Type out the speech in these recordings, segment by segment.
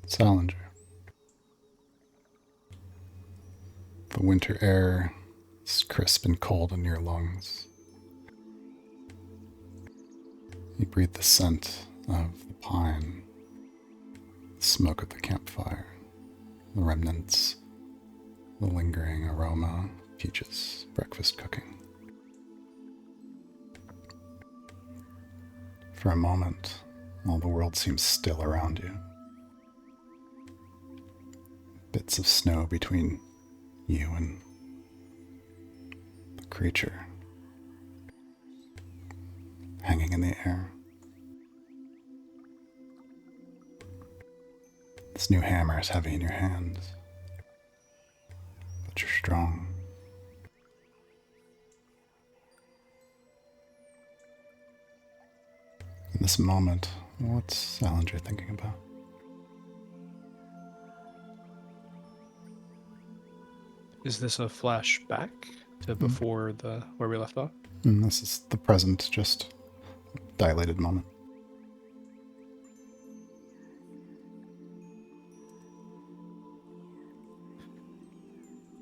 Salinger. The winter air is crisp and cold in your lungs. You breathe the scent of the pine, the smoke of the campfire, the remnants, the lingering aroma of Peach's breakfast cooking. For a moment, all the world seems still around you. Bits of snow between you and the creature hanging in the air. This new hammer is heavy in your hands, but you're strong. In this moment, what's Salinger thinking about? Is this a flashback to before where we left off? And this is the present, just dilated moment.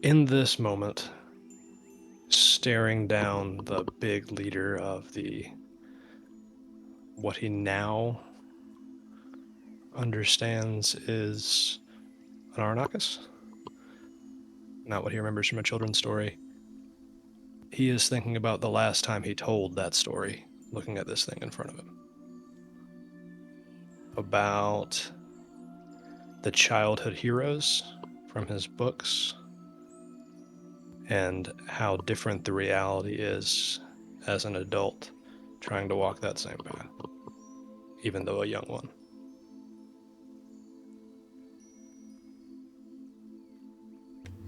In this moment, staring down the big leader of what he now understands is an Aranakis, not what he remembers from a children's story. He is thinking about the last time he told that story, looking at this thing in front of him. About the childhood heroes from his books and how different the reality is as an adult trying to walk that same path, even though a young one.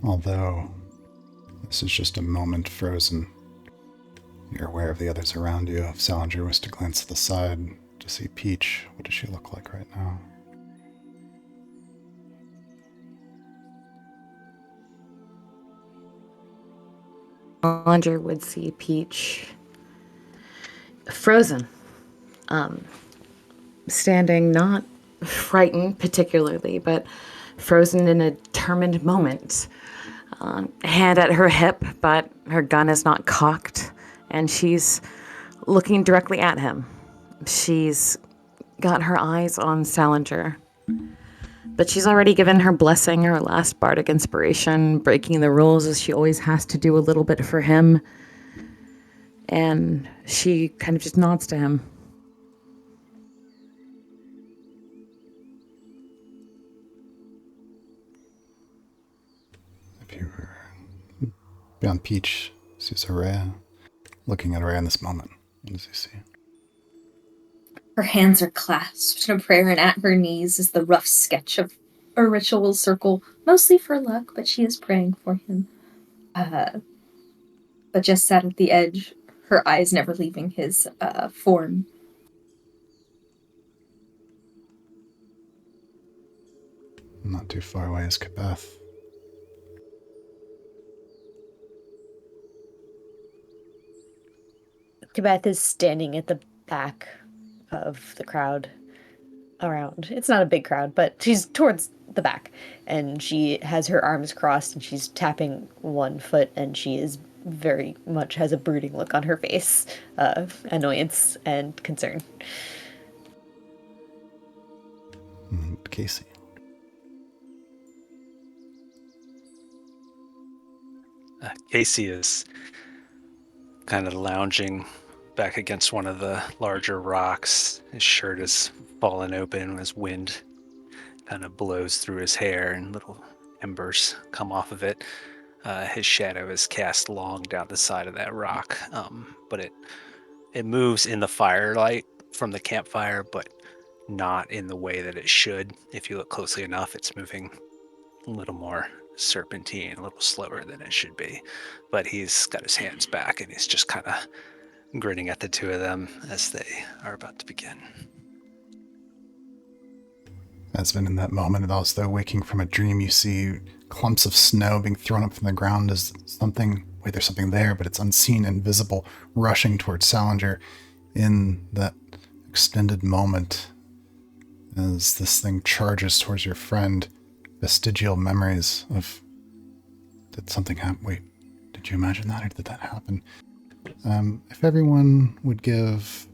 Although this is just a moment frozen, you're aware of the others around you. If Salinger was to glance to the side to see Peach, what does she look like right now? Salinger would see Peach frozen, standing, not frightened particularly, but frozen in a determined moment. Hand at her hip, but her gun is not cocked, and she's looking directly at him. She's got her eyes on Salinger, but she's already given her blessing, her last bardic inspiration, breaking the rules as she always has to do a little bit for him. And she kind of just nods to him. If you were beyond Peach, sees Araya. Looking at Araya in this moment, what does he see? Her hands are clasped in a prayer, and at her knees is the rough sketch of a ritual circle, mostly for luck, but she is praying for him. But just sat at the edge, her eyes never leaving his form. Not too far away is Kabeth. Kabeth is standing at the back of the crowd around. It's not a big crowd, but she's towards the back. And she has her arms crossed and she's tapping one foot, and she is very much has a brooding look on her face of annoyance and concern. And Casey. Casey is kind of lounging back against one of the larger rocks. His shirt is fallen open as wind kind of blows through his hair and little embers come off of it. His shadow is cast long down the side of that rock, but it moves in the firelight from the campfire, but not in the way that it should. If you look closely enough, it's moving a little more serpentine, a little slower than it should be. But he's got his hands back and he's just kind of grinning at the two of them as they are about to begin. As been in that moment, as though waking from a dream, you see clumps of snow being thrown up from the ground as something, wait, there's something there, but it's unseen, invisible, rushing towards Salinger. In that extended moment, as this thing charges towards your friend, vestigial memories of, did something happen? Wait, did you imagine that, or did that happen? If everyone would give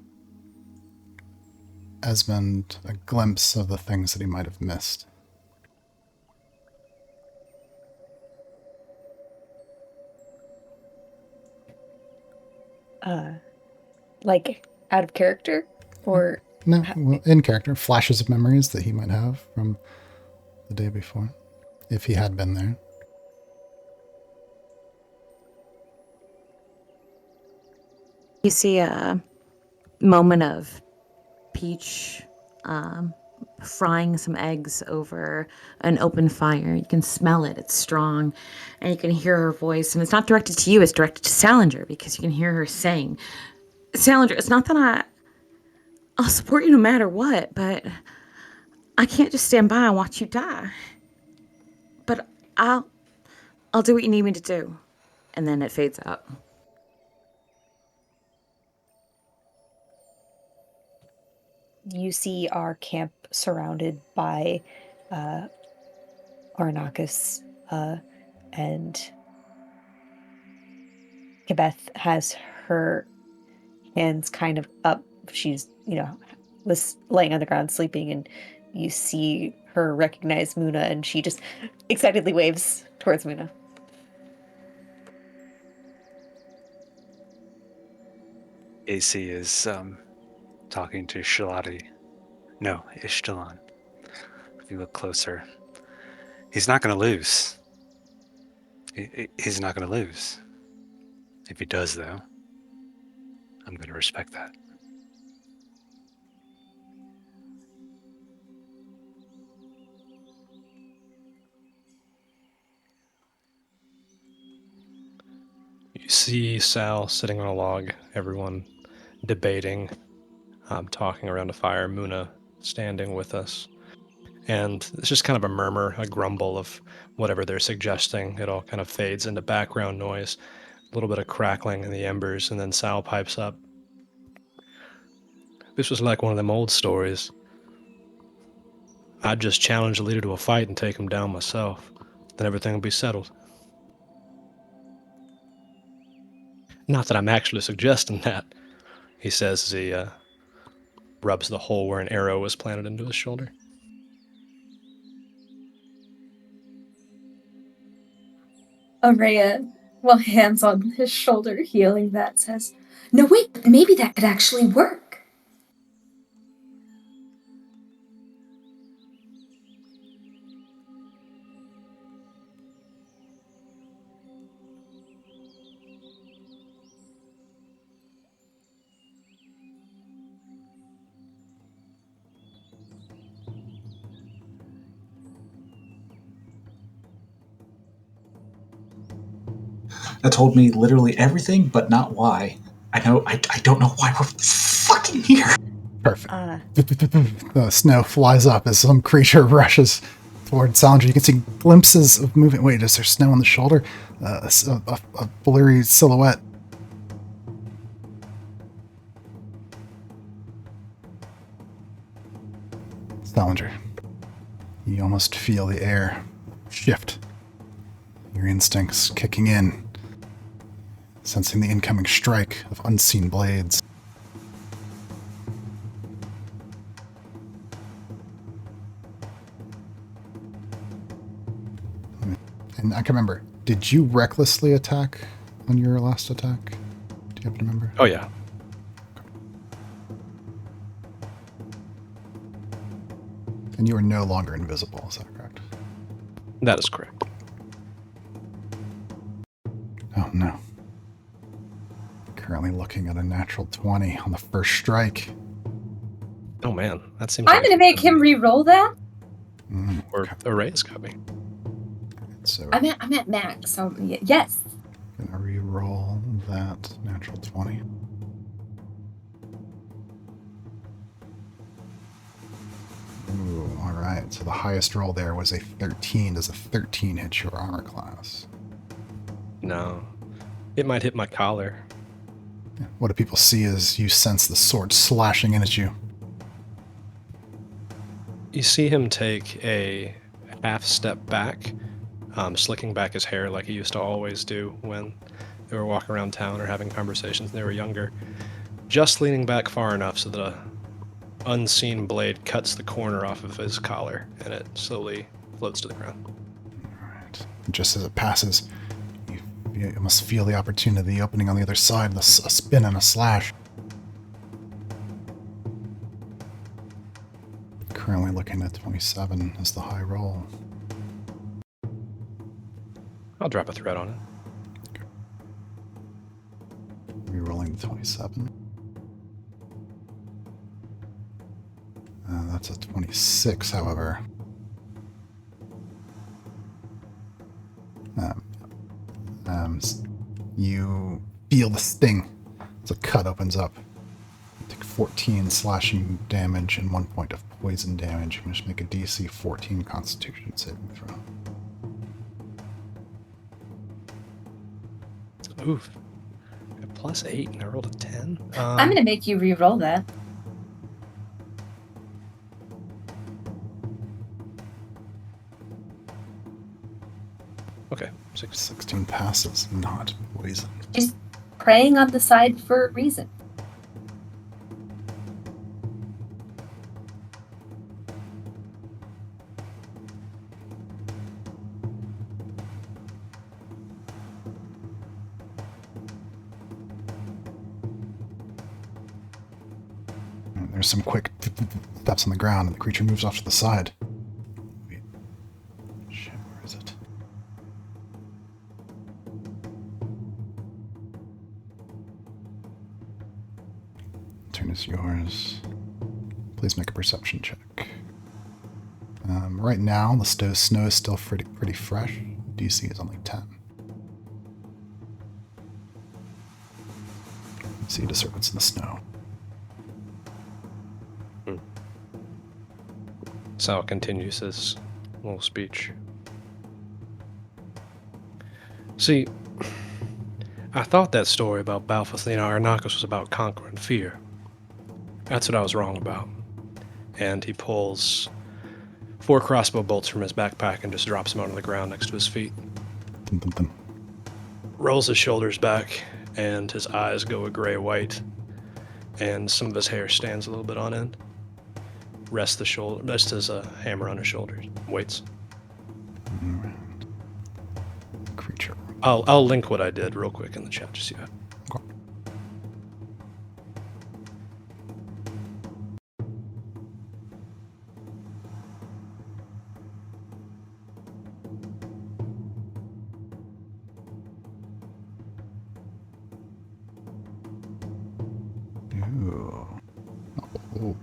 Esmond a glimpse of the things that he might have missed. Like out of character, or No, well, in character, flashes of memories that he might have from the day before, if he had been there. You see a moment of Peach frying some eggs over an open fire. You can smell it. It's strong. And you can hear her voice. And it's not directed to you. It's directed to Salinger, because you can hear her saying, Salinger, it's not that I'll support you no matter what, but I can't just stand by and watch you die. But I'll do what you need me to do. And then it fades out. you see our camp surrounded by Arnakis, and Kebeth has her hands kind of up. She's, was laying on the ground sleeping, and you see her recognize Muna, and she just excitedly waves towards Muna. AC is talking to Shalati. No, Ishtalan. If you look closer, he's not going to lose. He's not going to lose. If he does, though, I'm going to respect that. You see Sal sitting on a log, everyone debating, talking around a fire, Muna standing with us. And it's just kind of a murmur, a grumble of whatever they're suggesting. It all kind of fades into background noise, a little bit of crackling in the embers, and then Sal pipes up. This was like one of them old stories. I'd just challenge the leader to a fight and take him down myself. Then everything would be settled. Not that I'm actually suggesting that, he says as he rubs the hole where an arrow was planted into his shoulder. Araya, while hands on his shoulder, healing that, says, "No, wait, maybe that could actually work." That told me literally everything, but not why. I don't know why we're fucking here. Perfect. The snow flies up as some creature rushes toward Salinger. You can see glimpses of movement. Wait, is there snow on the shoulder? A blurry silhouette. Salinger, you almost feel the air shift. Your instincts kicking in, sensing the incoming strike of unseen blades. And I can remember, did you recklessly attack on your last attack? Do you happen to remember? Oh, yeah. And you are no longer invisible, is that correct? That is correct. Oh no. Currently looking at a natural 20 on the first strike. Oh, man. That seems I'm like gonna make him re-roll that. Or Araya's got me. So I'm at max, so yes. gonna re-roll that natural 20. Ooh, alright. So the highest roll there was a 13. Does a 13 hit your armor class? No. It might hit my collar. What do people see as you sense the sword slashing in at you? You see him take a half step back, slicking back his hair like he used to always do when they were walking around town or having conversations when they were younger. Just leaning back far enough so that a unseen blade cuts the corner off of his collar, and it slowly floats to the ground. All right. Just as it passes, you must feel the opportunity, the opening on the other side, a spin and a slash. Currently looking at 27 as the high roll. I'll drop a threat on it. Okay. Rerolling the 27. That's a 26, however. You feel the sting as a cut opens up. You take 14 slashing damage and 1 point of poison damage. You must make a DC 14 Constitution saving throw. Oof. A +8 and I rolled a 10. I'm going to make you re-roll that. Okay, 6. 16 passes, not poison. Just praying on the side for a reason. And there's some quick steps on the ground, and the creature moves off to the side. Wait. Shit, where is it? Turn is yours. Please make a perception check. Right now, the snow is still pretty fresh. DC is only 10. See a disturbance in the snow. Sal continues his little speech. See, I thought that story about Balfathina Arnakis was about conquering fear. That's what I was wrong about. And he pulls 4 crossbow bolts from his backpack and just drops them onto the ground next to his feet. Dun, dun, dun. Rolls his shoulders back, and his eyes go a gray-white, and some of his hair stands a little bit on end. Rests his hammer on his shoulders. Waits. Alright. Creature. I'll link what I did real quick in the chat, just so you have. Okay. Ooh. Oh.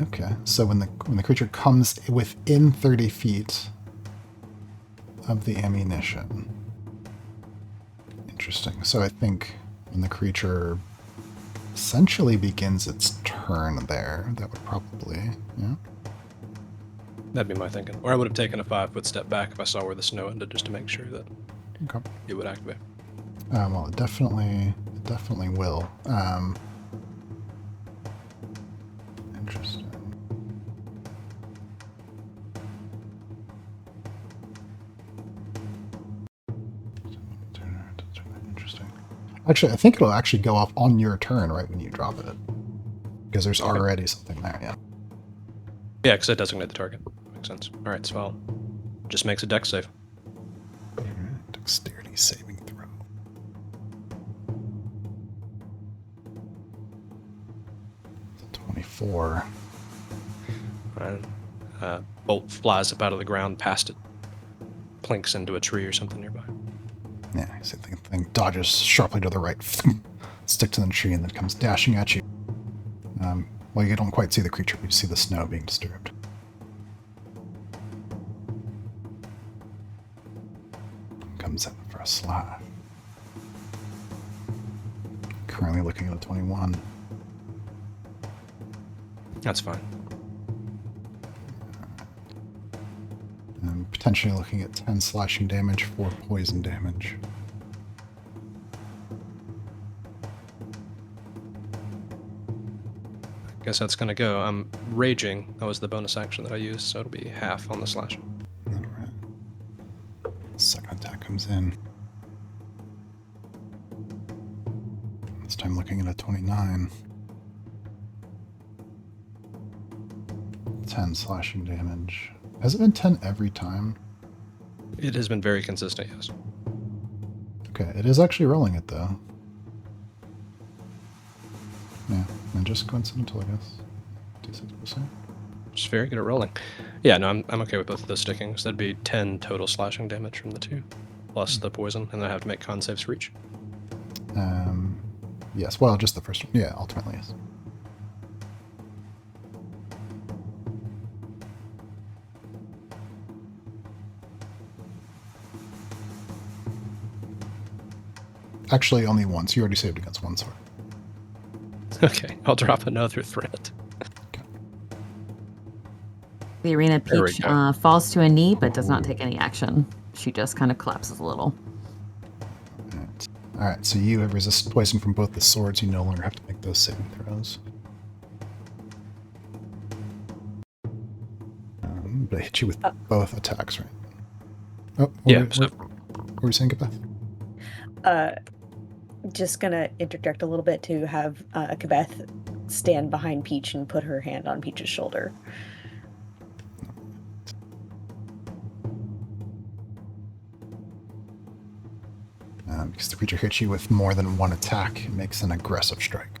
Okay, so when the creature comes within 30 feet of the ammunition. Interesting. So I think when the creature essentially begins its turn there, that would probably, yeah. That'd be my thinking. Or I would have taken a 5-foot step back if I saw where the snow ended, just to make sure that Okay. it would activate. Well, it definitely will. Interesting. Interesting. Actually, I think it'll actually go off on your turn right when you drop it. Because there's already something there, yeah. Yeah, because I designate the target. Makes sense. Alright, so I'll just makes a dex save. Alright, dexterity saving throw. It's a 24. And bolt flies up out of the ground past it. Plinks into a tree or something nearby. Yeah, you see the thing dodges sharply to the right, sticks in the tree, and then comes dashing at you. Well, you don't quite see the creature, but you see the snow being disturbed. Comes in for a slash. currently looking at a 21. That's fine. And potentially looking at 10 slashing damage, 4 poison damage. Guess that's gonna go. I'm raging. That was the bonus action that I used, so it'll be half on the slash. Alright. Second attack comes in. This time looking at a 29. 10 slashing damage. Has it been 10 every time? It has been very consistent, yes. Okay, it is actually rolling it though. Yeah, and just coincidental, I guess. 26%. Just very good at rolling. Yeah, no, I'm okay with both of those sticking. So that'd be 10 total slashing damage from the two, plus the poison, and then I have to make con saves for each. Yes, well, just the first one. Yeah, ultimately, yes. Actually, only once. You already saved against one sword. Okay, I'll drop another threat. The arena There we Peach go. falls to a knee but does not take any action. She just kind of collapses a little. Alright, so you have resisted poison from both the swords. You no longer have to make those saving throws. But I hit you with both attacks, right? Oh, Yeah, what were you saying, Kabeth? Just gonna interject a little bit to have Kabeth stand behind Peach and put her hand on Peach's shoulder. Because the creature hits you with more than one attack, it makes an aggressive strike.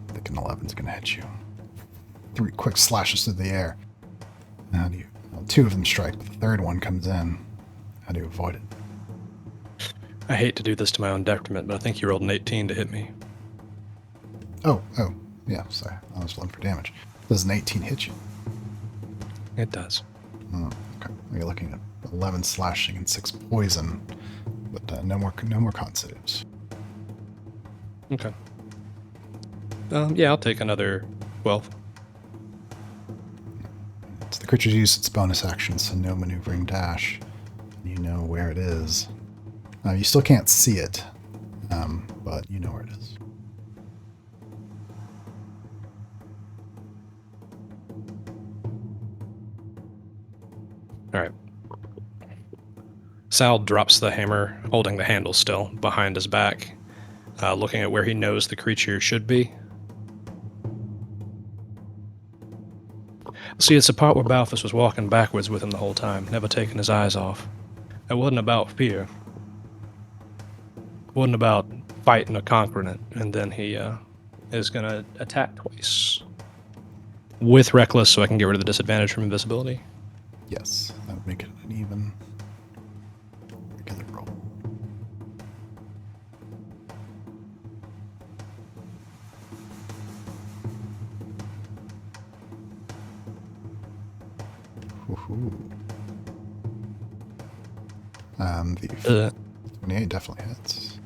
I think an 11 is going to hit you. 3 quick slashes through the air. How do you? Well, 2 of them strike, but the third one comes in. How do you avoid it? I hate to do this to my own detriment, but I think you rolled an 18 to hit me. Oh, yeah, sorry. I was rolling for damage. Does an 18 hit you? It does. Okay. You're looking at 11 slashing and 6 poison, but no more con saves. Okay. Yeah, I'll take another 12. So the creature used its bonus action, so no maneuvering dash. You know where it is. You still can't see it, but you know where it is. All right. Sal drops the hammer, holding the handle still, behind his back, looking at where he knows the creature should be. See, it's the part where Balthus was walking backwards with him the whole time, never taking his eyes off. It wasn't about fear. It wasn't about fighting or conquering it. And then he is going to attack twice. With Reckless, so I can get rid of the disadvantage from invisibility. Yes, that would make it an even regular roll. Woohoo. The 28 definitely hits.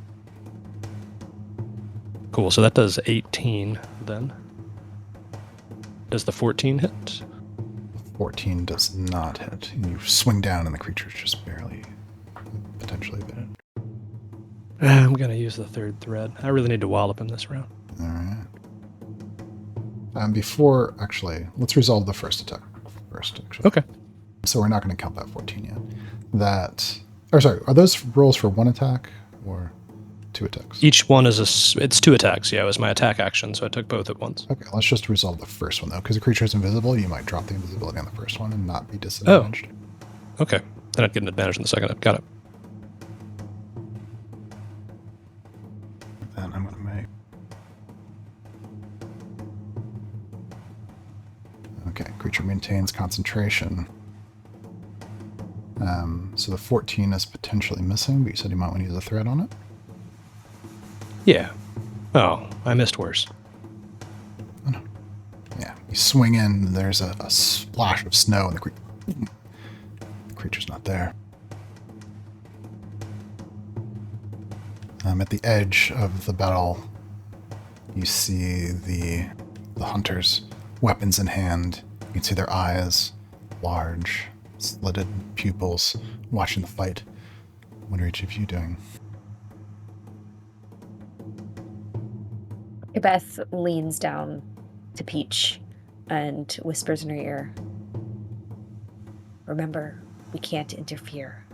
Cool, so that does 18 then. Does the 14 hit? 14 does not hit. You swing down and the creature's just barely, potentially bit it. I'm going to use the third thread. I really need to wallop him this round. Alright. Before, actually, let's resolve the first attack first, actually. Okay. So we're not going to count that 14 yet. Are those rolls for one attack or 2 attacks? Each one is it's 2 attacks. Yeah, it was my attack action, so I took both at once. Okay, let's just resolve the first one, though. Because the creature is invisible, you might drop the invisibility on the first one and not be disadvantaged. Okay. Then I'd get an advantage in the second. Got it. Then I'm going to make... Okay, creature maintains concentration. So the 14 is potentially missing, but you said you might want to use a thread on it? Yeah. Oh, I missed worse. Oh, no. Yeah, you swing in, and there's a splash of snow, and the creature's not there. At the edge of the battle, you see the hunters, weapons in hand. You can see their eyes, large, slitted pupils, watching the fight. What are each of you doing? Beth leans down to Peach and whispers in her ear, "Remember, we can't interfere."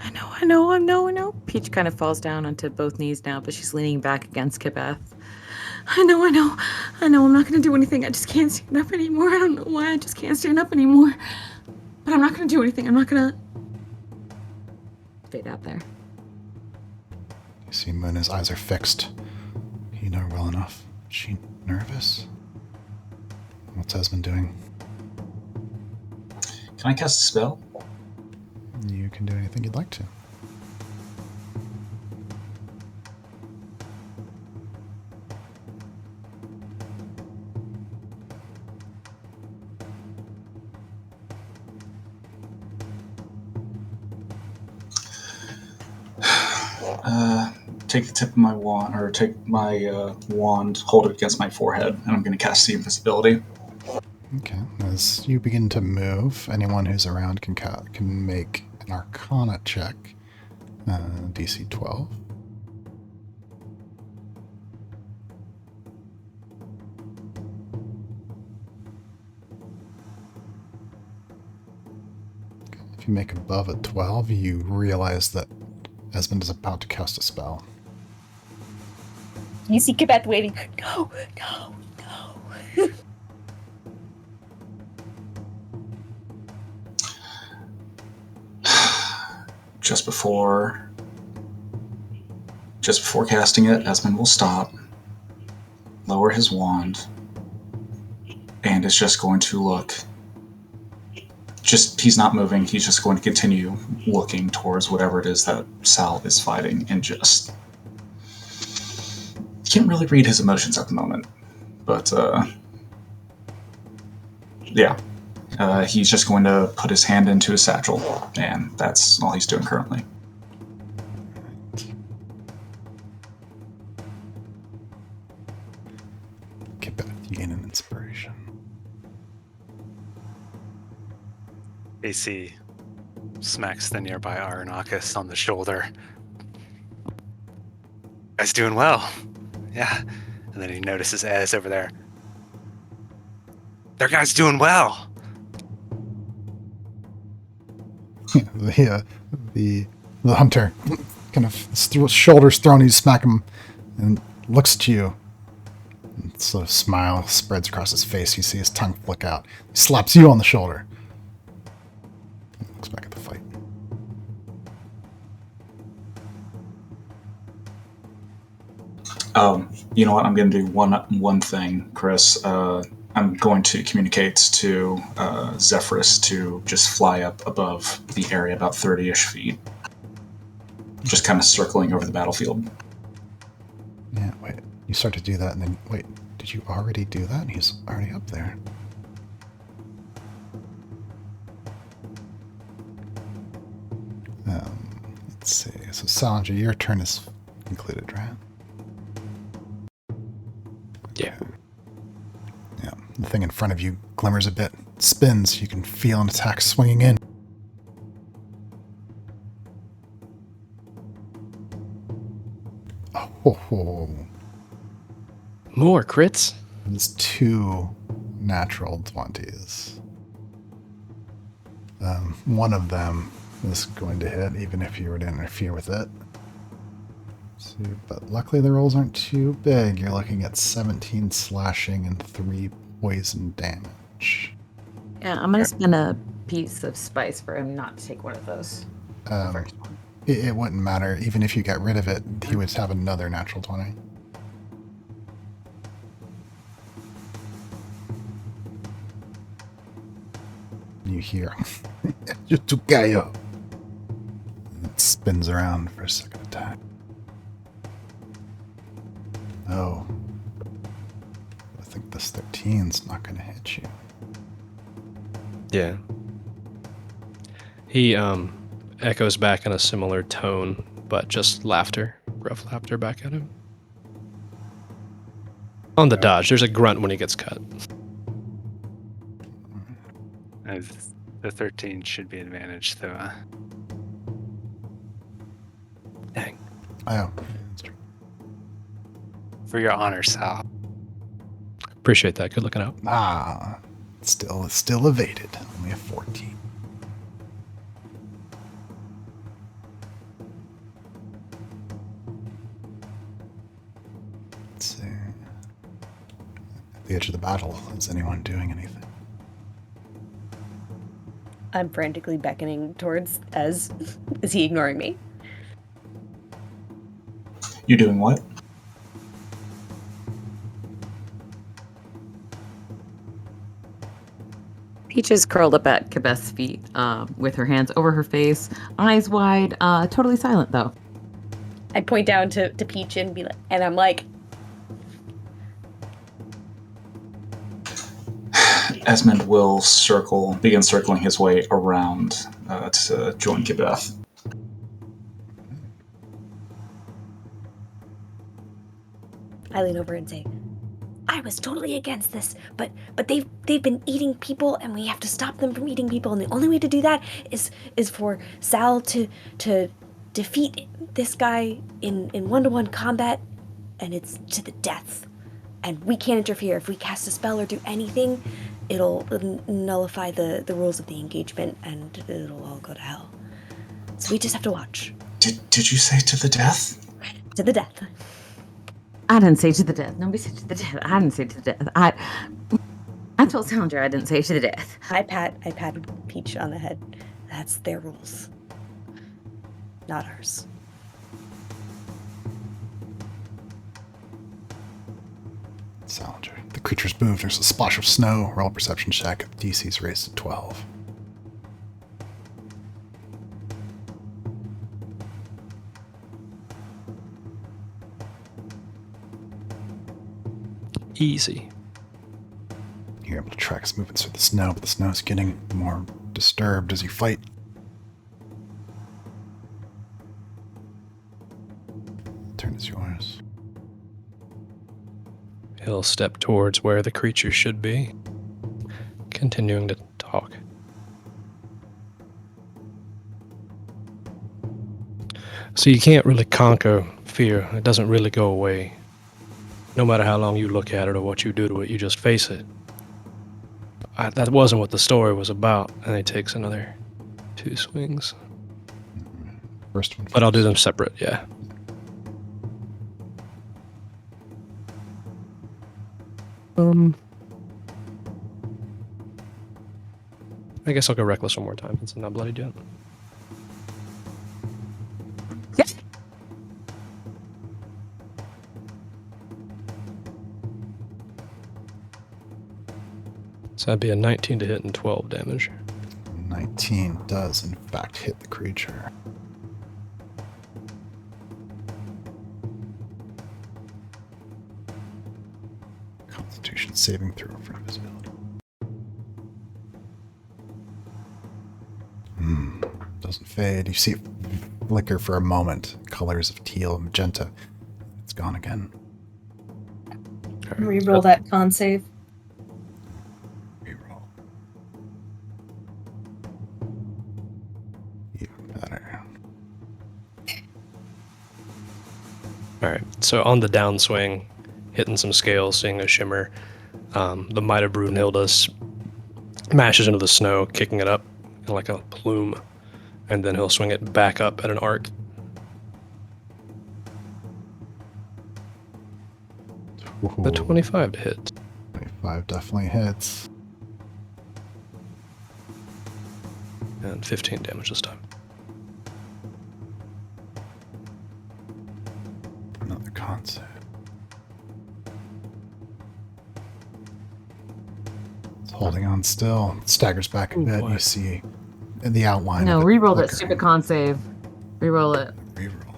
I know. Peach kind of falls down onto both knees now, but she's leaning back against Kibeth. I know. I'm not gonna do anything. I just can't stand up anymore. I don't know why. I just can't stand up anymore. But I'm not gonna do anything. I'm not gonna fade out there. You see Muna's eyes are fixed. You know her well enough. Is she nervous? What's Esmond doing? Can I cast a spell? You can do anything you'd like to. Take the tip of my wand, or take my wand, hold it against my forehead, and I'm going to cast the invisibility. Okay. As you begin to move, anyone who's around can make an Arcana check. DC 12. If you make above a 12, you realize that Esmond is about to cast a spell. You see Kibeth waiting. No. Just before casting it, Esmond will stop, lower his wand, and is just going to look. He's not moving, he's just going to continue looking towards whatever it is that Sal is fighting, and just can't really read his emotions at the moment. But, yeah. He's just going to put his hand into his satchel, and that's all he's doing currently. Kibeth, you gain an inspiration. AC smacks the nearby Aranakis on the shoulder. Guy's doing well. Yeah. And then he notices Ez over there. Their guy's doing well. The hunter kind of shoulders thrown, you smack him and looks at you. And sort of smile spreads across his face. You see his tongue flick out. He slaps you on the shoulder. Looks back at the fight. You know what? I'm going to do one thing, Chris. I'm going to communicate to Zephyrus to just fly up above the area about 30-ish feet. Just kind of circling over the battlefield. Yeah, wait. You start to do that, and then, wait, did you already do that? He's already up there. Let's see. So, Salinger, your turn is concluded, right? Yeah. Yeah. The thing in front of you glimmers a bit, spins. You can feel an attack swinging in. Oh. More crits? It's 2 natural 20s. One of them is going to hit, even if you were to interfere with it. So, but luckily the rolls aren't too big. You're looking at 17 slashing and 3 poison damage. Yeah, I'm gonna spend a piece of spice for him not to take one of those. The first one. It wouldn't matter. Even if you got rid of it, he would have another natural 20. You hear Yutukayo. It spins around for a second attack. Oh. I think this 13's not going to hit you. Yeah. He echoes back in a similar tone, but just laughter. gruff laughter back at him. On the dodge, there's a grunt when he gets cut. The 13 should be advantage, though. Dang. Oh, For your honor, Sal. Appreciate that. Good looking out. Still evaded. Only a 14. Let's see. At the edge of the battle, is anyone doing anything? I'm frantically beckoning towards Ez. Is he ignoring me? You doing what? Peach is curled up at Kabeth's feet with her hands over her face, eyes wide, totally silent though. I point down to Peach and I'm like, Esmond will begin circling his way around to join Kibeth. I lean over and say, I was totally against this, but they've been eating people, and we have to stop them from eating people, and the only way to do that is for Sal to defeat this guy in 1-to-1 combat, and it's to the death. And we can't interfere. If we cast a spell or do anything, it'll nullify the rules of the engagement, and it'll all go to hell. So we just have to watch. Did you say to the death? To the death. I didn't say to the death. Nobody said to the death. I didn't say to the death. I told Salinger I didn't say to the death. I patted Peach on the head. That's their rules, not ours. Salinger. The creatures move. There's a splash of snow. Roll a perception check. DC's raised to 12. Easy. You're able to track his movements through the snow, but the snow is getting more disturbed as you fight. Turn is yours. He'll step towards where the creature should be, continuing to talk. So you can't really conquer fear. It doesn't really go away. No matter how long you look at it or what you do to it, you just face it. That wasn't what the story was about. And he takes another 2 swings. First one. But I'll do them separate, yeah. I guess I'll go reckless one more time since I'm not bloody dead. Yes. So that'd be a 19 to hit and 12 damage. 19 does, in fact, hit the creature. Constitution saving throw for invisibility. Doesn't fade. You see it flicker for a moment. Colors of teal and magenta. It's gone again. Reroll that con save. Reroll. Even better. Alright, so on the downswing, hitting some scales, seeing a shimmer, the Might of Brunhilde smashes into the snow, kicking it up in like a plume, and then he'll swing it back up at an arc. The 25 to hit. 25 definitely hits. And 15 damage this time. Another concept. It's holding on still. It staggers back a bit. boy. You see in the outline. No, of it reroll that flickering. stupid con save. Reroll it. Reroll.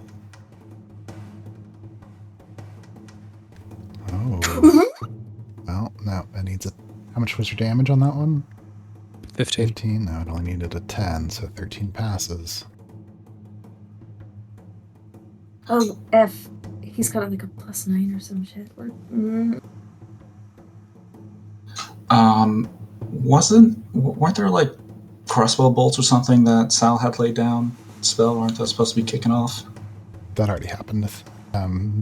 Oh. Well, no, that needs a. How much was your damage on that one? 15. 15. No, it only needed a 10, so 13 passes. Oh, F. He's got like a +9 or some shit. Weren't there like crossbow bolts or something that Sal had laid down? Spell, aren't those supposed to be kicking off? That already happened.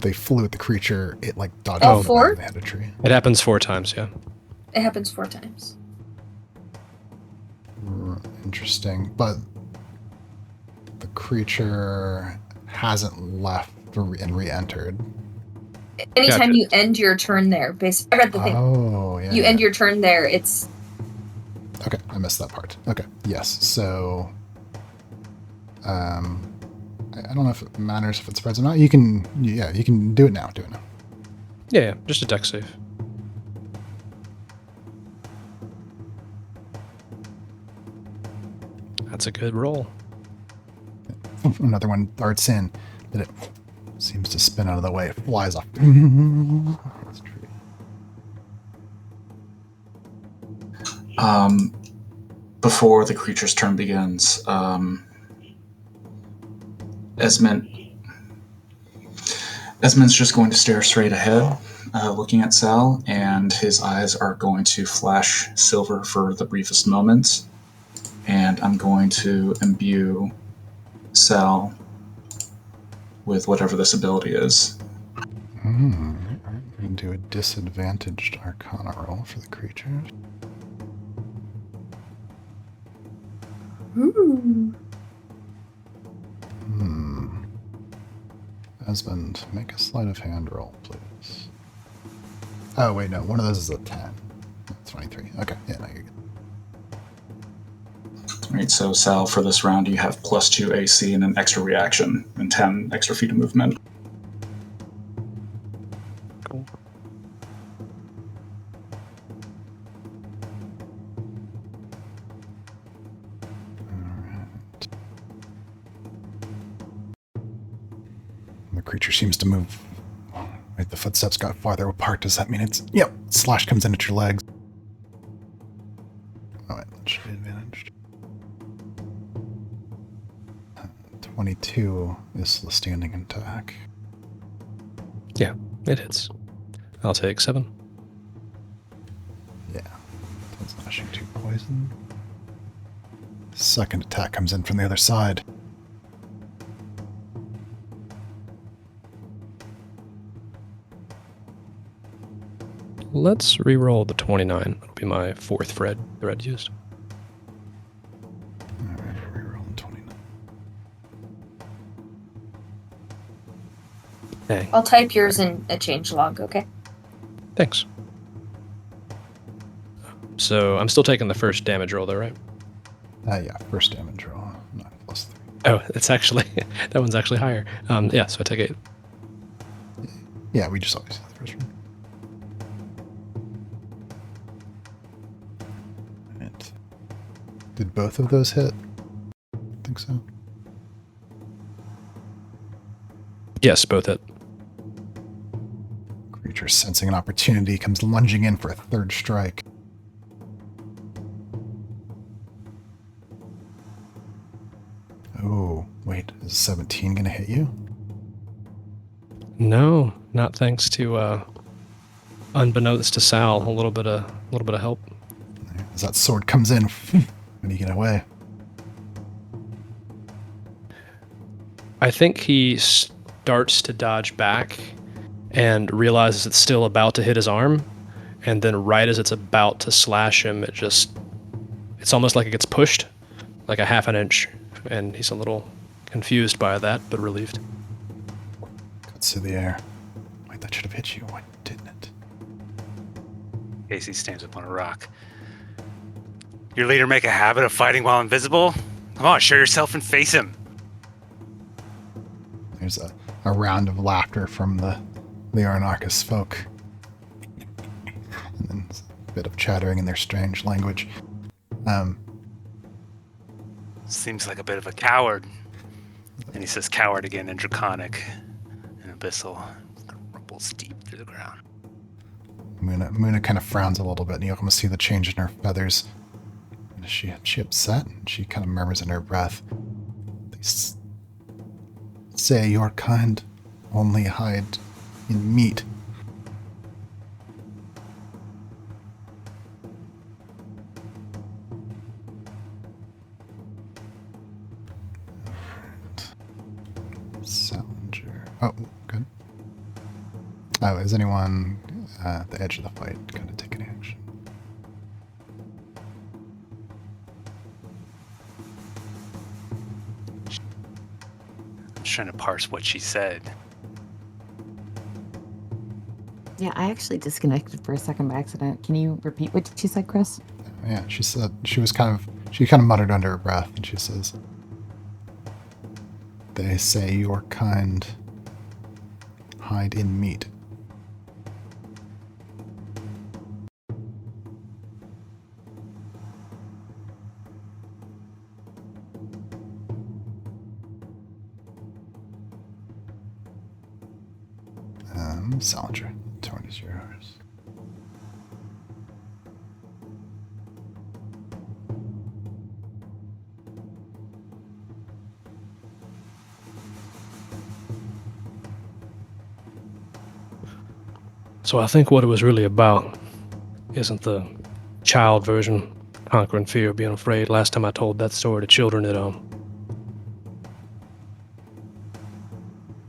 They flew at the creature. It like dodged All out of the four? way and they hit a tree. It happens 4 times, yeah. It happens 4 times. Interesting, but the creature hasn't left and re-entered. Anytime Gotcha. you end your turn there, I read the thing. Oh, yeah. You end your turn there, it's... Okay, I missed that part. Okay, yes. So, I don't know if it matters if it spreads or not. You can do it now. Do it now. Yeah, just a deck save. That's a good roll. Another one darts in, but it seems to spin out of the way. It flies off. It's true. Before the creature's turn begins, Esmond's just going to stare straight ahead, looking at Sal, and his eyes are going to flash silver for the briefest moment. And I'm going to imbue Sal with whatever this ability is. Do a disadvantaged Arcana roll for the creature. Ooh. Esmond, make a sleight of hand roll, please. Oh, wait, no. One of those is a 10. 23. Okay, yeah, no, you're good. Alright, so Sal, for this round, you have +2 AC and an extra reaction, and 10 extra feet of movement. Cool. Alright. The creature seems to move. Wait, the footsteps got farther apart. Does that mean it's... Yep, slash comes in at your legs. Oh, wait, that should be advantaged. 22 is the standing attack. Yeah, it hits. I'll take 7. Yeah. 10 slashing, 2 poison. Second attack comes in from the other side. Let's re-roll the 29. That'll be my 4th thread used. Alright, rerolling 29. Dang. I'll type yours in a changelog, okay? Thanks. So I'm still taking the first damage roll though, right? Yeah, first damage roll. 9 plus 3. Oh, it's actually... that one's actually higher. Yeah, so I take 8. Yeah, we just always do the first one. Right. Did both of those hit? I think so. Yes, both hit. Creature sensing an opportunity comes lunging in for a third strike. Oh, wait, is 17 gonna hit you? No, not thanks to unbeknownst to Sal, a little bit of help. As that sword comes in, when you get away. I think he starts to dodge back and realizes it's still about to hit his arm, and then right as it's about to slash him, it's almost like it gets pushed like a half an inch, and he's a little confused by that, but relieved. Cuts through the air. Wait, that should have hit you. Why didn't it? Casey stands up on a rock. Your leader make a habit of fighting while invisible? Come on, show yourself and face him. There's a round of laughter from the Arnarchus folk. And then a bit of chattering in their strange language. Seems like a bit of a coward. And he says coward again in Draconic and Abyssal. Rumbles deep through the ground. Muna kind of frowns a little bit, and you almost see the change in her feathers. Is she upset? She kind of murmurs in her breath. They say your kind only hide in meat. Salinger. Oh, good. Oh, is anyone at the edge of the fight going to take any action? I'm trying to parse what she said. Yeah, I actually disconnected for a second by accident. Can you repeat what she said, Chris? Yeah, she said she kind of muttered under her breath, and she says, "They say your kind hide in meat." Salinger, turn is yours. So I think what it was really about isn't the child version conquering fear, being afraid. Last time I told that story to children,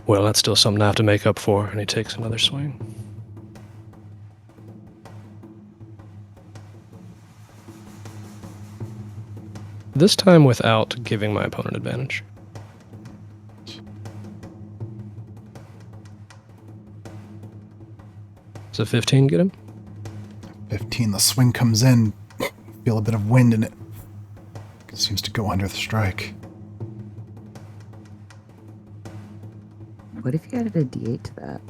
well, that's still something I have to make up for, and he takes another swing. This time without giving my opponent advantage. Does a 15 get him? 15, the swing comes in. Feel a bit of wind in it. It seems to go under the strike. What if you added a D8 to that?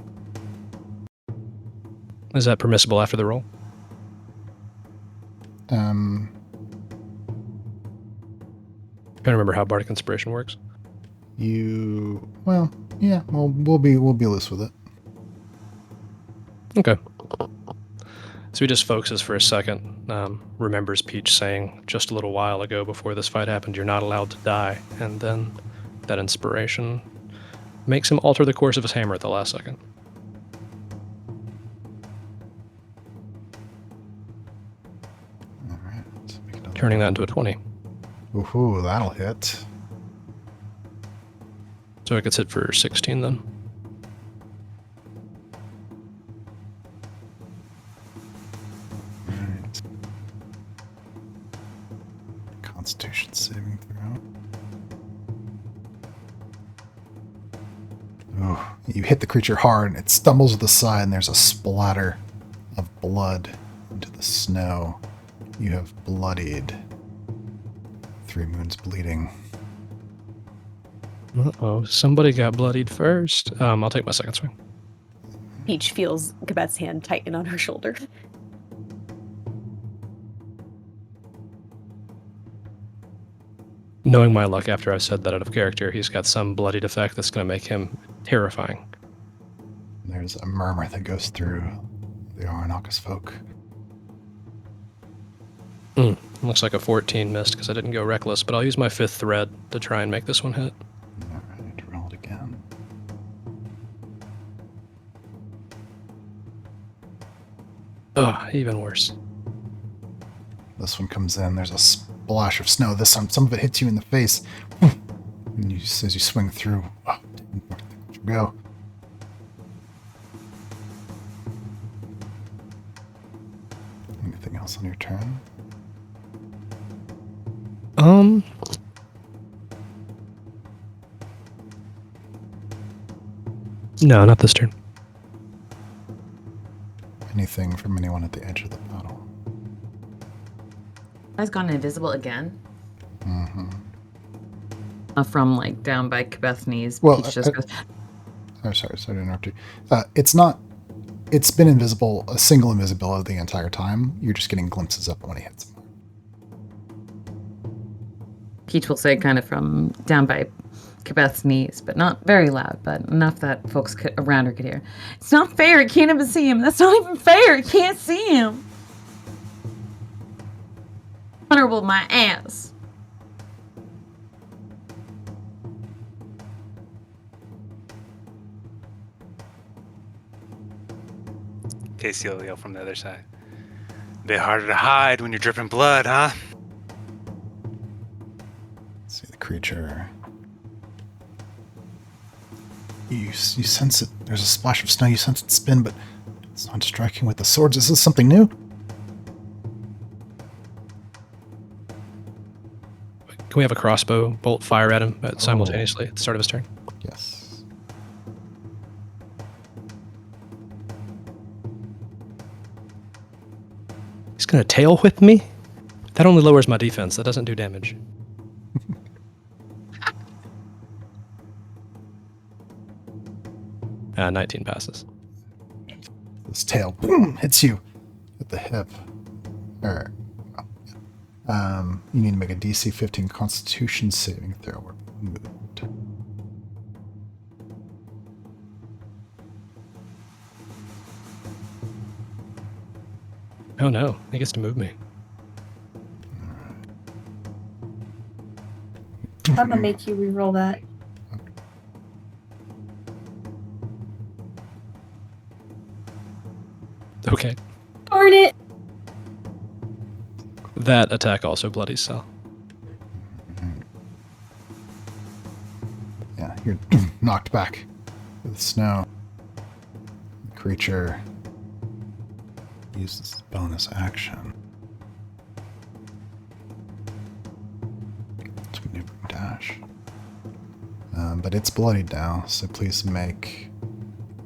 Is that permissible after the roll? Trying to remember how Bardic Inspiration works. Well, yeah, we'll be loose with it. Okay. So he just focuses for a second, remembers Peach saying just a little while ago before this fight happened, you're not allowed to die, and then that inspiration makes him alter the course of his hammer at the last second. All right, let's make another Turning that into a 20. Ooh, that'll hit. So it gets hit for 16 then. Right. Constitution saving throw. Oh, you hit the creature hard, and it stumbles to the side, and there's a splatter of blood into the snow. You have bloodied 3 wounds bleeding. Uh-oh, somebody got bloodied first. I'll take my second swing. Peach feels Gabet's hand tighten on her shoulder. Knowing my luck after I've said that out of character, he's got some bloodied effect that's going to make him terrifying. There's a murmur that goes through the Aranakis folk. Looks like a 14 missed because I didn't go reckless, but I'll use my 5th thread to try and make this one hit. Alright, roll it again. Ugh, even worse. This one comes in, there's a splash of snow. This time, some of it hits you in the face. And as you swing through, where did you go? Anything else on your turn? No, not this turn. Anything from anyone at the edge of the battle? I've gone invisible again. Mm-hmm. From like down by Kabeth's knees. Well, Peach just goes, oh, sorry to interrupt you. It's been invisible, a single invisibility the entire time. You're just getting glimpses of it when he hits him. Peach will say kind of from down by Kabeth's knees, but not very loud, but enough that folks around her could hear. It's not fair. I can't even see him. That's not even fair. I can't see him. Honorable my ass. Casey will yell from the other side. Bit harder to hide when you're dripping blood, huh? See the creature. You sense it. There's a splash of snow. You sense it spin, but it's not striking with the swords. Is this something new? Can we have a crossbow bolt fire at him simultaneously at the start of his turn? Yes. He's going to tail whip me? That only lowers my defense. That doesn't do damage. Uh, 19 passes. This tail boom, hits you at the hip. You need to make a DC 15 Constitution saving throw or moved. Oh no, he gets to move me. I'm gonna make you reroll that. Okay. Darn it! That attack also bloodies Sal. Yeah, you're knocked back with the snow. The creature uses bonus action to maneuver and dash. But it's bloodied now, so please make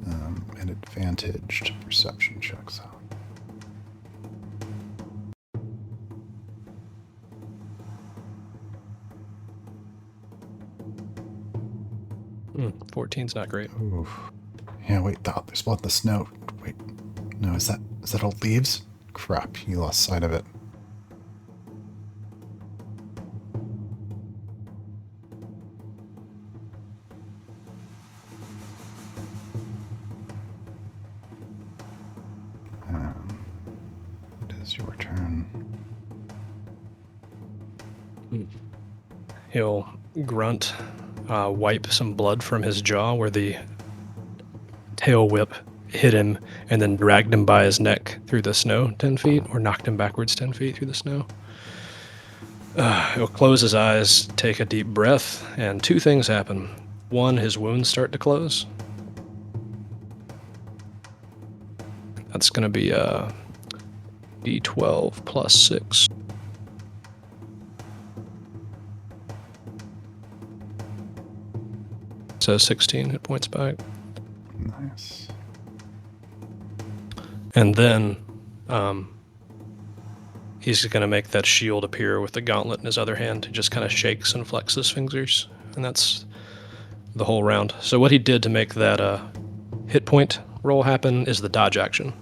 an advantaged perception check. So. 14's not great. Oof. Yeah, wait, there's blood in the snow. Wait, no, is that old leaves? Crap, you lost sight of it. It is your turn. He'll grunt, wipe some blood from his jaw where the tail whip hit him and then dragged him by his neck through the snow 10 feet or knocked him backwards 10 feet through the snow. He'll close his eyes, take a deep breath, and two things happen. One, his wounds start to close. That's going to be a D12 plus 6. So 16 hit points back. Nice. And then he's going to make that shield appear with the gauntlet in his other hand. He just kind of shakes and flexes his fingers. And that's the whole round. So what he did to make that hit point roll happen is the dodge action.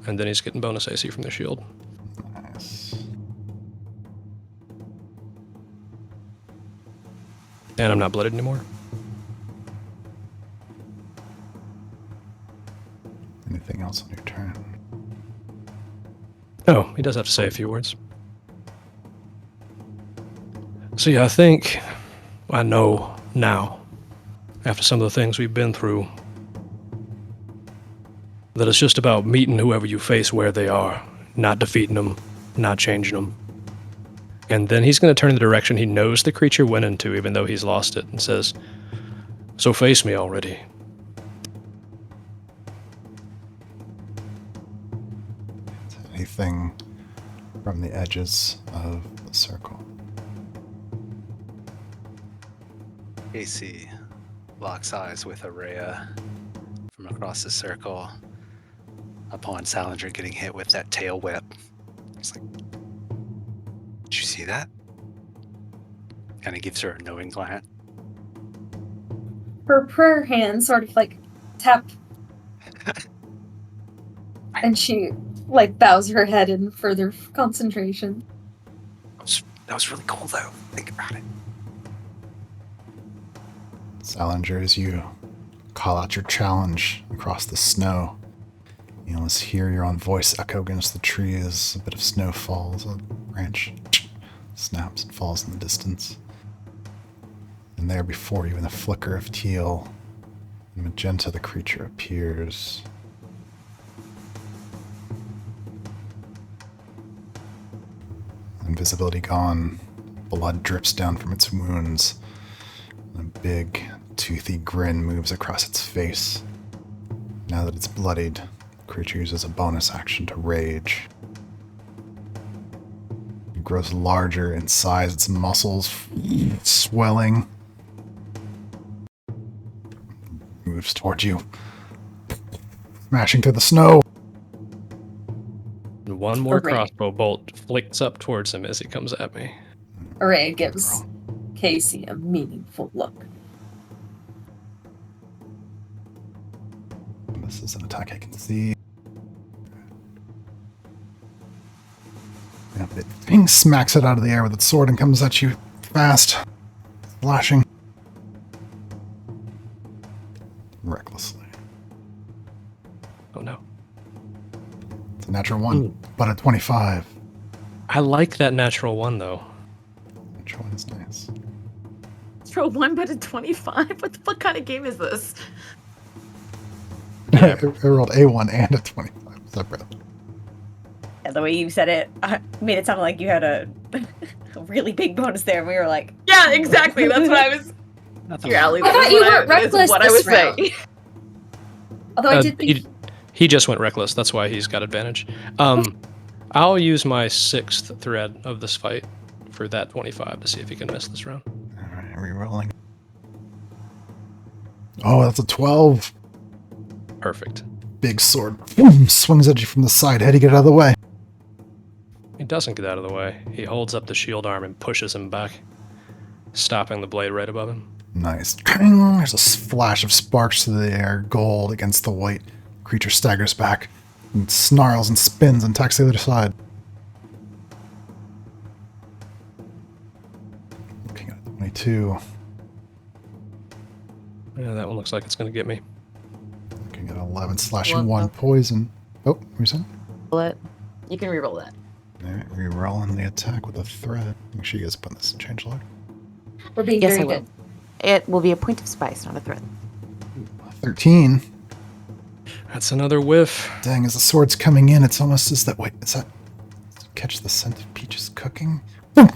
And then he's getting bonus AC from the shield. Nice. And I'm not blooded anymore. Anything else on your turn? Oh, he does have to say a few words. So yeah, I think I know now, after some of the things we've been through, that it's just about meeting whoever you face where they are, not defeating them, not changing them. And then he's going to turn in the direction he knows the creature went into, even though he's lost it, and says, "So face me already." Anything from the edges of the circle? Casey locks eyes with Araya from across the circle upon Salinger getting hit with that tail whip. He's like, "Did you see that?" Kind of gives her a knowing glance. Her prayer hands sort of like tap. And she like bows her head in further concentration. That was really cool though. Think about it. Salinger, as you call out your challenge across the snow, you almost hear your own voice echo against the trees. A bit of snow falls, a branch snaps and falls in the distance. And there before you, in a flicker of teal and magenta, the creature appears. Invisibility gone. Blood drips down from its wounds. A big, toothy grin moves across its face. Now that it's bloodied, the creature uses a bonus action to rage. It grows larger in size, its muscles swelling. Moves towards you, smashing through the snow. And one more Hooray. crossbow bolt flicks up towards him as he comes at me. Array gives Casey a meaningful look. This is an attack I can see. Yeah, it smacks it out of the air with its sword and comes at you fast, flashing recklessly. Oh no. It's a natural 1, but a 25. I like that natural 1 though. Natural 1 is nice. Throw 1 but a 25? What the fuck kind of game is this? I rolled A1 and a 25 separate. Yeah, the way you said it made it sound like you had a really big bonus there, and we were like, Yeah, exactly. That's what I was. Nothing Your alley. I thought you weren't reckless what I this was saying. round. Although I did think He just went reckless. That's why he's got advantage. I'll use my 6th thread of this fight for that 25 to see if he can miss this round. Alright, re-rolling. Oh, that's a 12. Perfect. Big sword boom, swings at you from the side. How do you get out of the way? He doesn't get out of the way. He holds up the shield arm and pushes him back, stopping the blade right above him. Nice. There's a flash of sparks to the air, gold against the white. Creature staggers back and snarls and spins and attacks the other side. Looking at 22. Yeah, that one looks like it's going to get me. Looking at 11, slashing Well, 1 poison. Oh, who's that? Roll it. You can reroll that. Alright, re-rolling the attack with a threat. Make sure you guys put this in change log. we're being Yes, very I will. good. It will be a point of spice, not a threat. 13. That's another whiff. Dang, as the sword's coming in, it's almost as that. Wait, is that. Catch the scent of Peach's cooking? Boom!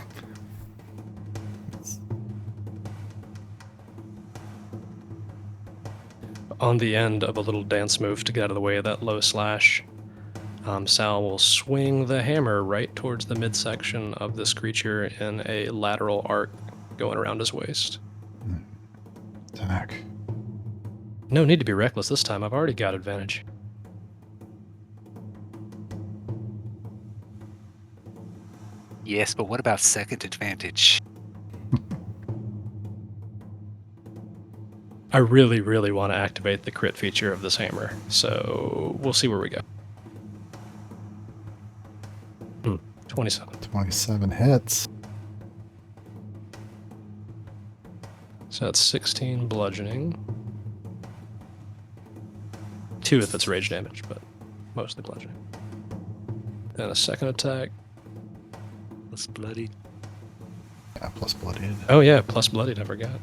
On the end of a little dance move to get out of the way of that low slash, Sal will swing the hammer right towards the midsection of this creature in a lateral arc going around his waist. Attack. No need to be reckless this time. I've already got advantage. Yes, but what about second advantage? I really, really want to activate the crit feature of this hammer, so we'll see where we go. 27. 27 hits. So that's 16 bludgeoning. 2 if it's rage damage, but mostly bludgeoning. Then a second attack. Plus bloodied. Yeah, plus bloodied. Oh yeah, plus bloodied, I forgot.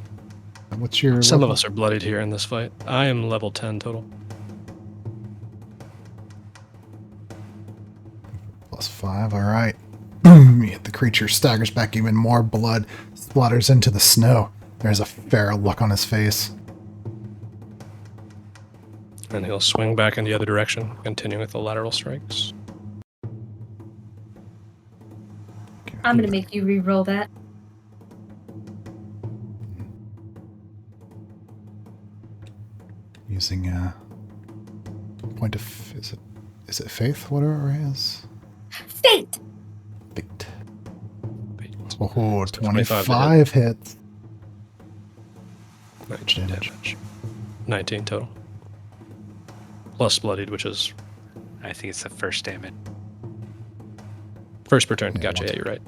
What's your Some of level? us are bloodied here in this fight. I am level 10 total. Plus 5, alright. Boom! You hit the creature, staggers back even more blood, splatters into the snow. There's a feral look on his face. And he'll swing back in the other direction, continuing with the lateral strikes. Okay. I'm gonna make you re-roll that. Using a point of is it faith? Whatever it is. Fate! Fate. Wait, Oh, 25 25 hits. 19 damage. 19 total. Plus bloodied, which is I think it's the first damage. first per turn. Yeah, Gotcha, once. yeah, you're right.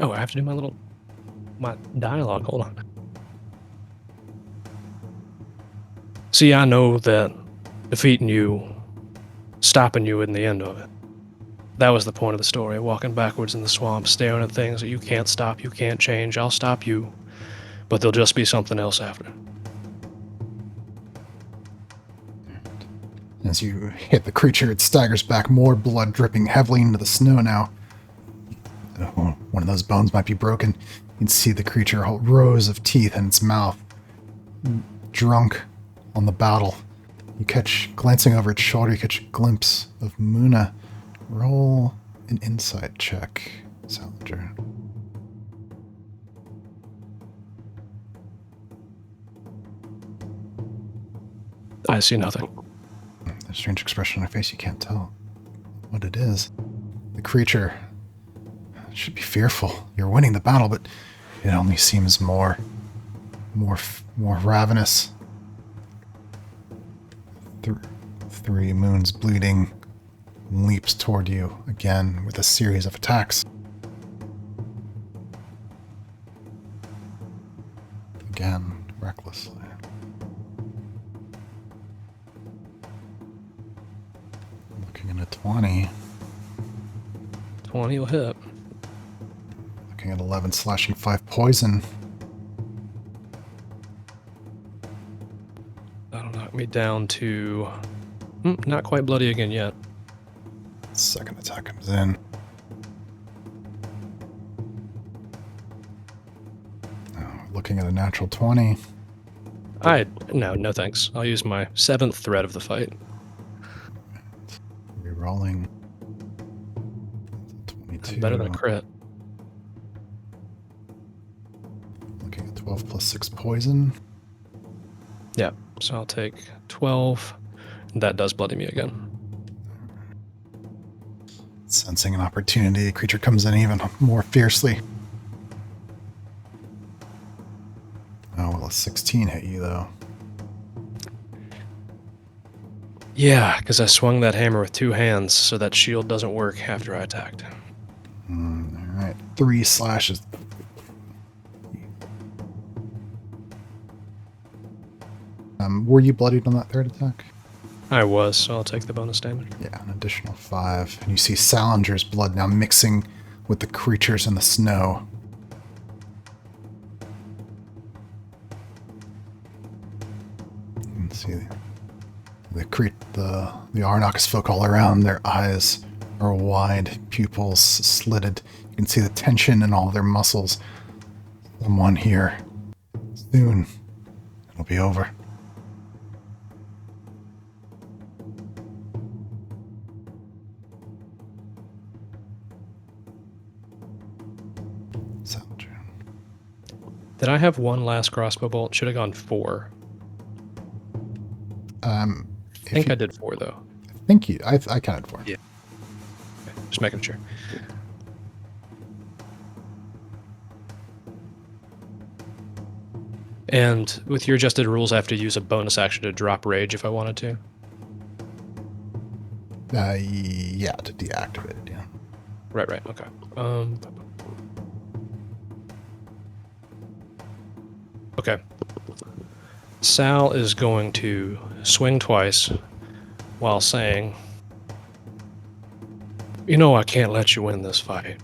Oh, I have to do my dialogue. Hold on. See, I know that defeating you, stopping you in the end of it. That was the point of the story. Walking backwards in the swamp, staring at things that you can't stop, you can't change. I'll stop you, but there'll just be something else after. As you hit the creature, it staggers back, more blood dripping heavily into the snow now. Oh, One of those bones might be broken. You can see the creature, rows of teeth in its mouth, drunk on the battle. You catch, glancing over its shoulder, you catch a glimpse of Muna. Roll an insight check, Salinger. I see nothing. A strange expression on her face, you can't tell what it is. The creature should be fearful. You're winning the battle, but it only seems more ravenous. Three moons bleeding leaps toward you again with a series of attacks. Again, recklessly. Looking at a 20. 20 will hit. Looking at 11 slashing, 5 poison. That'll knock me down to... not quite bloody again yet. Second attack comes in. Looking at a natural 20. No thanks. I'll use my 7th threat of the fight. Rerolling. 22. Better than a crit. Looking at 12 plus 6 poison. Yeah, so I'll take 12. That does bloody me again. Sensing an opportunity, the creature comes in even more fiercely. Oh, well, a 16 hit you, though. Yeah, because I swung that hammer with 2 hands, so that shield doesn't work after I attacked. Alright, 3 slashes. Were you bloodied on that third attack? I was, so I'll take the bonus damage. Yeah, an additional 5. And you see Salinger's blood now mixing with the creatures in the snow. You can see the Arnox folk all around. Their eyes are wide, pupils slitted. You can see the tension in all their muscles. Someone here. Soon, it'll be over. Did I have one last crossbow bolt? Should have gone 4. I think I did 4 though. I counted 4. Yeah. Okay, just making sure. And with your adjusted rules, I have to use a bonus action to drop rage if I wanted to. Yeah, to deactivate it, yeah. Right, okay. Okay. Sal is going to swing twice while saying, "You know I can't let you win this fight.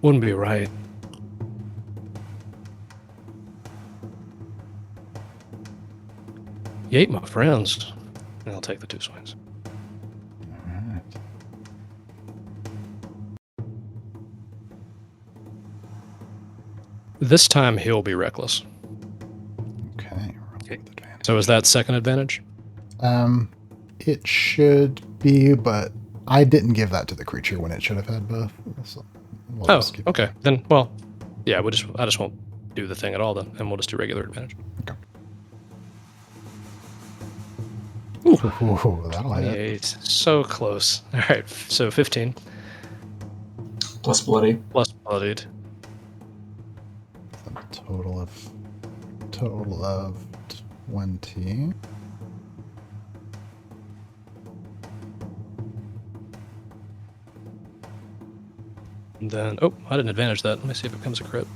Wouldn't be right. You ate my friends." And I'll take the 2 swings. Alright. This time he'll be reckless. Okay. With advantage. So is that second advantage? It should be, but I didn't give that to the creature when it should have had both. So we'll just keep okay. Then, well, yeah, I just won't do the thing at all then, and we'll just do regular advantage. Okay. Ooh, that'll hit. 28. So close. All right, so 15. Plus bloody. Plus bloodied. A total of 20. And then, oh, I didn't advantage that. Let me see if it becomes a crit.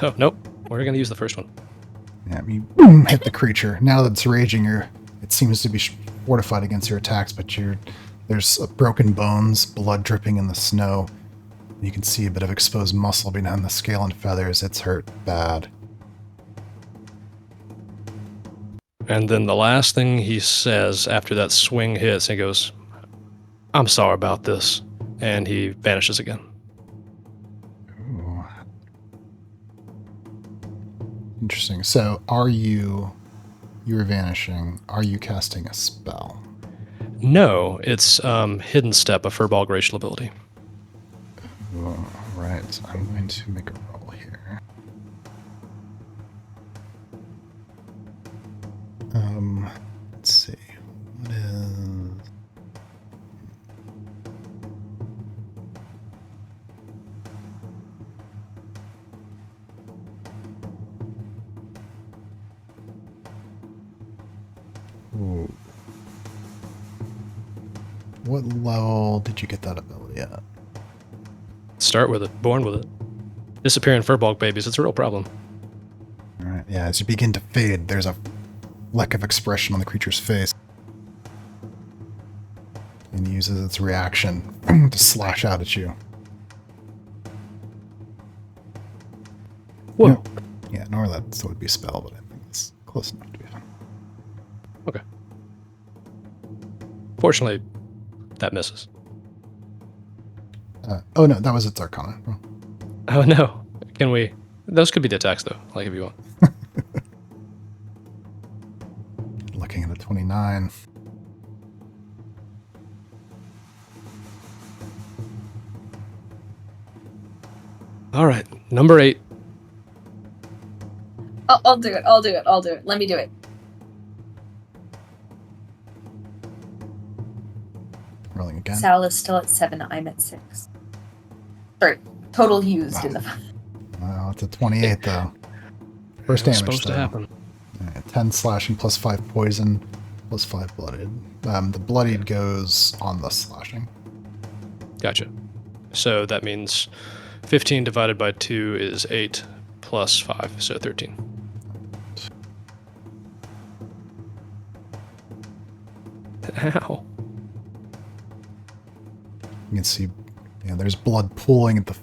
Oh, nope. We're going to use the first one. Yeah, you boom, hit the creature. Now that it's raging, it seems to be fortified against your attacks, but there's broken bones, blood dripping in the snow. You can see a bit of exposed muscle behind the scale and feathers. It's hurt bad. And then the last thing he says after that swing hits, he goes, "I'm sorry about this." And he vanishes again. Ooh. Interesting. So you're vanishing. Are you casting a spell? No, it's Hidden Step, a Furball Glacial ability. All right. So I'm going to make a roll here. Let's see. What is... Ooh. What level did you get that ability at? Start with it. Born with it. Disappearing Furball babies, it's a real problem. All right. Yeah, as you begin to fade, there's a lack of expression on the creature's face. And uses its reaction to slash out at you. Whoa. Yeah, normally that would be a spell, but I think it's close enough to be fun. Okay. Fortunately, that misses. Oh no, that was its Arcana. Oh. Oh no. Can we... Those could be the attacks, though, like if you want. Looking at a 29. All right, number 8. I'll do it. Let me do it. Rolling again. Sal is still at 7. I'm at 6. Sorry, total used in the. Well, it's a 28 though. First damage. Supposed to happen. 10 slashing plus 5 poison plus 5 blooded. The bloodied goes on the slashing. Gotcha. So that means 15 divided by 2 is 8 plus 5, so 13. Ow. You can see there's blood pooling at the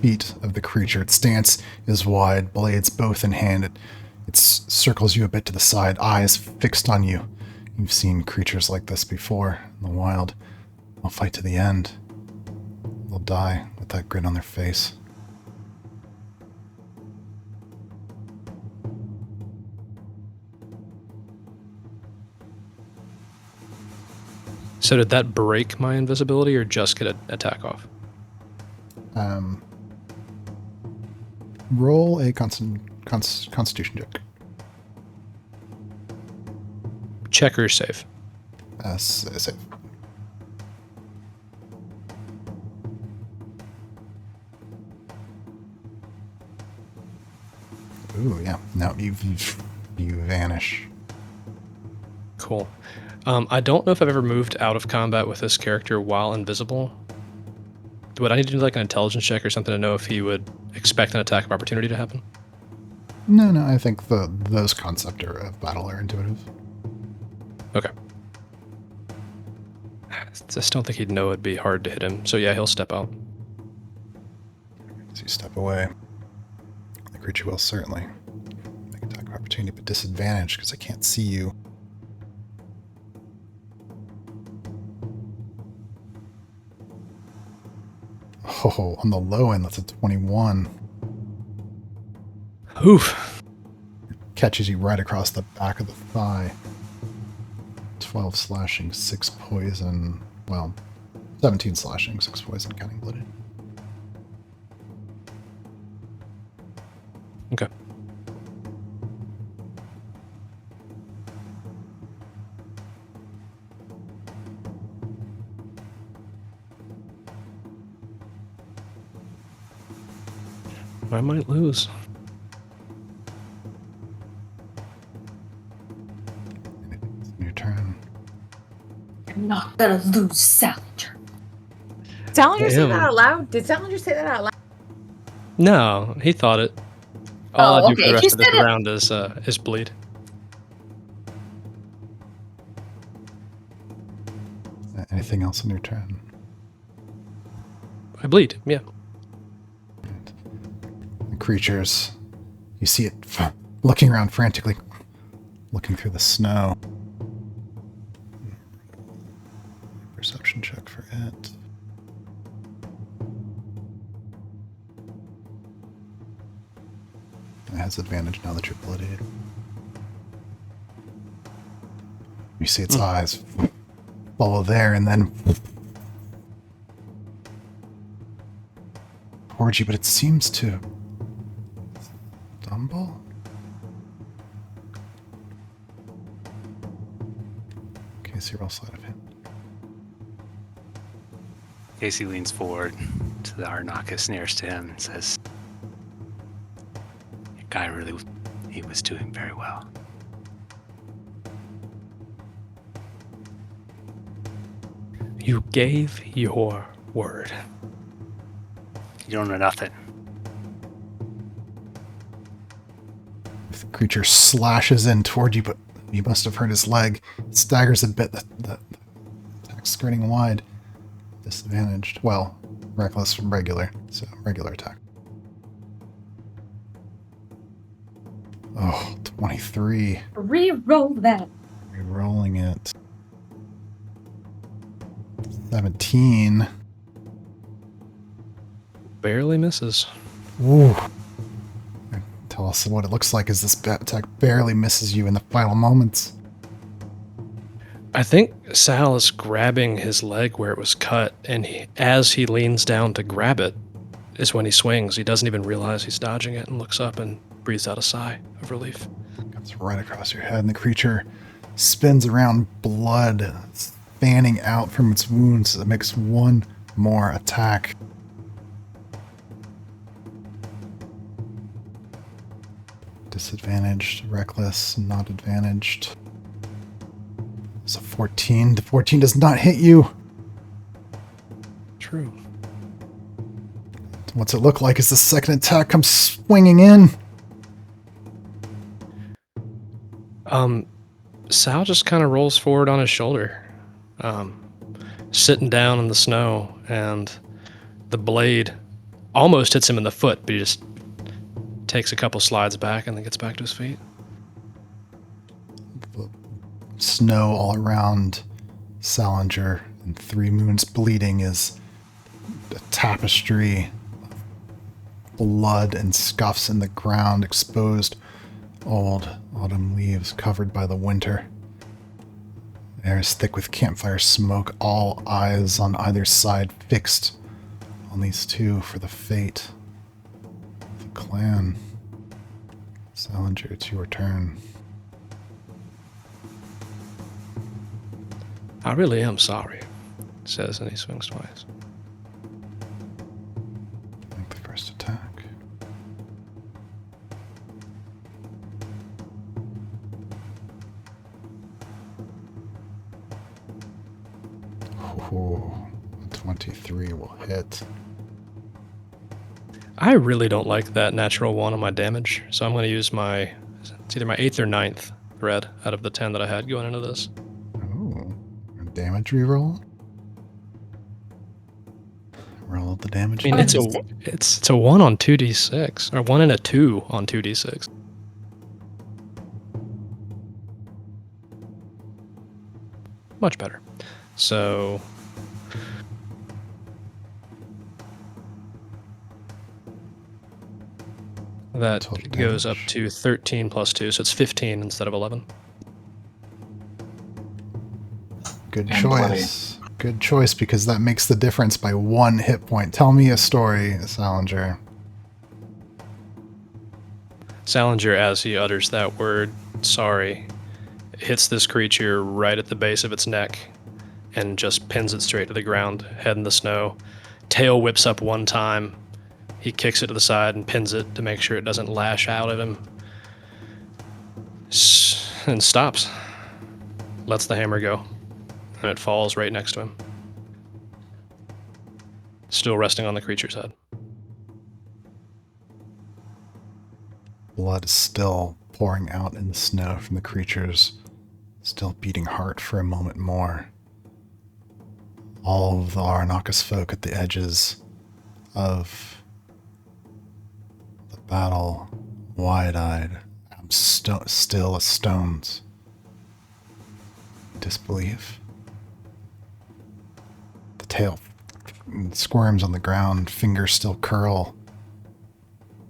feet of the creature. Its stance is wide, blades both in hand. It circles you a bit to the side, eyes fixed on you. You've seen creatures like this before in the wild. They'll fight to the end. They'll die with that grin on their face. So did that break my invisibility or just get an attack off? Roll a Constitution check. Check or save? Save. Ooh, yeah. Now you vanish. Cool. I don't know if I've ever moved out of combat with this character while invisible. Would I need to do like an intelligence check or something to know if he would expect an attack of opportunity to happen? No, I think those concepts of battle are intuitive. Okay. I just don't think he'd know it'd be hard to hit him. So yeah, he'll step out. As you step away, the creature will certainly make attack of opportunity, but disadvantage because I can't see you. Oh, on the low end, that's a 21. Oof. Catches you right across the back of the thigh. 12 slashing, 6 poison. Well, 17 slashing, 6 poison, counting blooded. Okay. I might lose. It's your turn. You're not gonna lose, Salinger. Salinger say Damn. that out loud? Did Salinger say that out loud? No, he thought it. All I do for okay. the He rest of this said it. round is bleed. Anything else on your turn? I bleed, yeah. The creatures, you see it looking around frantically. looking through the snow. Perception check for it. It has advantage now that you're bloodied. You see its eyes follow there and then towards you, but it seems to stumble. Casey, roll sleight of hand. Casey leans forward to the Arnakis nearest to him and says, "Your guy really, he was doing very well." You gave your word. You don't know nothing. The creature slashes in toward you, but you must have hurt his leg. It staggers a bit, the attack skirting wide. Disadvantaged. Well, reckless from regular, so regular attack. Oh, 23. Re-roll that. Re-rolling it. 17. Barely misses. Ooh. Tell us what it looks like as this bat attack barely misses you in the final moments. I think Sal is grabbing his leg where it was cut, and as he leans down to grab it, is when he swings. He doesn't even realize he's dodging it and looks up and breathes out a sigh of relief. Comes right across your head, and the creature spins around, blood fanning out from its wounds as it makes one more attack. Disadvantaged, reckless, not advantaged. It's a 14. The 14 does not hit you. True. What's it look like as the second attack comes swinging in? Sal just kind of rolls forward on his shoulder, sitting down in the snow, and the blade almost hits him in the foot, but he just takes a couple slides back and then gets back to his feet. Snow all around Salinger and Three Moons bleeding is a tapestry of blood and scuffs in the ground, exposed old autumn leaves covered by the winter. Air is thick with campfire smoke, all eyes on either side fixed on these two for the fate of the clan. Salinger, it's your turn. I really am sorry, says, and he swings twice. Make the first attack. Oh, 23 will hit. I really don't like that natural 1 on my damage, so I'm going to use it's either my 8th or 9th thread out of the 10 that I had going into this. Oh, a damage reroll? Roll the damage. I mean, it's a 1 on 2d6, or 1 and a 2 on 2d6. Much better. So that Total goes up damage. to 13 plus 2, so it's 15 instead of 11. Good And choice. Good choice, because that makes the difference by 1 hit point. Tell me a story, Salinger. Salinger, as he utters that word, sorry, hits this creature right at the base of its neck and just pins it straight to the ground, head in the snow. Tail whips up one time. He kicks it to the side and pins it to make sure it doesn't lash out at him. And stops. Lets the hammer go. And it falls right next to him. Still resting on the creature's head. Blood is still pouring out in the snow from the creature's still beating heart for a moment more. All of the Arnakis folk at the edges of the battle, wide-eyed, still as stones. Disbelief. The tail squirms on the ground, fingers still curl,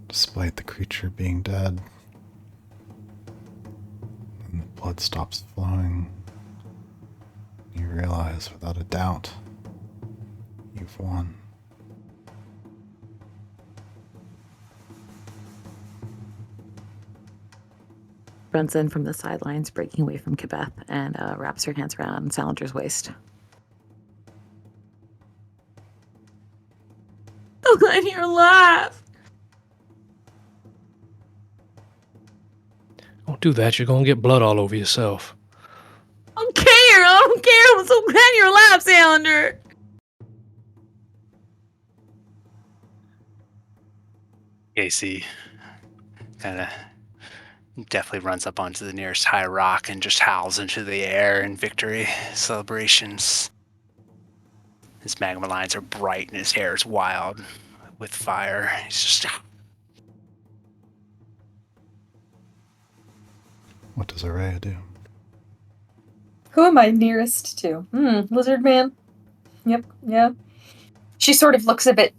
despite the creature being dead. And the blood stops flowing. You realize, without a doubt, you've won. Runs in from the sidelines, breaking away from Kibeth, and wraps her hands around Salinger's waist. Don't let her laugh. Don't do that. You're going to get blood all over yourself. I don't care. I don't care. I'm so glad you're alive, Salinger. Casey kind of definitely runs up onto the nearest high rock and just howls into the air in victory celebrations. His magma lines are bright and his hair is wild with fire. He's just... What does Araya do? Who am I nearest to? Lizard man. Yep, yeah. She sort of looks a bit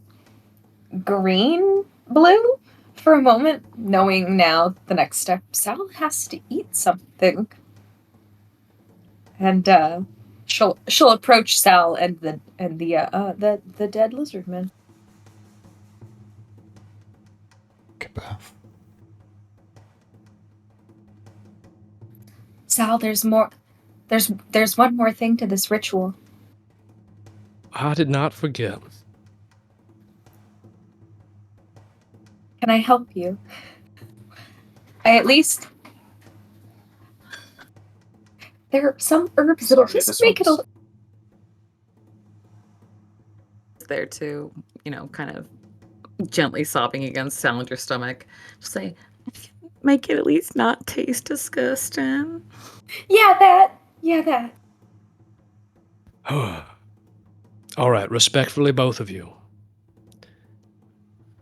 green-blue for a moment, knowing now the next step. Sal has to eat something. And she'll approach Sal and the dead lizard man. Kibeth. Sal, there's more. There's one more thing to this ritual. I did not forget. Can I help you? I at least... There are some herbs that'll just make it a... There too, kind of gently sobbing against Salinger's stomach. Just say, make it at least not taste disgusting. Yeah, that. All right, respectfully, both of you.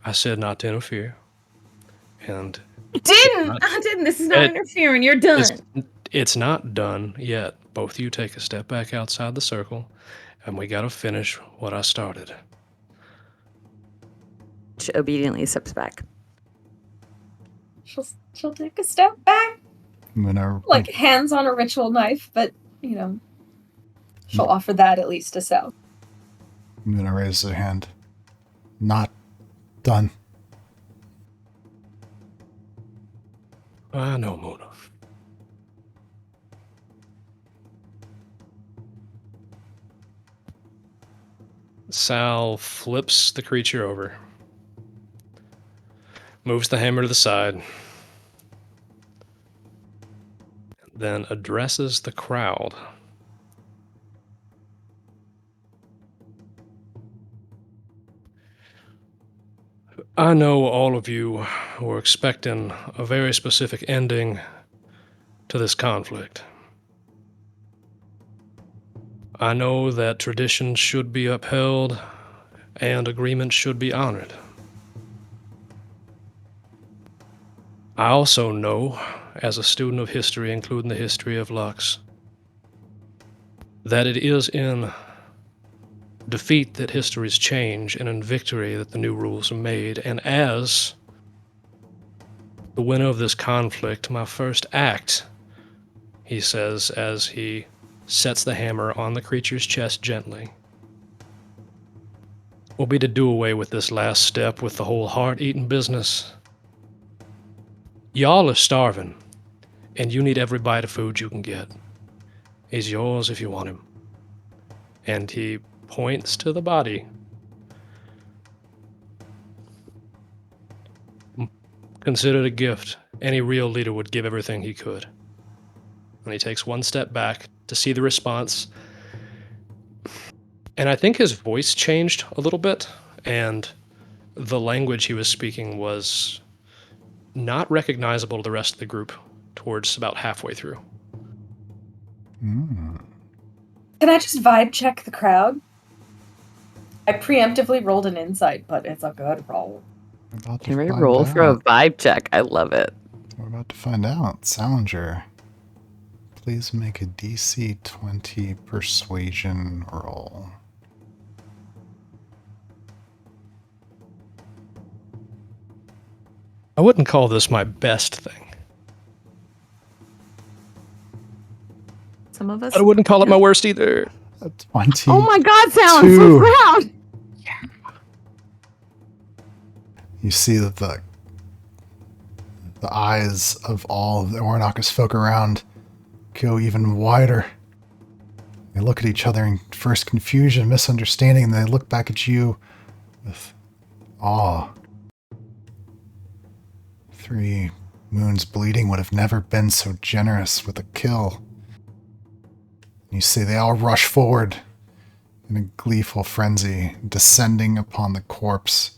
I said not to interfere. And I didn't. This is not interfering. You're done. It's not done yet. Both of you take a step back outside the circle, and we gotta finish what I started. She obediently steps back. She'll take a step back. Like hands on a ritual knife, but, she'll offer that at least to Sal. I'm gonna raise her hand. Not done. I know, Mona. Sal flips the creature over, moves the hammer to the side, then addresses the crowd. I know all of you were expecting a very specific ending to this conflict. I know that tradition should be upheld and agreements should be honored. I also know, as a student of history, including the history of Lux, that it is in defeat that histories change and in victory that the new rules are made. And as the winner of this conflict, my first act, he says as he sets the hammer on the creature's chest gently, will be to do away with this last step with the whole heart-eating business. Y'all are starving, and you need every bite of food you can get. He's yours if you want him. And he points to the body. Consider it a gift. Any real leader would give everything he could. And he takes one step back to see the response. And I think his voice changed a little bit, and the language he was speaking was not recognizable to the rest of the group towards about halfway through. Mm. Can I just vibe check the crowd? I preemptively rolled an insight, but it's a good roll. Can we roll for a vibe check? I love it. We're about to find out. Salinger, please make a DC 20 persuasion roll. I wouldn't call this my best thing. Some of us. I wouldn't call it my worst either. A 20. Oh my God, Sal, I'm so proud. You see that the eyes of all of the Oranakus folk around go even wider. They look at each other in first confusion, misunderstanding, and they look back at you with awe. 3 Moons Bleeding would have never been so generous with a kill. You see they all rush forward in a gleeful frenzy, descending upon the corpse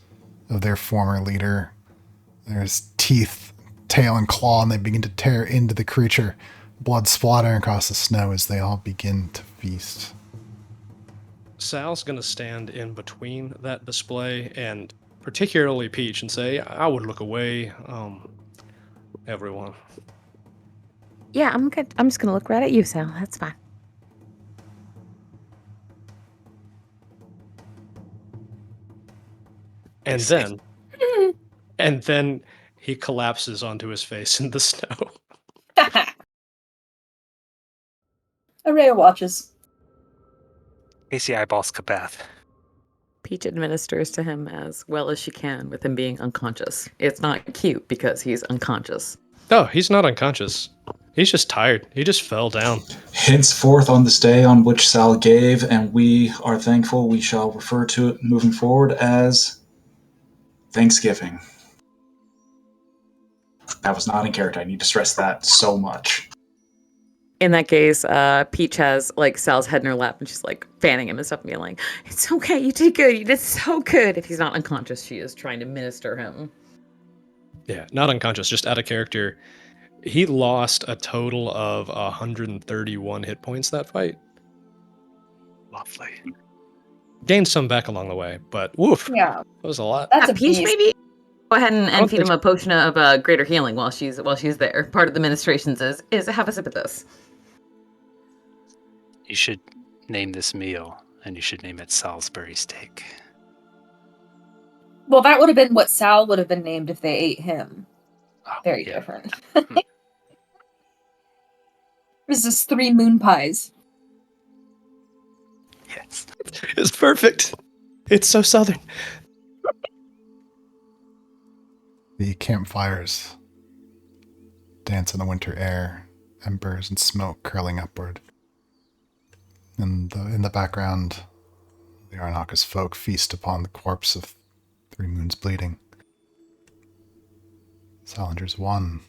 of their former leader. There's teeth, tail, and claw, and they begin to tear into the creature, blood splattering across the snow as they all begin to feast. Sal's going to stand in between that display and particularly Peach and say, I would look away, everyone. Yeah, I'm good. I'm just gonna look right at you, Sal. That's fine. And then he collapses onto his face in the snow. Araya watches. Casey eyeballs Kabath. Peach administers to him as well as she can with him being unconscious. It's not cute because he's unconscious. No, he's not unconscious. He's just tired. He just fell down. Henceforth, on this day on which Sal gave, and we are thankful, we shall refer to it moving forward as Thanksgiving. That was not in character. I need to stress that so much. In that case, Peach has like Sal's head in her lap and she's like fanning him and stuff and being like, "It's okay, you did good, you did so good." If he's not unconscious, she is trying to minister him. Yeah, not unconscious, just out of character. He lost a total of 131 hit points that fight. Lovely. Gained some back along the way, but woof. Yeah, That was a lot. that's a Peach, beast. maybe go ahead I don't and feed think him a potion of greater healing while she's there. Part of the ministrations is have a sip of this. You should name this meal, and you should name it Salisbury steak. Well, that would have been what Sal would have been named if they ate him. Oh, Very yeah. different. This is 3 moon pies. Yes. It's perfect. It's so southern. The campfires dance in the winter air, embers and smoke curling upward. In the background, the Arnakas folk feast upon the corpse of 3 Moons Bleeding. Salinger's won.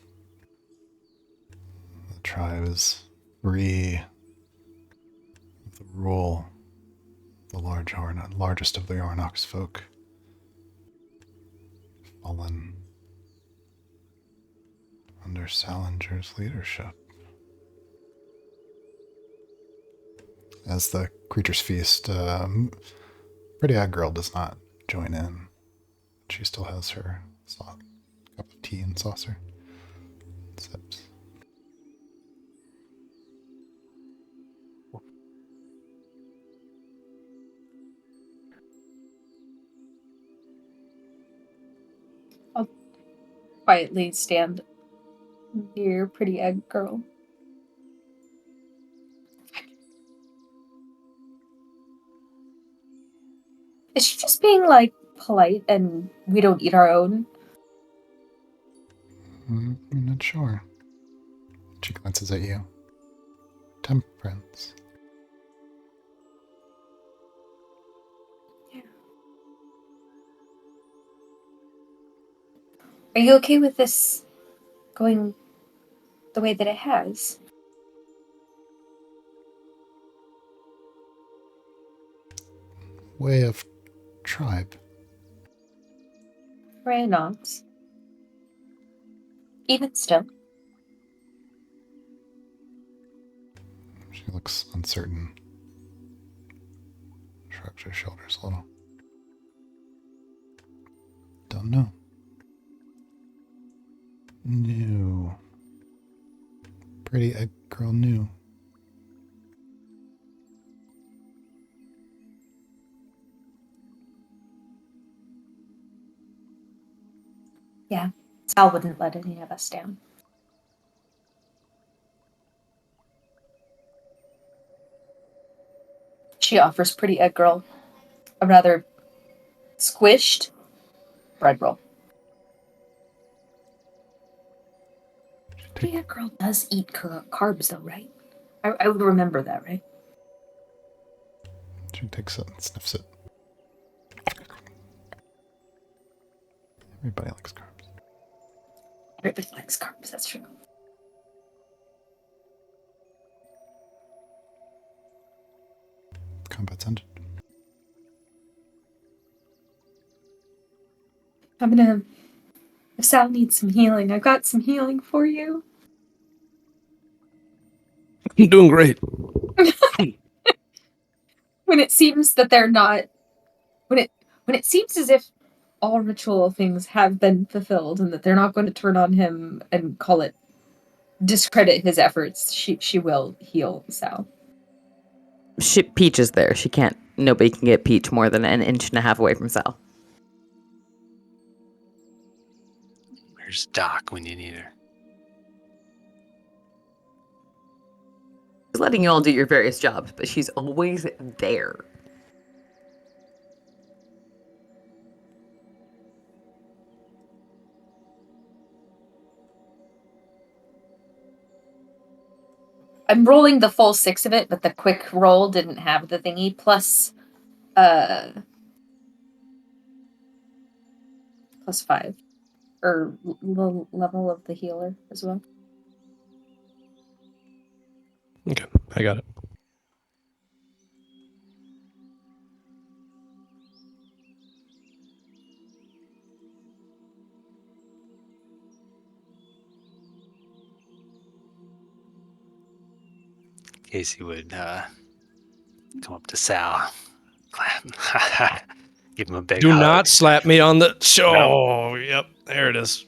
The tribe is free of the rule of the largest of the Arnakas folk. Fallen under Salinger's leadership. As the creatures feast, Pretty Eyed Girl does not join in. She still has her cup of tea and saucer. Sips. I'll quietly stand near Pretty Egg Girl. Is she just being, like, polite and we don't eat our own? I'm not sure. She glances at you. Temperance. Yeah. Are you okay with this going the way that it has? Way of tribe. Freya nods. Even still. She looks uncertain. Shrugs her shoulders a little. Don't know. New. Pretty egg girl new. Yeah, Sal wouldn't let any of us down. She offers pretty egg girl a rather squished bread roll. Pretty egg girl does eat carbs, though, right? I would remember that, right? She takes it and sniffs it. Everybody likes carbs. Everybody likes carbs, that's true. Combat's ended. If Sal needs some healing, I've got some healing for you. I'm doing great. When it seems that they're not, when it seems as if all ritual things have been fulfilled and that they're not going to turn on him and discredit his efforts, she will heal Sal. Peach is there. She can't. Nobody can get Peach more than an inch and a half away from Sal. Where's Doc when you need her? She's letting you all do your various jobs, but she's always there. I'm rolling the full 6 of it, but the quick roll didn't have the thingy, plus 5. Or level of the healer as well. Okay, I got it. Casey would come up to Sal, give him a big Do hug. not slap me on the show. Oh, yep, there it is.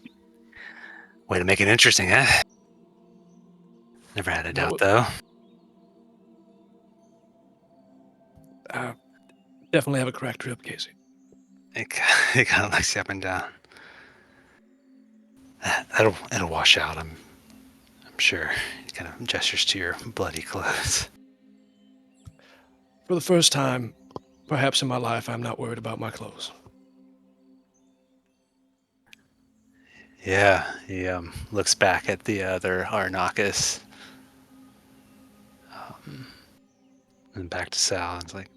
Way to make it interesting, huh? Never had a doubt, though. Definitely have a cracked rib, Casey. It kind of looks you up and down. It'll wash out. I'm sure. He kind of gestures to your bloody clothes. For the first time, perhaps in my life, I'm not worried about my clothes. Yeah, he looks back at the other Arnakis, and back to Sal, and it's like,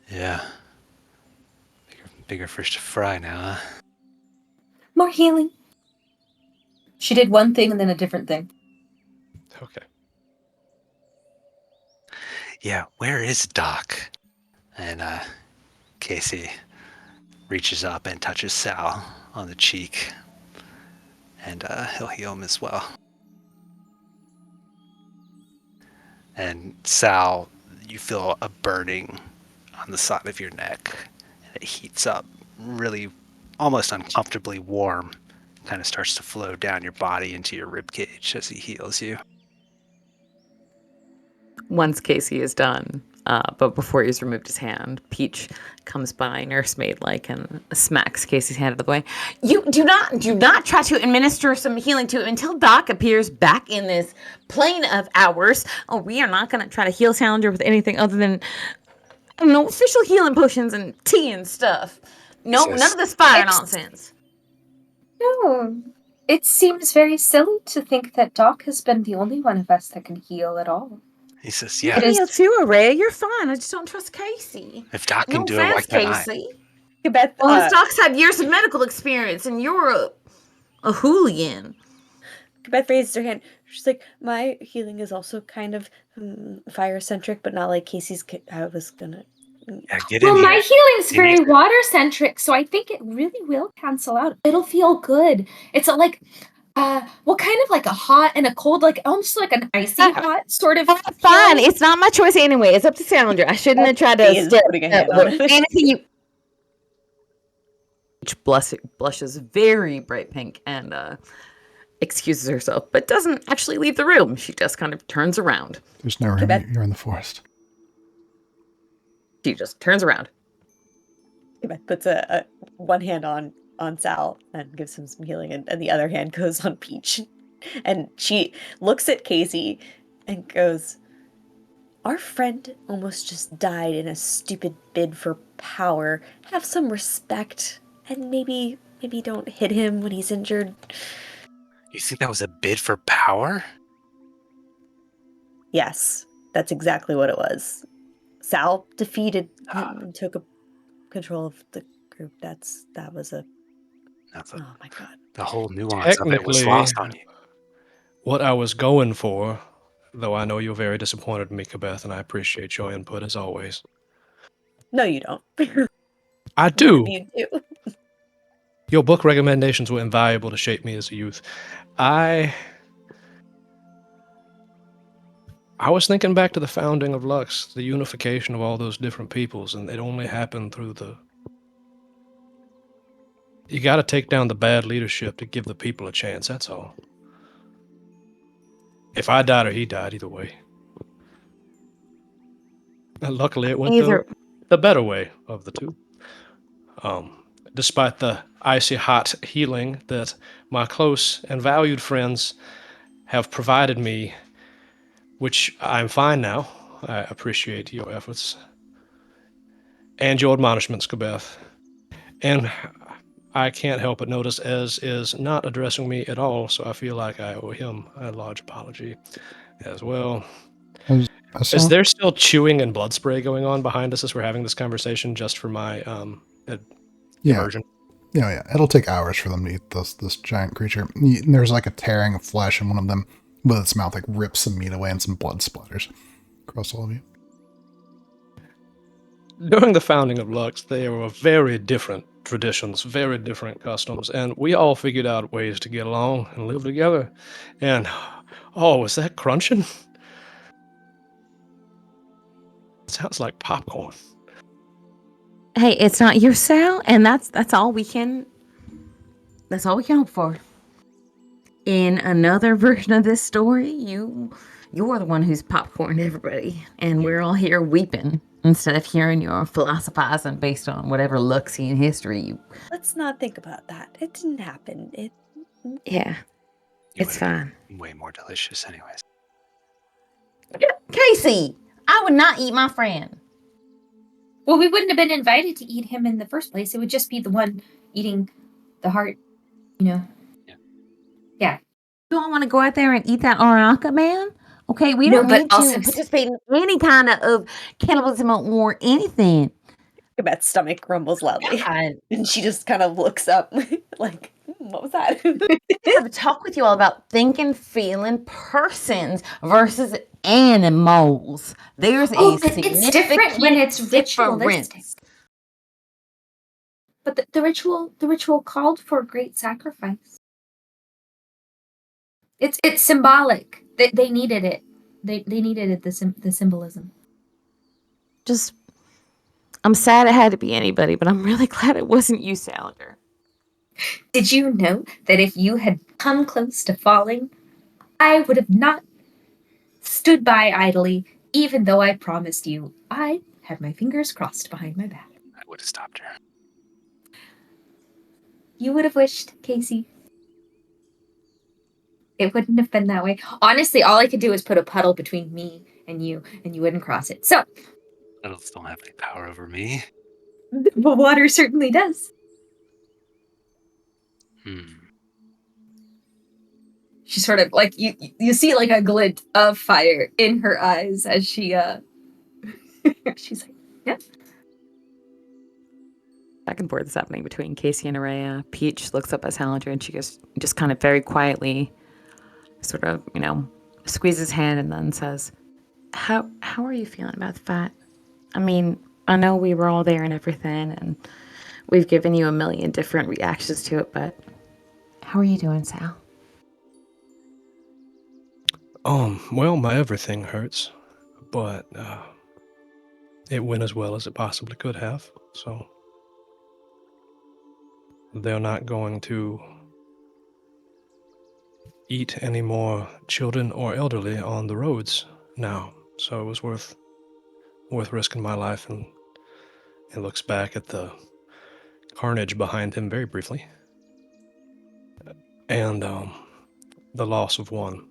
yeah, bigger fish to fry now, huh? More healing. She did one thing and then a different thing. Okay. Yeah, where is Doc? And Casey reaches up and touches Sal on the cheek, and he'll heal him as well. And Sal, you feel a burning on the side of your neck, and it heats up really almost uncomfortably warm, kind of starts to flow down your body into your rib cage as he heals you. Once Casey is done, but before he's removed his hand, Peach comes by, nursemaid-like, and smacks Casey's hand out of the way. You do not try to administer some healing to him until Doc appears back in this plane of ours. Oh, we are not going to try to heal Salinger with anything other than, official healing potions and tea and stuff. No, none of this fire nonsense. No. It seems very silly to think that Doc has been the only one of us that can heal at all. He says, You yeah, can heal too, Araya. You're fine. I just don't trust Casey. if Doc can No do it, why offense, can't I? Casey. Beth, Well, his Doc's had years of medical experience, and you're a hooligan. Beth raises her hand. She's like, my healing is also kind of fire-centric, but not like Casey's. I was gonna... Yeah, get in Well, here. my healing's You very need to- water-centric, so I think it really will cancel out. It'll feel good. It's kind of like a hot and a cold, like almost like an icy hot sort of Fine. It's not my choice anyway. It's up to Salinger. I shouldn't have tried to putting a hand on it. anything you Peach blushes very bright pink and excuses herself, but doesn't actually leave the room. She just kind of turns around. There's no room. Quebec. You're in the forest. She just turns around. Quebec puts a one hand on Sal and gives him some healing, and the other hand goes on Peach. And she looks at Casey and goes, "Our friend almost just died in a stupid bid for power. Have some respect, and maybe don't hit him when he's injured." You think that was a bid for power? Yes, that's exactly what it was. Sal defeated him and took control of the group. That was a... That's Oh my god. the whole nuance of it was Technically, lost on you. what I was going for, though I know you're very disappointed in me, Kabeth, and I appreciate your input as always. No, you don't. I do. You do. Your book recommendations were invaluable to shape me as a youth. I was thinking back to the founding of Lux, the unification of all those different peoples, and it only happened through the... You gotta take down the bad leadership to give the people a chance, that's all. If I died or he died, either way. And luckily it went the better way of the two. Despite the icy hot healing that my close and valued friends have provided me, which I'm fine now. I appreciate your efforts. And your admonishments, Kabeth. And I can't help but notice Ez is not addressing me at all, so I feel like I owe him a large apology as well. Is there still chewing and blood spray going on behind us as we're having this conversation just for my immersion? Yeah. It'll take hours for them to eat this giant creature. There's like a tearing of flesh, and one of them, with its mouth, like rips some meat away, and some blood splatters across all of you. During the founding of Lux, there were very different traditions, very different customs, and we all figured out ways to get along and live together. And, oh, is that crunching? It sounds like popcorn. Hey, it's not your Sal, and that's all we can hope for. In another version of this story, you're the one who's popcorned everybody, and we're all here weeping instead of hearing your philosophizing based on whatever Luxian history you... Let's not think about that. It didn't happen. Yeah, it's fine. Way more delicious anyways. Casey, I would not eat my friend. Well, we wouldn't have been invited to eat him in the first place. It would just be the one eating the heart, Yeah. You don't want to go out there and eat that Aranaka man? Okay, we No, don't but need to also- participate in any kind of cannibalism or anything. Quebec's stomach rumbles loudly. And she just kind of looks up like, what was that? I have a talk with you all about thinking, feeling persons versus animals. There's a but it's different when it's ritualistic. difference. But the ritual called for great sacrifice. It's symbolic. They needed it. They needed it. The symbolism. I'm sad it had to be anybody, but I'm really glad it wasn't you, Salander. Did you know that if you had come close to falling, I would have not stood by idly, even though I promised you I had my fingers crossed behind my back? I would have stopped her. You would have wished, Casey. It wouldn't have been that way. Honestly, all I could do was put a puddle between me and you wouldn't cross it. So, Puddles don't have any power over me. the water certainly does. She sort of like you see like a glint of fire in her eyes as she she's like, yeah. Back and forth is happening between Casey and Araya. Peach looks up at Salander and she goes, just kind of very quietly, sort of, squeezes his hand and then says, How are you feeling about the fight? I mean, I know we were all there and everything, and we've given you a million different reactions to it, but how are you doing, Sal? Well, my everything hurts, but it went as well as it possibly could have, so... they're not going to eat any more children or elderly on the roads now. So it was worth risking my life. And he looks back at the carnage behind him very briefly. And the loss of one.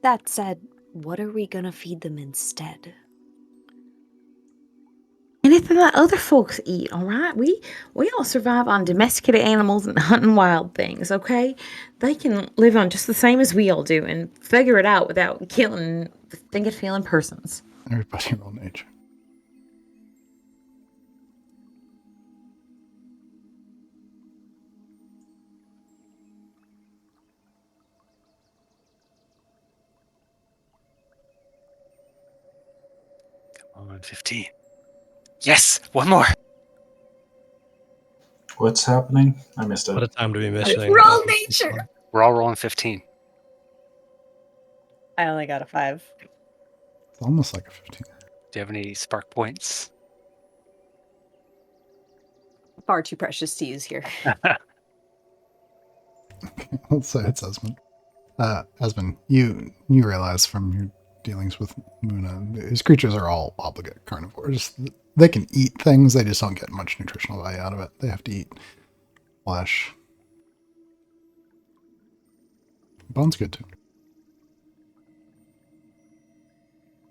That said, what are we gonna feed them instead? Anything that other folks eat, all right? We all survive on domesticated animals and hunting wild things, okay? They can live on just the same as we all do and figure it out without killing thinking, feeling persons. Everybody roll nature. Come on, 15. Yes, one more. What's happening? I missed What a it. time to be missing. Roll nature. We're all rolling 15. I only got a 5. It's almost like a 15. Do you have any spark points? Far too precious to use here. Let's say it's Esmond. Esmond, you realize from your dealings with Muna, these creatures are all obligate carnivores. They can eat things, they just don't get much nutritional value out of it. They have to eat flesh. Bone's good too.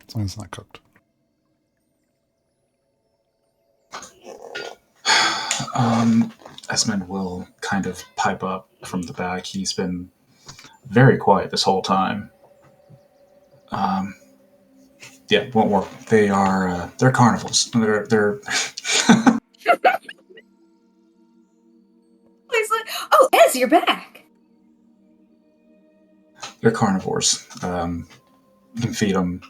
As long as it's not cooked. Esmond will kind of pipe up from the back. He's been very quiet this whole time. Yeah, won't work. They're carnivores. They're He's like, oh, Ez, you're back. they're carnivores. You can feed them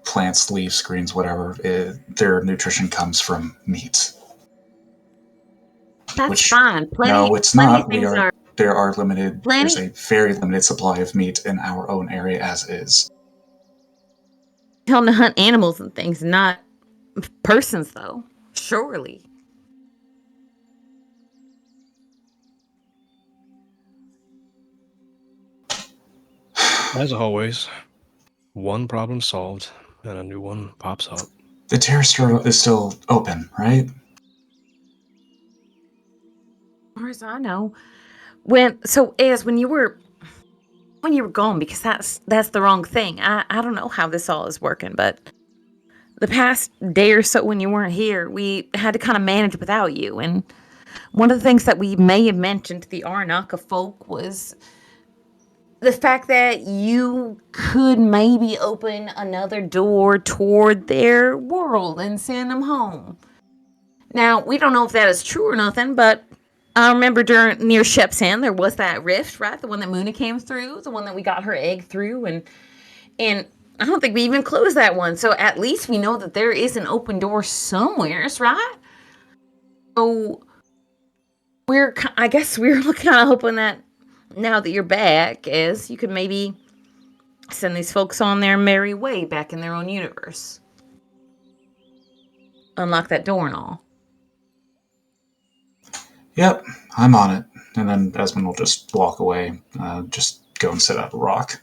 plants, leaves, greens, whatever. Their nutrition comes from meat. That's fine. No, it's not. There are limited. Plenty- There's a very limited supply of meat in our own area as is. Tell them to hunt animals and things, not persons, though. Surely. As always, one problem solved and a new one pops up. The terrace is still open, right? As far as I know. Ez, when you were gone, because that's the wrong thing. I don't know how this all is working, but the past day or so when you weren't here, we had to kind of manage without you. And one of the things that we may have mentioned to the Aranaka folk was the fact that you could maybe open another door toward their world and send them home. Now, we don't know if that is true or nothing, but I remember near Shep's End, there was that rift, right? The one that Muna came through, the one that we got her egg through, and I don't think we even closed that one. So at least we know that there is an open door somewhere, right? So I guess we're kind of hoping that now that you're back, you could maybe send these folks on their merry way back in their own universe. Unlock that door and all. Yep, I'm on it. And then Esmond will just walk away, just go and sit at a rock.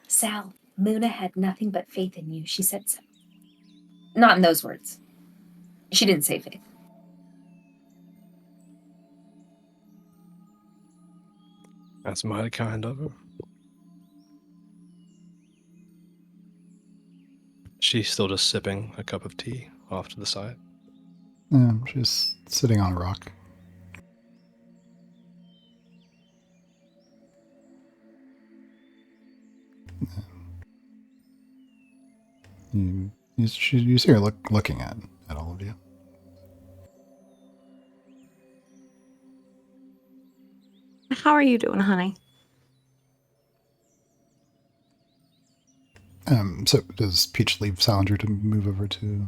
Sal, Muna had nothing but faith in you. She said so. Not in those words. She didn't say faith. That's mighty kind of her. She's still just sipping a cup of tea off to the side. Yeah, she's sitting on a rock. You see her looking at all of you. How are you doing, honey? So does Peach leave Salinger to move over to?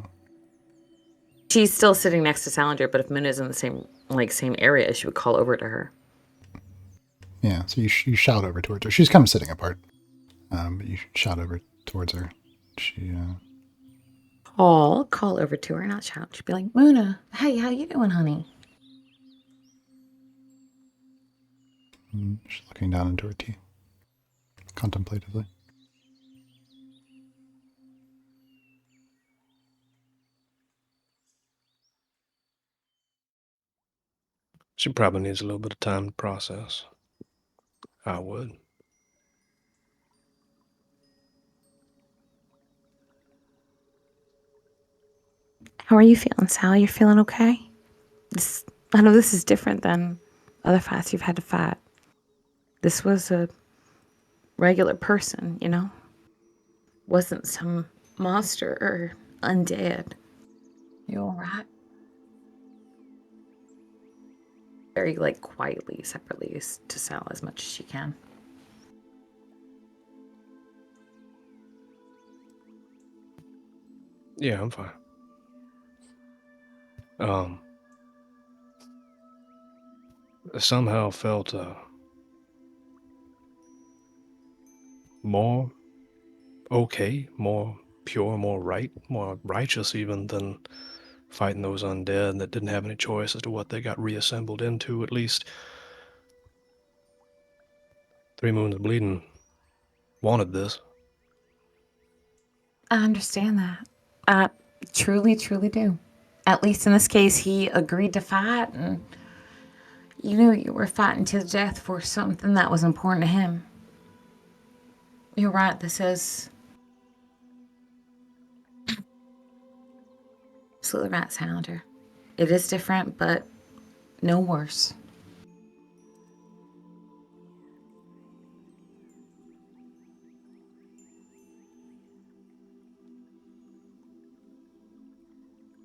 She's still sitting next to Salinger, but if Muna's in the same area, she would call over to her. Yeah, so you shout over towards her. She's kind of sitting apart, but you shout over towards her. She call over to her, not shout. She'd be like, Muna, hey, how you doing, honey? She's looking down into her tea, contemplatively. She probably needs a little bit of time to process. I would. How are you feeling, Sal? You're feeling okay? I know this is different than other fights you've had to fight. This was a regular person, you know? Wasn't some monster or undead. You alright? Very, quietly, separately to Sal as much as she can. Yeah, I'm fine. I somehow felt more okay, more pure, more right, more righteous even than fighting those undead that didn't have any choice as to what they got reassembled into. At least 3 Moons Bleeding wanted this. I understand that. I truly, truly do. At least in this case, he agreed to fight, and you knew you were fighting to the death for something that was important to him. You're right, this is absolutely right, Sounder. It is different, but no worse.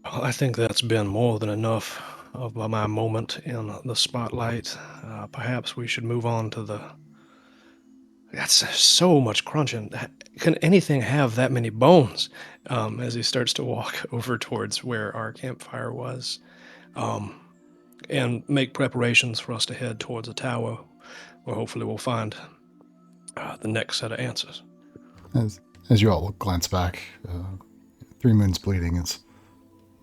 Well, I think that's been more than enough of my moment in the spotlight. Perhaps we should move on to the... That's so much crunching. Can anything have that many bones? As he starts to walk over towards where our campfire was, and make preparations for us to head towards a tower, where hopefully we'll find the next set of answers. As you all glance back, 3 Moons Bleeding is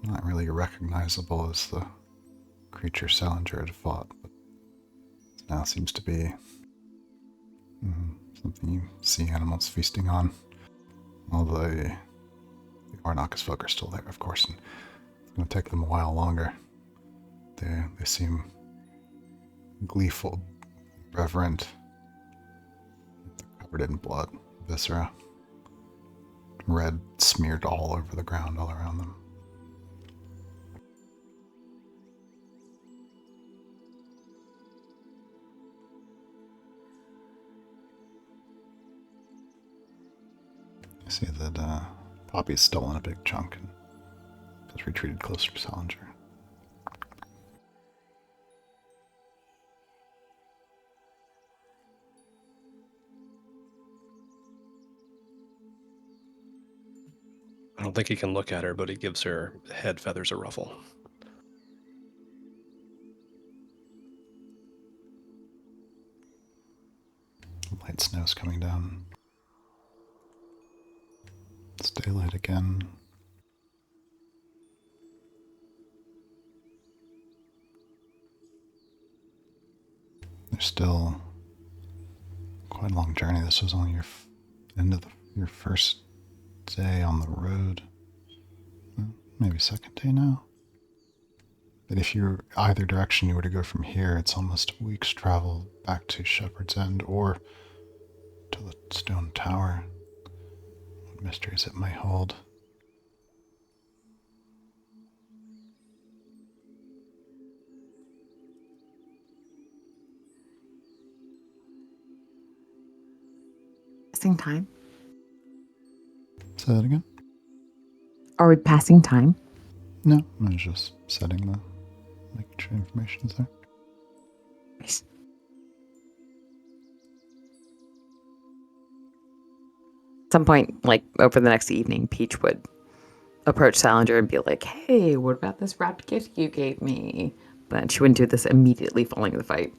not really recognizable as the creature Salinger had fought, but it now seems to be something you see animals feasting on. All the Arnakis folk are still there, of course, and it's going to take them a while longer. They seem gleeful, reverent. They're covered in blood, viscera, red smeared all over the ground all around them. You see that Poppy's stolen a big chunk and has retreated closer to Salinger. I don't think he can look at her, but he gives her head feathers a ruffle. Light snow's coming down. It's daylight again. There's still quite a long journey. This was only your end of your first day on the road. Maybe second day now. But if you either direction you were to go from here, it's almost a week's travel back to Shepherd's End or to the stone tower. What mysteries it may hold. Passing time? Say that again? Are we passing time? No, I was just making sure information's there. Nice. At some point, over the next evening, Peach would approach Salinger and be like, hey, what about this wrapped gift you gave me? But she wouldn't do this immediately following the fight.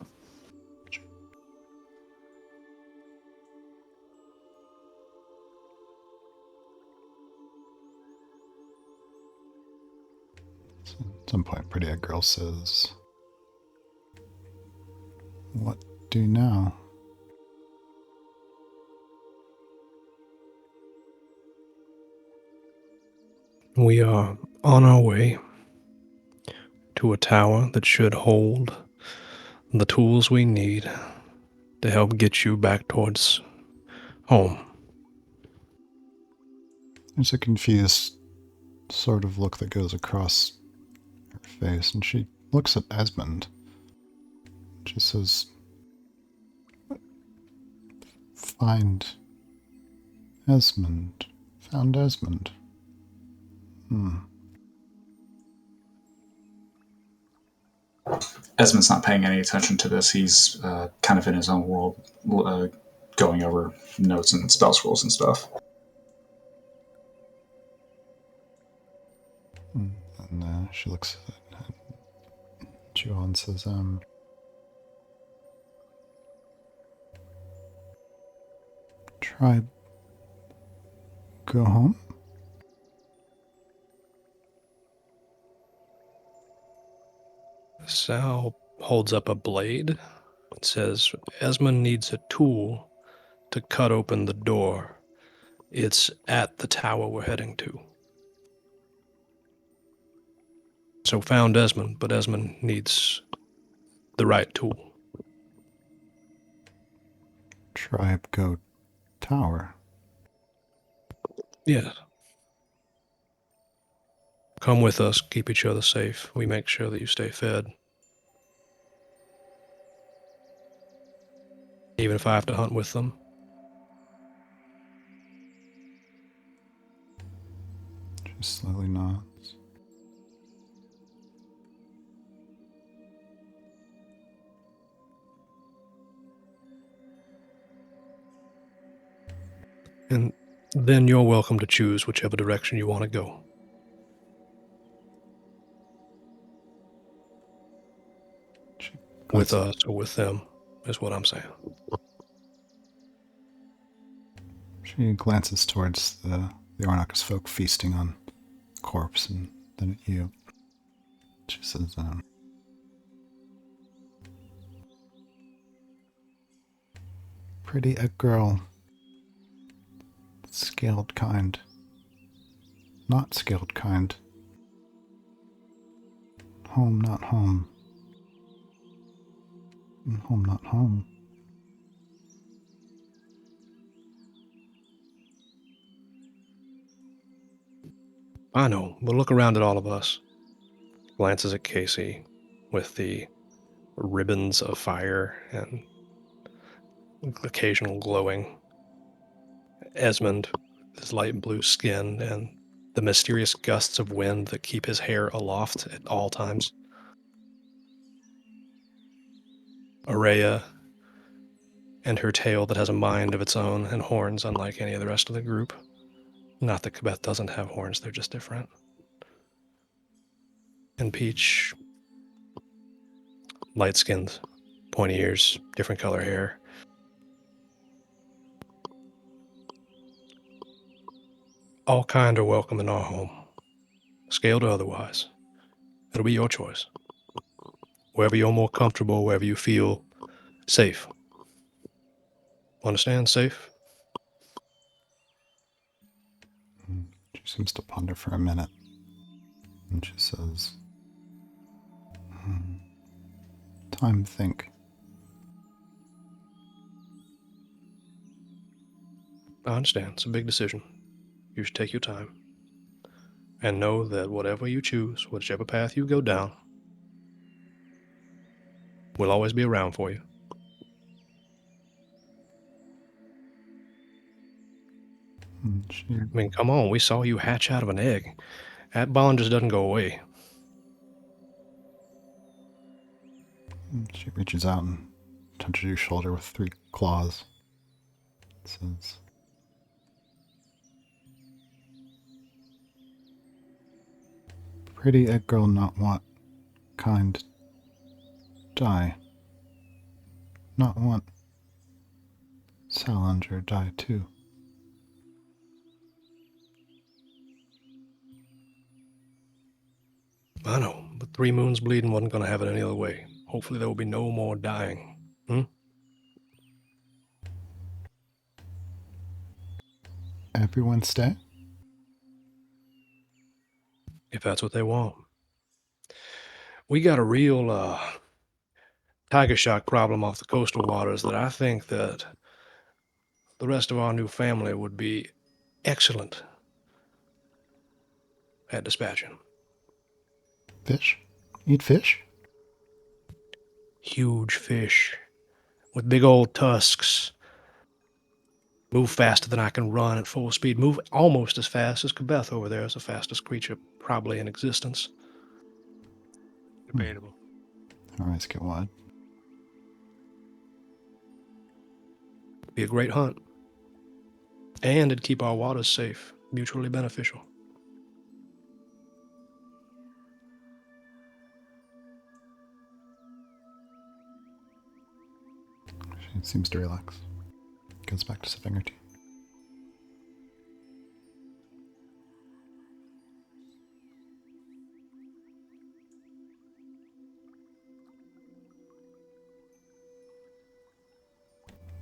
So at some point, Pretty Egg Girl says, "What do now?" We are on our way to a tower that should hold the tools we need to help get you back towards home. There's a confused sort of look that goes across her face, and she looks at Esmond. She says, "Find Esmond. Found Esmond. Esmond's not paying any attention to this. He's kind of in his own world, going over notes and spell scrolls and stuff. And she looks at Jewel and says, "Tribe, go home?" Sal holds up a blade and says, Esmond needs a tool to cut open the door. It's at the tower we're heading to. So found Esmond, but Esmond needs the right tool. Tribe, go tower. Yes. Come with us, keep each other safe. We make sure that you stay fed. Even if I have to hunt with them. She slowly nods. And then you're welcome to choose whichever direction you want to go. With us or with them, is what I'm saying. She glances towards the Ornakus folk feasting on corpse and then at you. She says, "Pretty a girl. Scaled kind. Not scaled kind. Home, not home. Home, not home." I know, but look around at all of us. Glances at Casey with the ribbons of fire and occasional glowing. Esmond, his light blue skin and the mysterious gusts of wind that keep his hair aloft at all times. Araya and her tail that has a mind of its own and horns unlike any of the rest of the group. Not that Quebec doesn't have horns, they're just different. And Peach, light-skinned, pointy ears, different color hair. All kind are welcome in our home, scaled or otherwise. It'll be your choice. Wherever you're more comfortable, wherever you feel safe. Understand? Safe? She seems to ponder for a minute. And she says, "Time think." I understand. It's a big decision. You should take your time. And know that whatever you choose, whichever path you go down, we'll always be around for you. I mean, come on, we saw you hatch out of an egg. That bond just doesn't go away. She reaches out and touches your shoulder with 3 claws. Says, "Pretty egg girl not want kind die. Not want Salinger die too." I know, but 3 moons bleeding wasn't going to have it any other way. Hopefully there will be no more dying. Everyone stay? If that's what they want. We got a real tiger shark problem off the coastal waters that I think that the rest of our new family would be excellent at dispatching. Fish? Eat fish? Huge fish with big old tusks. Move faster than I can run at full speed. Move almost as fast as Kabeth over there is the fastest creature probably in existence. Debatable. Our eyes get wide. Be a great hunt. And it'd keep our waters safe, mutually beneficial. She seems to relax. Goes back to sipping her tea.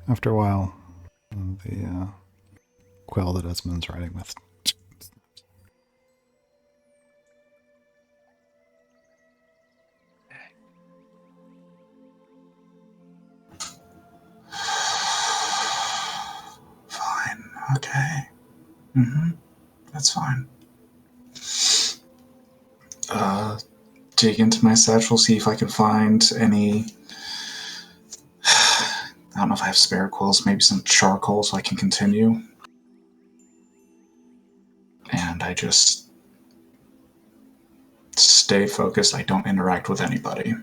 After a while, the quill that Esmond's riding with Fine. Okay. That's fine. Dig into my satchel, see if I can find any. I don't know if I have spare quills, maybe some charcoal so I can continue. And I just stay focused. I don't interact with anybody.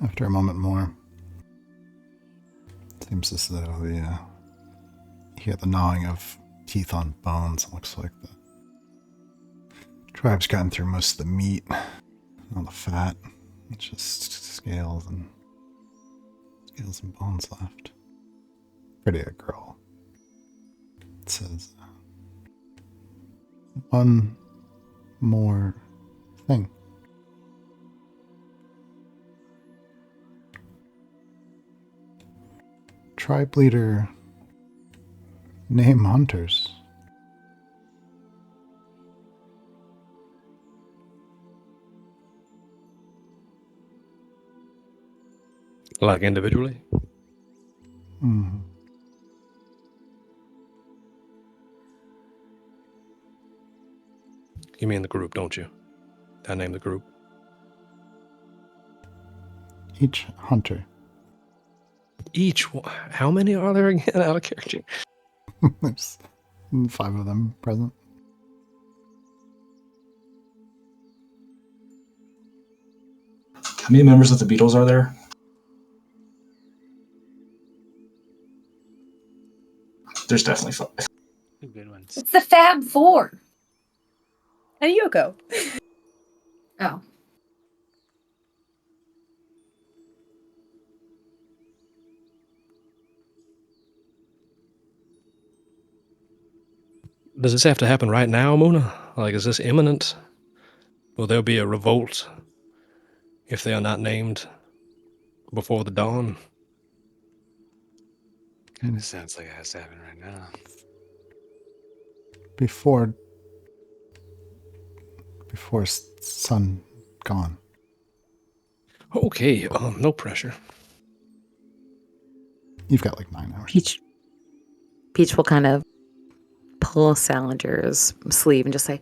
After a moment more, it seems as though you hear the gnawing of teeth on bones. It looks like the tribe's gotten through most of the meat, all the fat. It's just scales and bones left. Pretty a girl. It says, one more thing. Tribe leader, name hunters. Like individually? Mm-hmm. You mean the group, don't you? I name the group. Each hunter. Each one? How many are there again out of character? There's 5 of them present. How many members of the Beatles are there? There's definitely 5. Good ones. It's the Fab Four. And Yoko. Oh. Does this have to happen right now, Muna? Like, is this imminent? Will there be a revolt if they are not named before the dawn? Kind of sounds like it has to happen right now. Before sun gone. Okay, no pressure. You've got like 9 hours. Peach will kind of pull Salinger's sleeve and just say,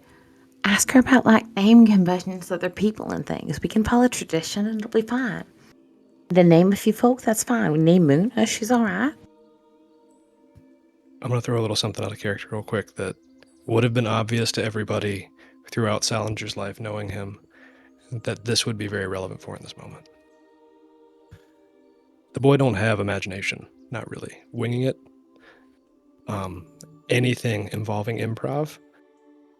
ask her about like name conventions of other people and things. We can follow tradition and it'll be fine. Then name a few folks, that's fine. We name Moona, she's all right. I'm going to throw a little something out of character real quick that would have been obvious to everybody throughout Salinger's life, knowing him, that this would be very relevant for in this moment. The boy don't have imagination, not really. Winging it, anything involving improv,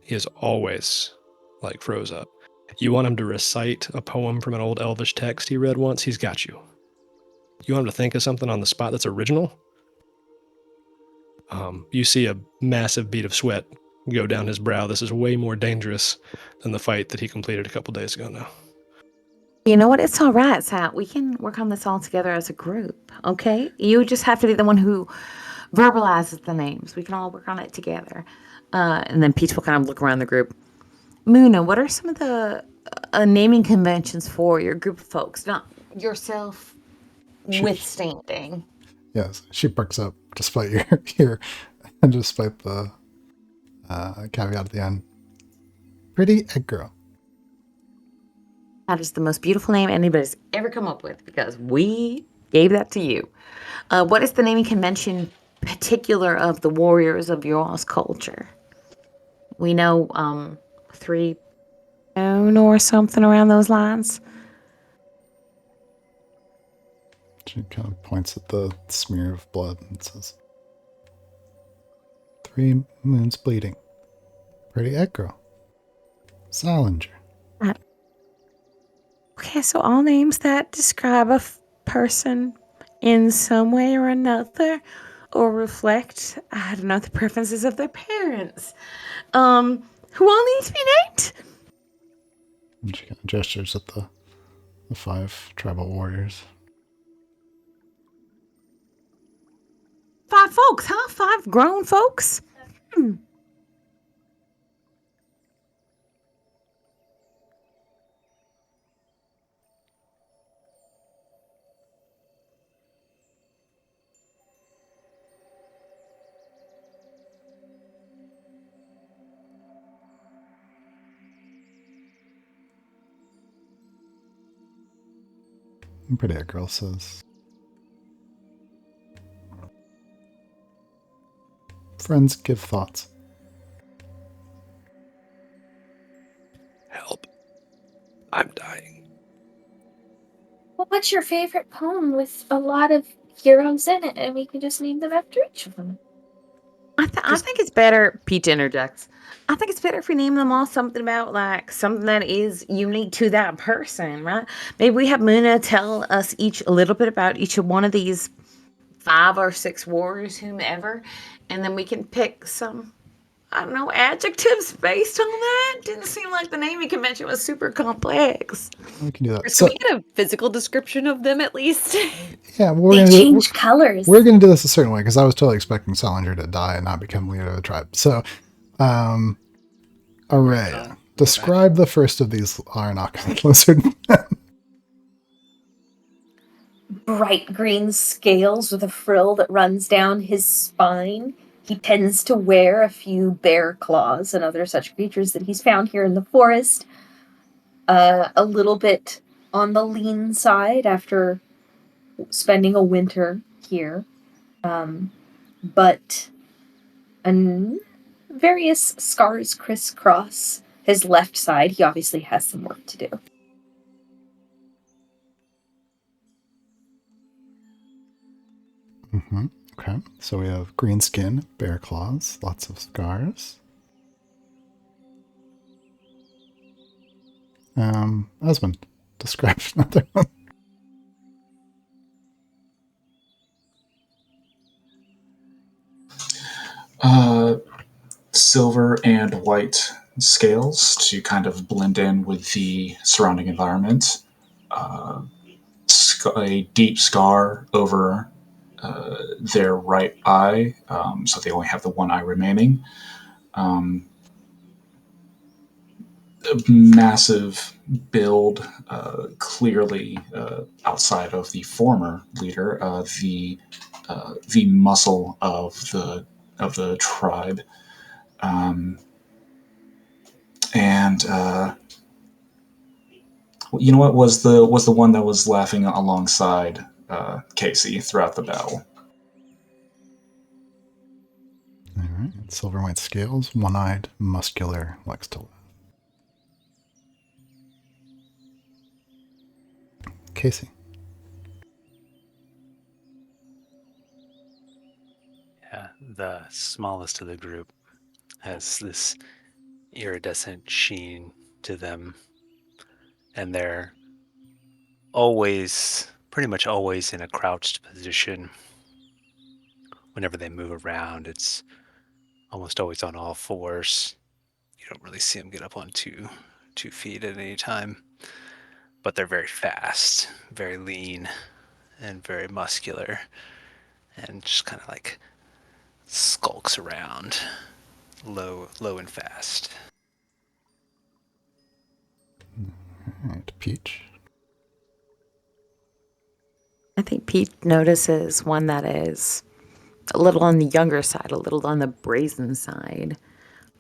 he is always like froze up. You want him to recite a poem from an old Elvish text he read once? He's got you. You want him to think of something on the spot that's original? You see a massive bead of sweat go down his brow. This is way more dangerous than the fight that he completed a couple days ago now. You know what? It's all right, Sat. We can work on this all together as a group, okay? You just have to be the one who verbalizes the names. We can all work on it together. And then Peach will kind of look around the group. Muna, what are some of the naming conventions for your group of folks? Not yourself withstanding. Yes, she perks up despite your and despite the caveat at the end. Pretty egg girl. That is the most beautiful name anybody's ever come up with because we gave that to you. What is the naming convention particular of the warriors of your all's culture? We know 3 or something around those lines. She kind of points at the smear of blood and says, 3 moons bleeding. Pretty egg girl. Salinger. Okay, so all names that describe a person in some way or another or reflect, I don't know, the preferences of their parents. Who all need to be named? And she kind of gestures at the 5 tribal warriors. 5 folks, huh? 5 grown folks? And pretty egg girl says, friends give thoughts. Help. I'm dying. Well, what's your favorite poem with a lot of heroes in it? And we can just name them after each of them. I think it's better, Peach interjects. I think it's better if we name them all something about like something that is unique to that person, right? Maybe we have Muna tell us each a little bit about each of one of these 5 or 6 warriors, whomever, and then we can pick some, I don't know, adjectives based on that. Didn't seem like the naming convention was super complex. We can do that. So we get a physical description of them at least. Yeah, we're They gonna change colors. We're going to do this a certain way because I was totally expecting Salinger to die and not become leader of the tribe. So, Array, describe the first of these Aranaka lizard men. Bright green scales with a frill that runs down his spine. He tends to wear a few bear claws and other such creatures that he's found here in the forest. A little bit on the lean side after spending a winter here. But various scars crisscross his left side. He obviously has some work to do. Mm-hmm. Okay, so we have green skin, bear claws, lots of scars. Osmond, describe another one. Silver and white scales to kind of blend in with the surrounding environment. A deep scar over their right eye, so they only have the one eye remaining. A massive build, clearly outside of the former leader, the muscle of the tribe, and you know what was the one that was laughing alongside Casey throughout the battle. All right, silver and white scales, one-eyed, muscular, likes to laugh. Casey. Yeah, the smallest of the group has this iridescent sheen to them, and they're always, pretty much always, in a crouched position. Whenever they move around, it's almost always on all fours. You don't really see them get up on two feet at any time, but they're very fast, very lean, and very muscular, and just kind of like skulks around, low and fast. Alright, Peach. I think Pete notices one that is a little on the younger side, a little on the brazen side.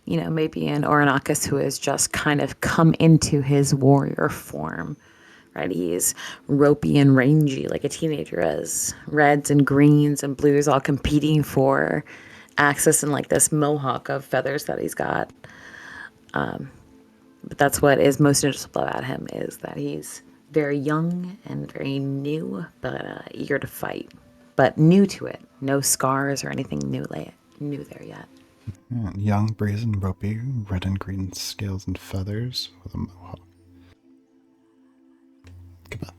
You know, maybe an Orionakis who has just kind of come into his warrior form, right? He's ropey and rangy like a teenager is. Reds and greens and blues all competing for access and like this mohawk of feathers that he's got. But that's what is most noticeable about him is that he's very young and very new, but eager to fight. But new to it. No scars or anything new there yet. And young, brazen, ropey, red and green scales and feathers with a mohawk. Come on.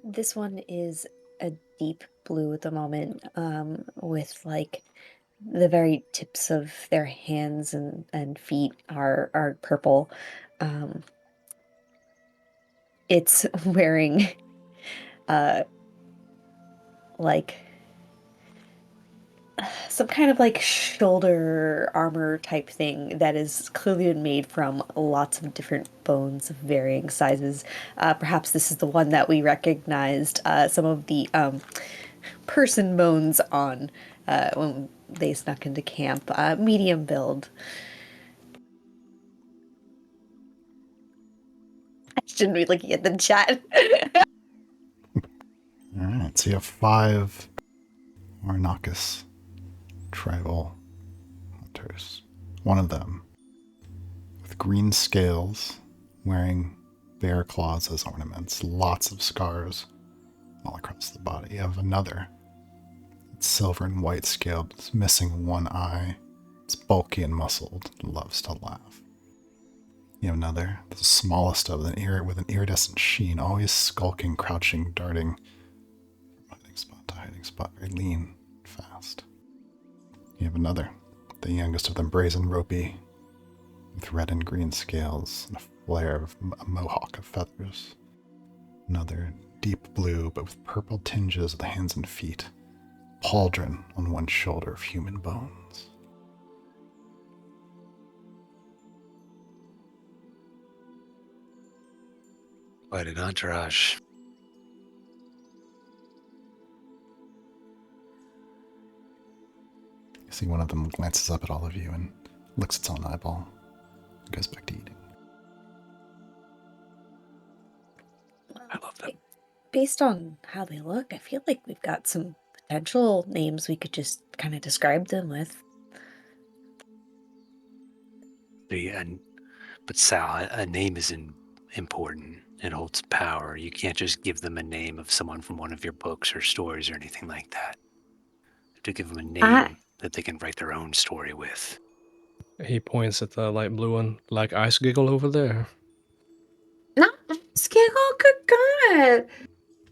This one is a deep blue at the moment, with like the very tips of their hands and feet are purple. Um, it's wearing like some kind of like shoulder armor type thing that is clearly been made from lots of different bones of varying sizes. Perhaps this is the one that we recognized some of the person bones on when they snuck into camp. Medium build. I shouldn't be looking at the chat. Alright, so you have 5 Orionakis tribal hunters. One of them with green scales, wearing bear claws as ornaments, lots of scars all across the body. You have another. It's silver and white scaled, it's missing one eye. It's bulky and muscled, loves to laugh. You have another, the smallest of them, with an iridescent sheen, always skulking, crouching, darting from hiding spot to hiding spot, very lean, fast. You have another, the youngest of them, brazen, ropey, with red and green scales and a flare of a mohawk of feathers. Another, deep blue, but with purple tinges of the hands and feet. Pauldron on one shoulder of human bones. Quite an entourage. You see one of them glances up at all of you and licks its own eyeball and goes back to eating. I love them. Based on how they look, I feel like we've got some potential names we could just kind of describe them with. But Sal, a name is important. It holds power. You can't just give them a name of someone from one of your books or stories or anything like that. You have to give them a name that they can write their own story with. He points at the light blue one, like Ice Giggle over there. Not Skiggle, good God. I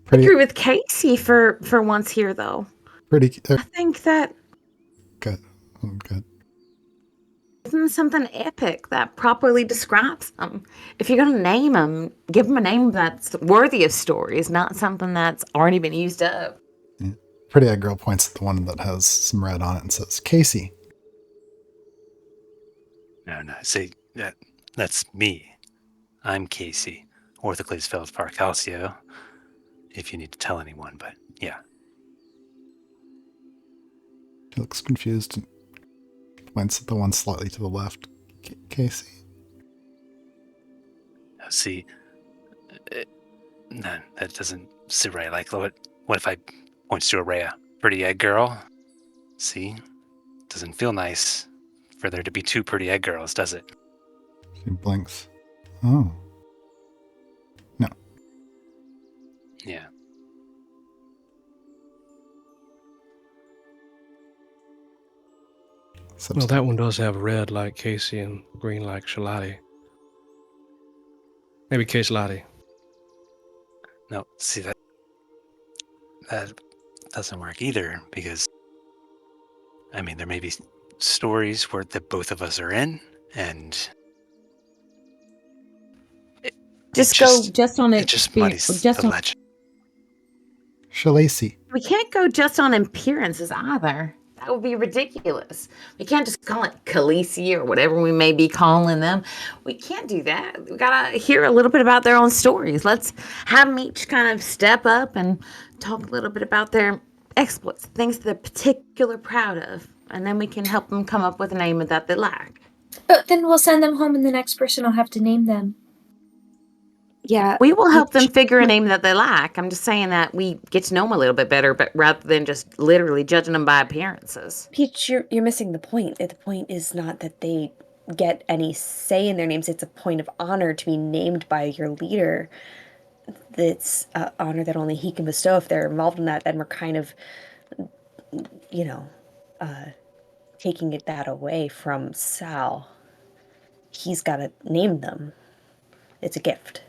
Pretty, agree with Casey for once here, though. pretty, I think that good. Good. isn't something epic that properly describes them. If you're going to name them, give them a name that's worthy of stories, not something that's already been used up. Yeah. Pretty Eyed Girl points at the one that has some red on it and says, Casey. No, say that's me. I'm Casey, Orthocles Feldspar Calcio, if you need to tell anyone, but yeah. She looks confused and points at the one slightly to the left. Casey? See, no, that doesn't sit right. Like, what if I points to Araya? Pretty egg girl? See? Doesn't feel nice for there to be 2 pretty egg girls, does it? She blinks. Oh. No. Yeah. Well, that one does have red like Casey and green like Shalati. Maybe Case Lottie. No, see that doesn't work either, because I mean there may be stories where that both of us are in, and it Just just go just on it it. just muddies the legend. Shalacy. We can't go just on appearances either. That would be ridiculous. We can't just call it Khaleesi or whatever we may be calling them. We can't do that. We gotta hear a little bit about their own stories. Let's have them each kind of step up and talk a little bit about their exploits, things they're particularly proud of, and then we can help them come up with a name that they like. But then we'll send them home, and the next person will have to name them. Yeah. We will help them figure a name that they like. I'm just saying that we get to know them a little bit better, but rather than just literally judging them by appearances. Peach, you're missing the point. The point is not that they get any say in their names. It's a point of honor to be named by your leader. That's honor that only he can bestow. If they're involved in that, then we're kind of, taking that away from Sal. He's got to name them. It's a gift.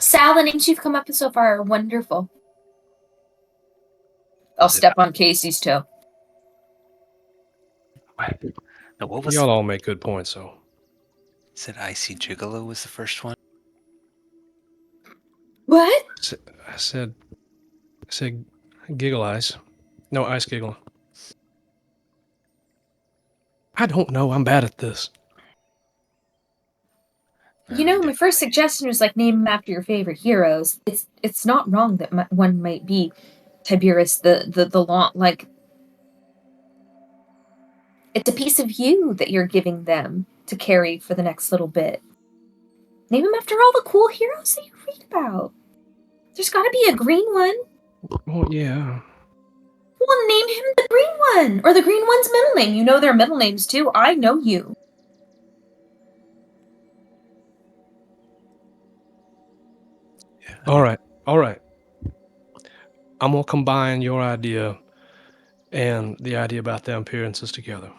Sal, the names you've come up with so far are wonderful. I'll step on Casey's toe. Now, what was Y'all all make good points, so. said? Icy Gigolo was the first one. What? I said Giggle Eyes. No, Ice Giggle. I don't know. I'm bad at this. You know, my first suggestion was like name them after your favorite heroes. It's not wrong that one might be Tiberius the long, like it's a piece of you that you're giving them to carry for the next little bit. Name them after all the cool heroes that you read about. There's got to be a green one. Well, yeah. Well, name him the green one, or the green one's middle name. You know their middle names too. I know you. Yeah. All right. I'm gonna combine your idea and the idea about their appearances together.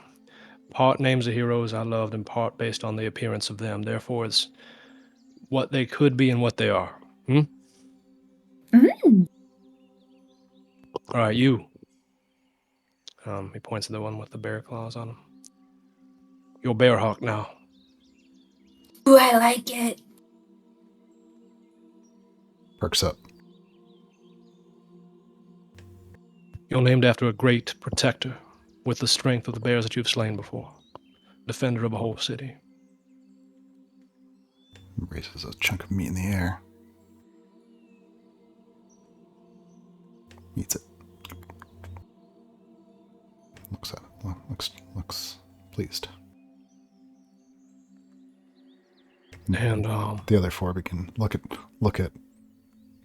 Part names of heroes I loved, and part based on the appearance of them. Therefore, it's what they could be and what they are. Mm. All right, you. He points to the one with the bear claws on him. You're Bearhawk now. Ooh, I like it. Perks up. You're named after a great protector with the strength of the bears that you've slain before. Defender of a whole city. Raises a chunk of meat in the air. Eats it. Looks at it. Looks pleased. And the other four begin look at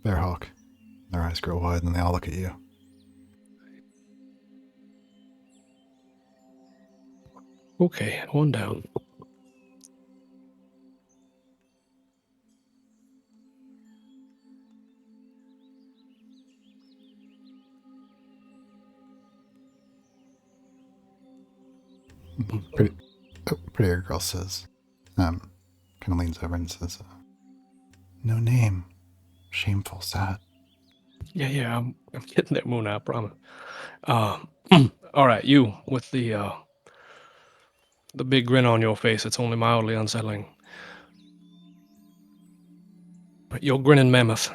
Bearhawk. Their eyes grow wide, and they all look at you. okay, one down. Prettier girl says, kind of leans over and says, "No name, shameful, sad." Yeah, I'm getting there, Moon. I promise. All right, you with the big grin on your face. It's only mildly unsettling. You're grinning mammoth.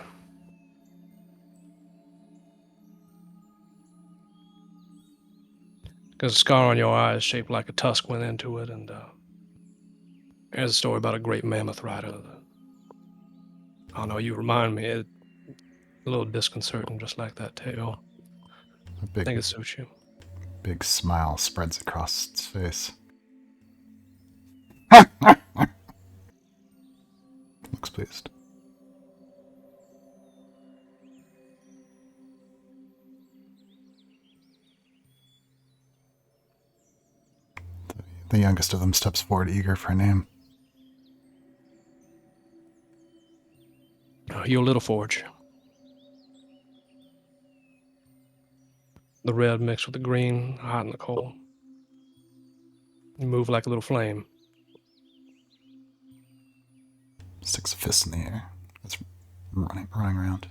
Because a scar on your eye is shaped like a tusk went into it, and there's a story about a great mammoth rider. I don't know, you remind me. A little disconcerting, just like that tail. I think it suits you. Big smile spreads across its face. Looks pleased. The youngest of them steps forward, eager for a name. Your Little Forge. The red mixed with the green, hot and the cold. You move like a little flame. Sticks a fist in the air. It's running around.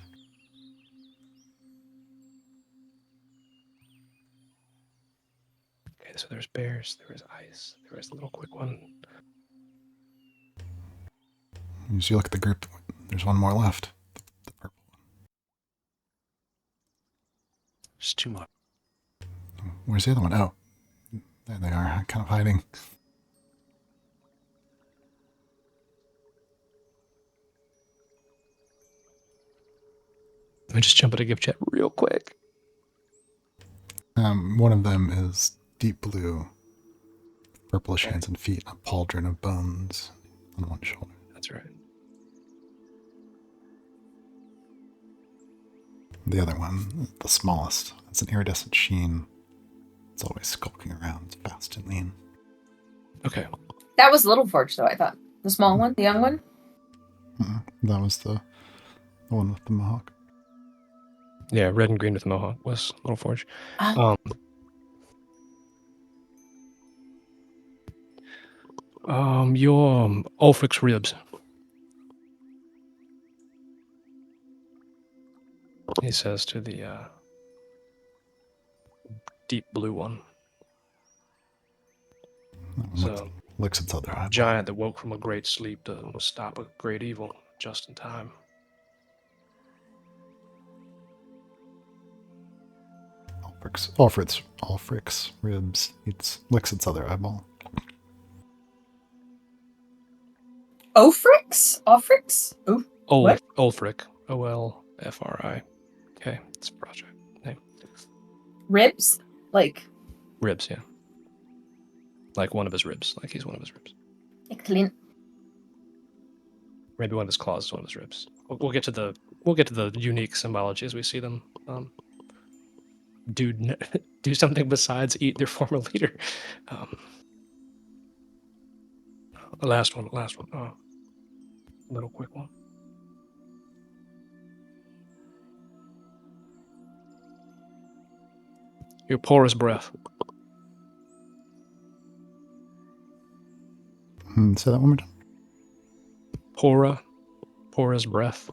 Okay, so there's bears, there is ice, there is a little quick one. As you look at the group, there's one more left. The purple one. There's 2 more. Where's the other one? Oh, there they are, kind of hiding. Let me just jump into gift chat real quick. One of them is deep blue, purplish hands and feet, a pauldron of bones on one shoulder. That's right. The other one, the smallest, it's an iridescent sheen. It's always skulking around, it's fast and lean. Okay. That was Little Forge, though, I thought. The small one? The young one? That was the one with the mohawk. Yeah, red and green with the mohawk was Little Forge. Ah. Your Ulfric's ribs. He says to the deep blue one. So, Licks its other eye. giant that woke from a great sleep to stop a great evil just in time. Ulfric's ribs. Licks its other eyeball. Ofrix? Ofrix? Oh, what? Ulfric. Olfri. Okay, it's a project name. Ribs? Like, Ribs, yeah. Like one of his ribs. Like he's one of his ribs. excellent. Maybe one of his claws is one of his ribs. We'll get to the unique symbology as we see them. Do something besides eat their former leader. The last one. Little quick one. Your porous breath. Say that one more time. Porous breath.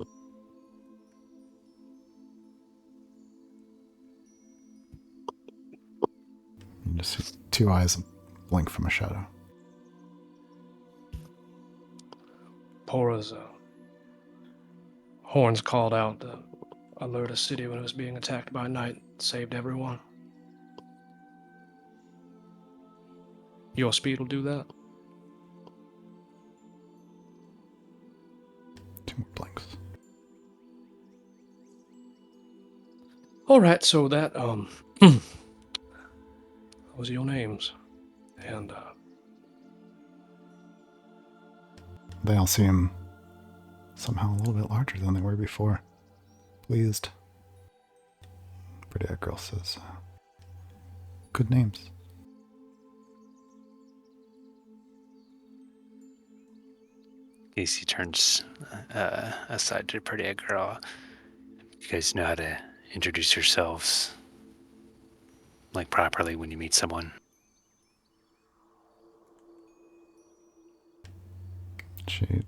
You just see 2 eyes blink from a shadow. Pora's horns called out to alert a city when it was being attacked by night. Saved everyone. Your speed will do that. 2 more blinks. All right, so that was your names, and They all seem somehow a little bit larger than they were before. Pleased. Pretty-eyed girl says, good names. Casey turns aside to Pretty Girl. You guys know how to introduce yourselves, like, properly when you meet someone? She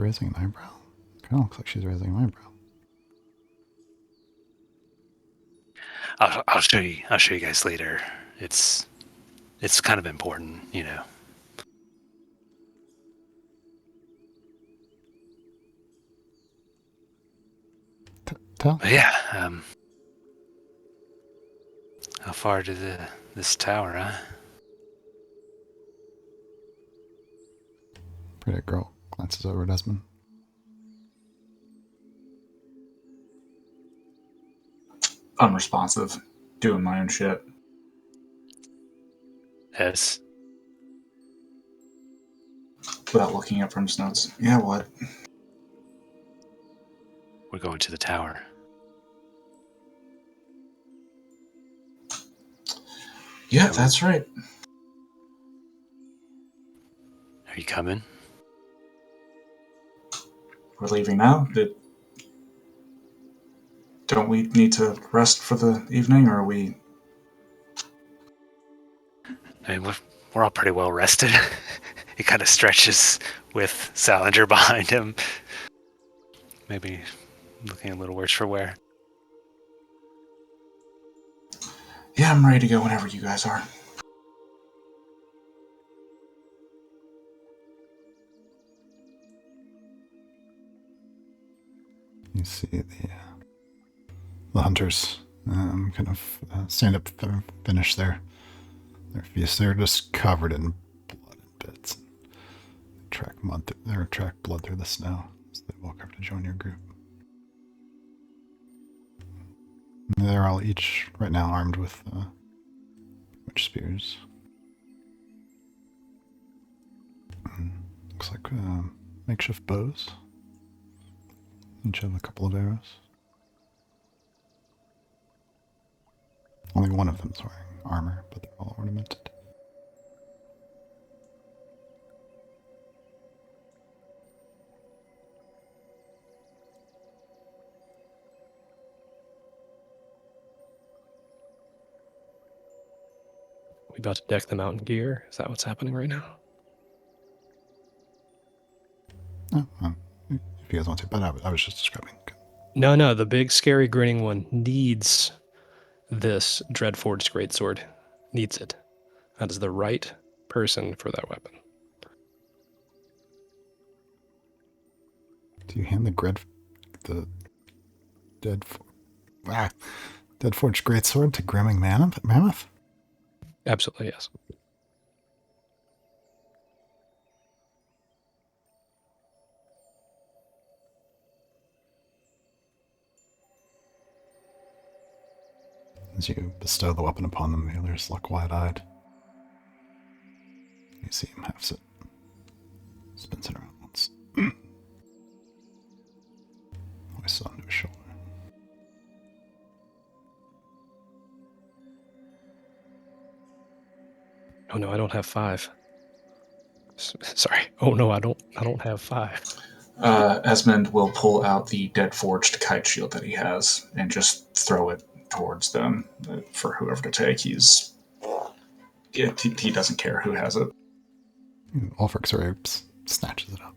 raising an eyebrow? Kind of looks like she's raising an eyebrow. I'll show you. I'll show you guys later. It's kind of important, you know. Tell. But yeah. How far to this tower, huh? Pretty girl glances over at Desmond. Unresponsive. Doing my own shit. Yes. Without looking up from his notes. Yeah, what? We're going to the tower. Yeah, that's right. Are you coming? We're leaving now. Don't we need to rest for the evening, or are we... I mean, we're all pretty well rested. He kind of stretches with Salinger behind him. Maybe looking a little worse for wear. Yeah, I'm ready to go whenever you guys are. You see the hunters kind of stand up, finish their feast. They're just covered in blood and bits. They track blood through the snow as they walk up to join your group. They're all each right now armed with witch spears. Looks like makeshift bows. Each have a couple of arrows. Only one of them is wearing armor, but they're all ornamented. We about to deck them out in gear? Is that what's happening right now? Oh, if you guys want to, but I was just describing. No, the big, scary, grinning one needs this Dreadforged Greatsword. Needs it. That is the right person for that weapon. Do you hand the Deadforged Greatsword to Grimming Mammoth? Absolutely, yes. As you bestow the weapon upon them, the others look wide-eyed. You see him halves it. Spins it around once. Hoists it onto his shoulder. Oh no, I don't have 5. Sorry. Oh no, I don't have 5. Esmond will pull out the dead forged kite shield that he has and just throw it towards them for whoever to take. He doesn't care who has it. Ulfric snatches it up.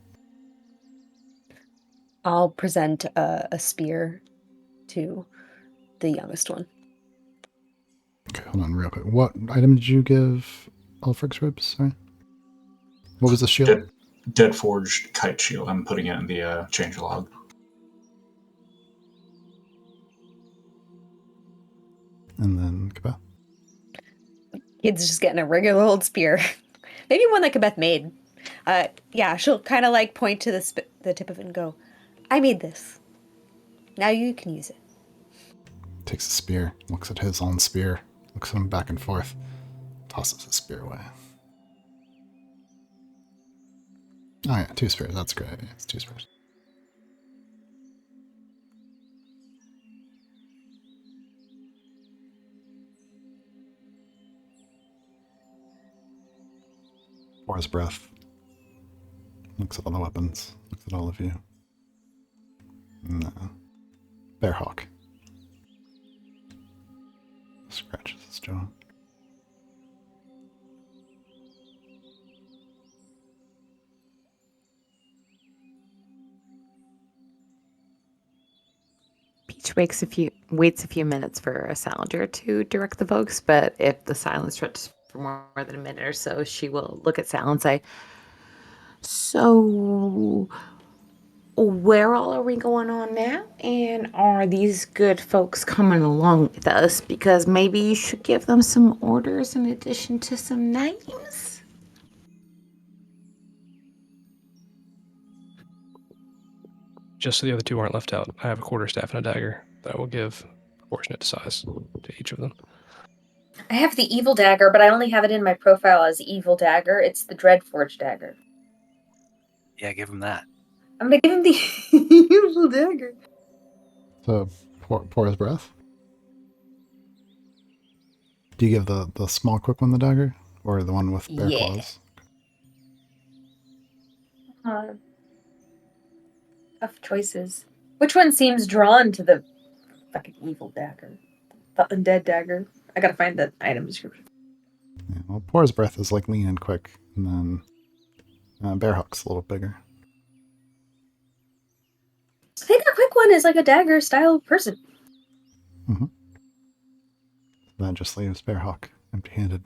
I'll present a spear to the youngest one. Okay, hold on real quick. What item did you give Ulfric's ribs? Sorry? What was the shield? Dead forged kite shield. I'm putting it in the changelog. And then Kabeth. Kid's just getting a regular old spear. Maybe one that Kabeth made. Yeah, she'll kind of like point to the tip of it and go, I made this. Now you can use it. Takes a spear, looks at his own spear, looks at him back and forth, tosses his spear away. Oh yeah, 2 spears, that's great. It's 2 spears. For his breath. Looks at all the weapons, looks at all of you. No. Bearhawk. Scratches his jaw. Peach waits a few minutes for a Salinger to direct the folks, but if the silence stretches for more than a minute or so, she will look at Sal and say, "So, where all are we going on now? And are these good folks coming along with us? Because maybe you should give them some orders in addition to some names." Just so the other 2 aren't left out, I have a quarterstaff and a dagger that I will give proportionate to size to each of them. I have the evil dagger, but I only have it in my profile as evil dagger. It's the Dreadforged dagger. Yeah, give him that. I'm gonna give him the evil dagger. So, pour his breath? Do you give the small quick one the dagger? Or the one with bear claws? Tough choices. Which one seems drawn to the fucking evil dagger? The undead dagger. I gotta find the item description. Yeah. Well, Poor's breath is like lean and quick, and then Bearhawk's a little bigger. I think a quick one is like a dagger style person. Mm-hmm. That just leaves Bearhawk empty-handed.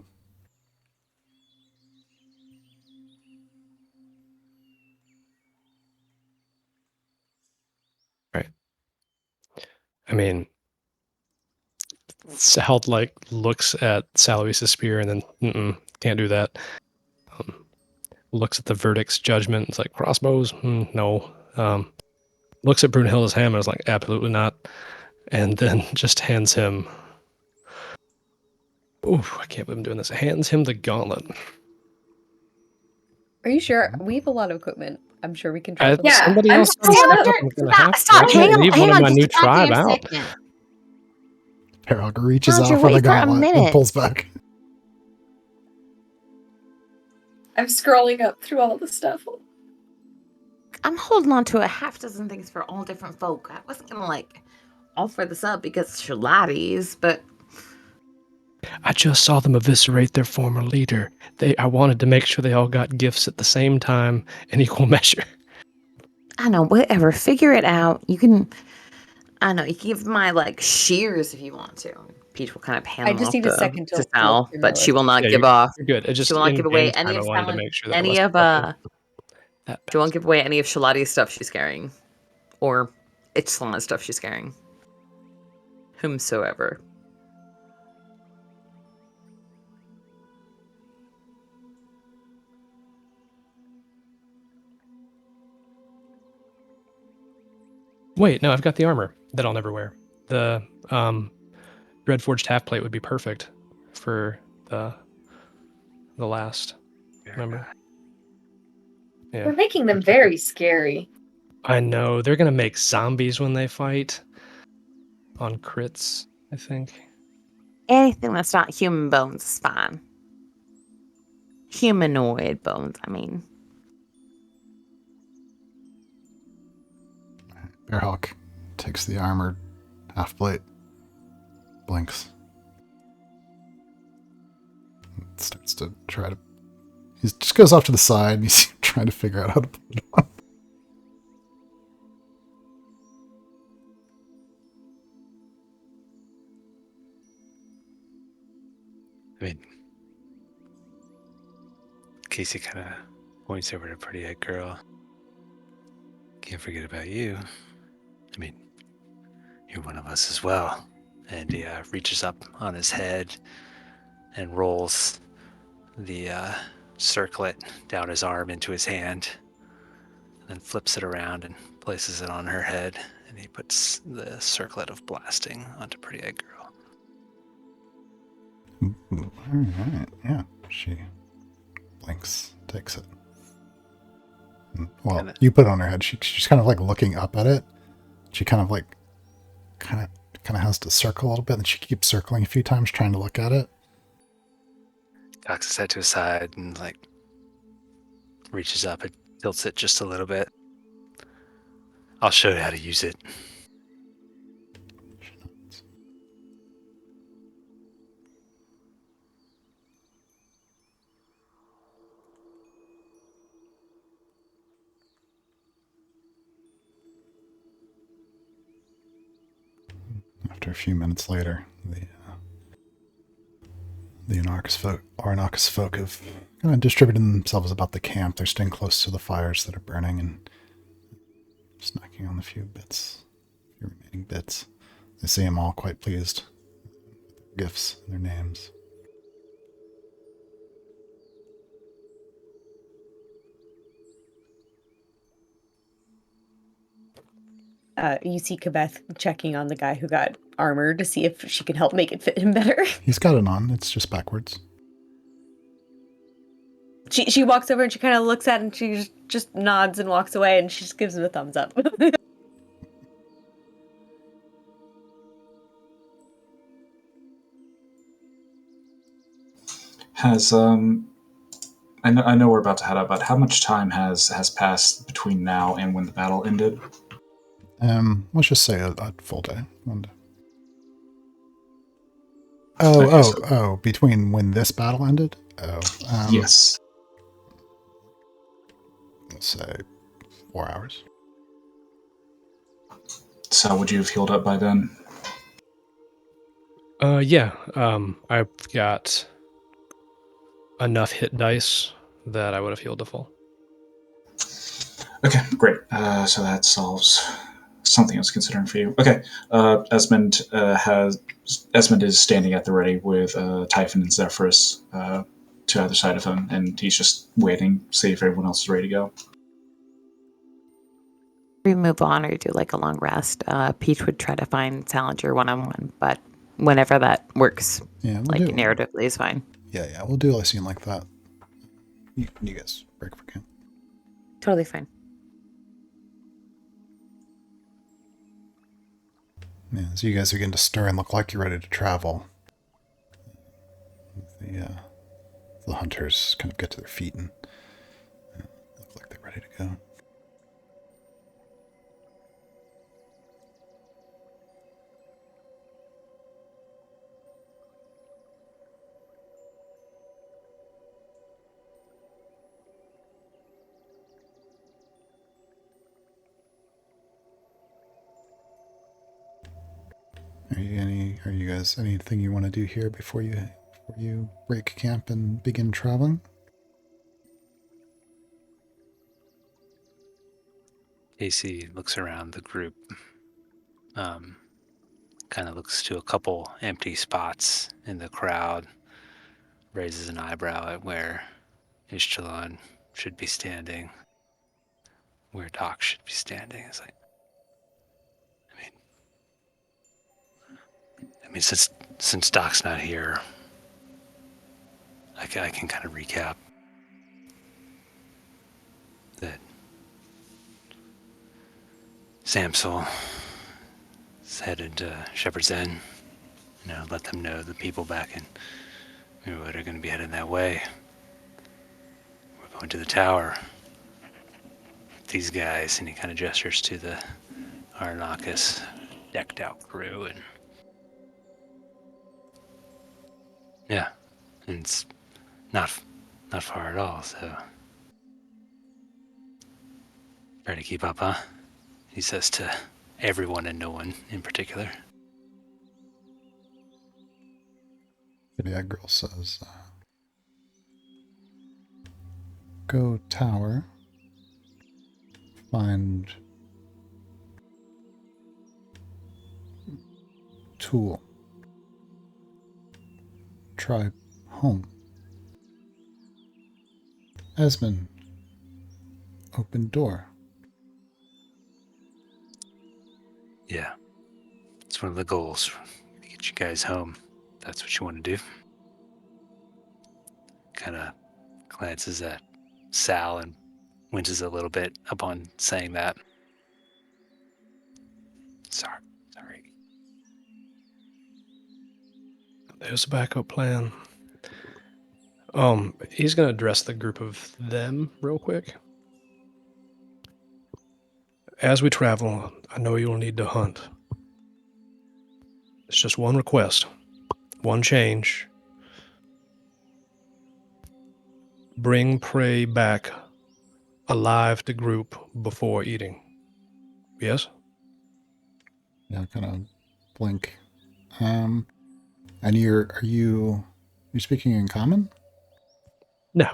Right. I mean, Sal like looks at Saloisa's spear and then can't do that. Looks at the verdict's judgment. It's like crossbows. No. Looks at Brunhilde's hammer. Is like absolutely not. And then just hands him. Oof! I can't believe I'm doing this. Hands him the gauntlet. Are you sure? We have a lot of equipment. I'm sure we can I, drop them. Yeah, somebody I'm else scrolling can up. step up. I'm gonna have to. Stop, I can't leave one of my just new a goddamn tribe out. second. Bearhawk reaches Roger, out for the wait for a gauntlet and minute. pulls back. I'm scrolling up through all the stuff. I'm holding on to a half dozen things for all different folk. I wasn't gonna like offer this up because it's Shalati's, but I just saw them eviscerate their former leader. I wanted to make sure they all got gifts at the same time in equal measure. I know, whatever. Figure it out. You can give my like shears if you want to. Peach will kind of hand I them just off need a second to to look Sal, through my but she list. will not Yeah, give off. You're good. It just She will not in give away game any time, of I wanted to Sal- make sure that any I of wasn't that she won't give away any of Shalati's stuff she's carrying, or Ichlana's stuff she's carrying. Whomsoever. Wait, no, I've got the armor that I'll never wear. The Dreadforged half plate would be perfect for the last. Remember? Yeah. We're making them very scary. I know. They're gonna make zombies when they fight. On crits, I think. Anything that's not human bones is fine. Humanoid bones, I mean. Bearhawk takes the armored half plate, blinks, starts to try to. He just goes off to the side and he's trying to figure out how to put it on. I mean, Casey kind of points over to Pretty-Eyed Girl. Can't forget about you. I mean, you're one of us as well. And he reaches up on his head and rolls the circlet down his arm into his hand, and then flips it around and places it on her head. And he puts the circlet of blasting onto Pretty-Eyed Girl. Ooh, alright, yeah. She blinks, takes it. Well, Kinda. you put it on her head. She's kind of like looking up at it. She kind of has to circle a little bit, and she keeps circling a few times trying to look at it. Cocks his head to his side and like reaches up and tilts it just a little bit. I'll show you how to use it. After a few minutes later, the Arrakis folk have kind of distributed themselves about the camp. They're staying close to the fires that are burning and snacking on the few remaining bits. They see them all quite pleased with their gifts and their names. You see Kabeth checking on the guy who got armor to see if she can help make it fit him better. He's got it on. It's just backwards. She walks over and she kind of looks at it and she just nods and walks away and she just gives him a thumbs up. Has I know we're about to head out, but how much time has passed between now and when the battle ended? Let's just say a full day. One day. Okay, so- Between when this battle ended Oh, Yes. let's say 4 hours. So would you have healed up by then? Yeah. I've got enough hit dice that I would have healed to full. Okay, great. So that solves something I was considering for you. Okay, Esmond is standing at the ready with Typhon and Zephyrus to either side of him, and he's just waiting, see if everyone else is ready to go. We move on or do like a long rest. Peach would try to find Salinger one-on-one, but whenever that works, Yeah, we'll like do. narratively is fine. Yeah, we'll do a scene like that. You guys break for camp. Totally fine. Yeah, as you guys begin to stir and look like you're ready to travel, the hunters kind of get to their feet and look like they're ready to go. Are you guys anything you want to do here before you break camp and begin traveling? Casey looks around the group, kind of looks to a couple empty spots in the crowd, raises an eyebrow at where Ishtalan should be standing, where Doc should be standing. It's like, I mean, since Doc's not here, I can kind of recap that Samsel is headed to Shepherd's End. Let them know the people back in Mirwood are going to be heading that way. We're going to the tower. These guys, and he kind of gestures to the Arnakis decked out crew, and yeah, and it's not far at all, so try to keep up, huh? He says to everyone and no one in particular. The girl says, go tower, find tool, try home. Esmond, open door. Yeah, it's one of the goals, to get you guys home. That's what you want to do. Kind of glances at Sal and winces a little bit upon saying that. Sorry. There's a backup plan. He's gonna address the group of them real quick. As we travel, I know you'll need to hunt. It's just one request, one change. Bring prey back alive to group before eating. Yes? Yeah, kind of blink. And are you speaking in common? No,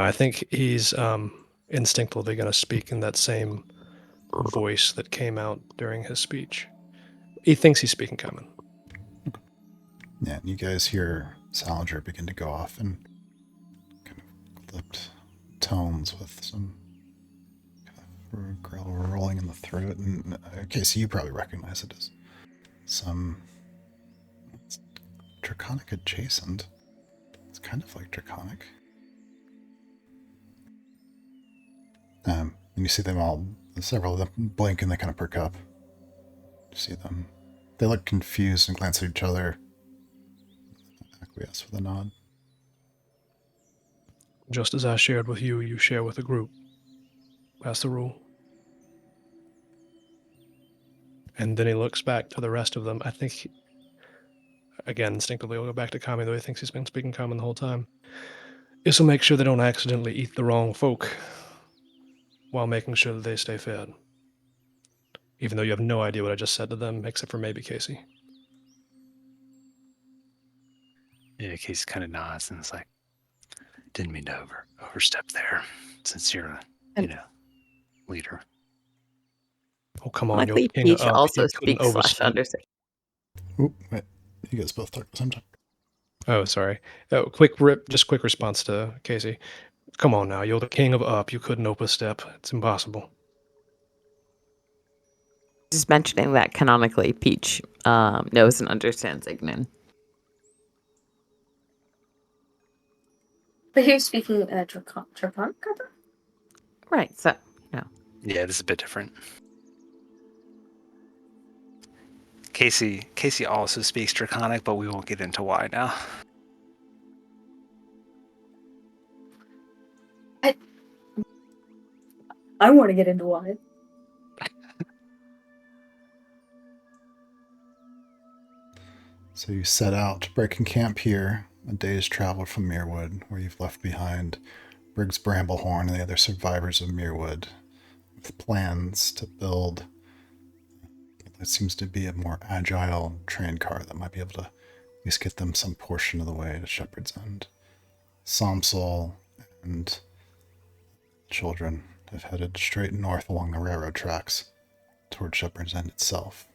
I think he's instinctively going to speak in that same voice that came out during his speech. He thinks he's speaking common. Yeah, and you guys hear Salinger begin to go off in kind of clipped tones with some kind of growl rolling in the throat. And Casey, you probably recognize it as some draconic adjacent. It's kind of like draconic. And you see them all, several of them blink and they kind of perk up. You see them. They look confused and glance at each other. Acquiesce with a nod. Just as I shared with you, you share with the group. That's the rule. And then he looks back to the rest of them. I think Again, instinctively, I'll go back to Kami, though he thinks he's been speaking common the whole time. This will make sure they don't accidentally eat the wrong folk while making sure that they stay fed. Even though you have no idea what I just said to them, except for maybe Casey. Yeah, Casey kind of nods and is like, didn't mean to overstep there, since you're a, leader. Oh, come on, you're Luckily, the king of Peach up. also You couldn't speaks slash overstep. understand. Oop, wait. You guys both talk at the same time. Oh, sorry. Quick response to Casey. Come on now, you're the king of up. You couldn't overstep. It's impossible. Just mentioning that canonically, Peach knows and understands Ignan. But he was speaking Draconic, Right, so, you know. Yeah, this is a bit different. Casey also speaks Draconic, but we won't get into why now. I want to get into why. So you set out, breaking camp here, a day's travel from Muirwood, where you've left behind Briggs Bramblehorn and the other survivors of Muirwood, with plans to build what seems to be a more agile train car that might be able to at least get them some portion of the way to Shepherd's End. Somsol and children have headed straight north along the railroad tracks toward Shepherd's End itself.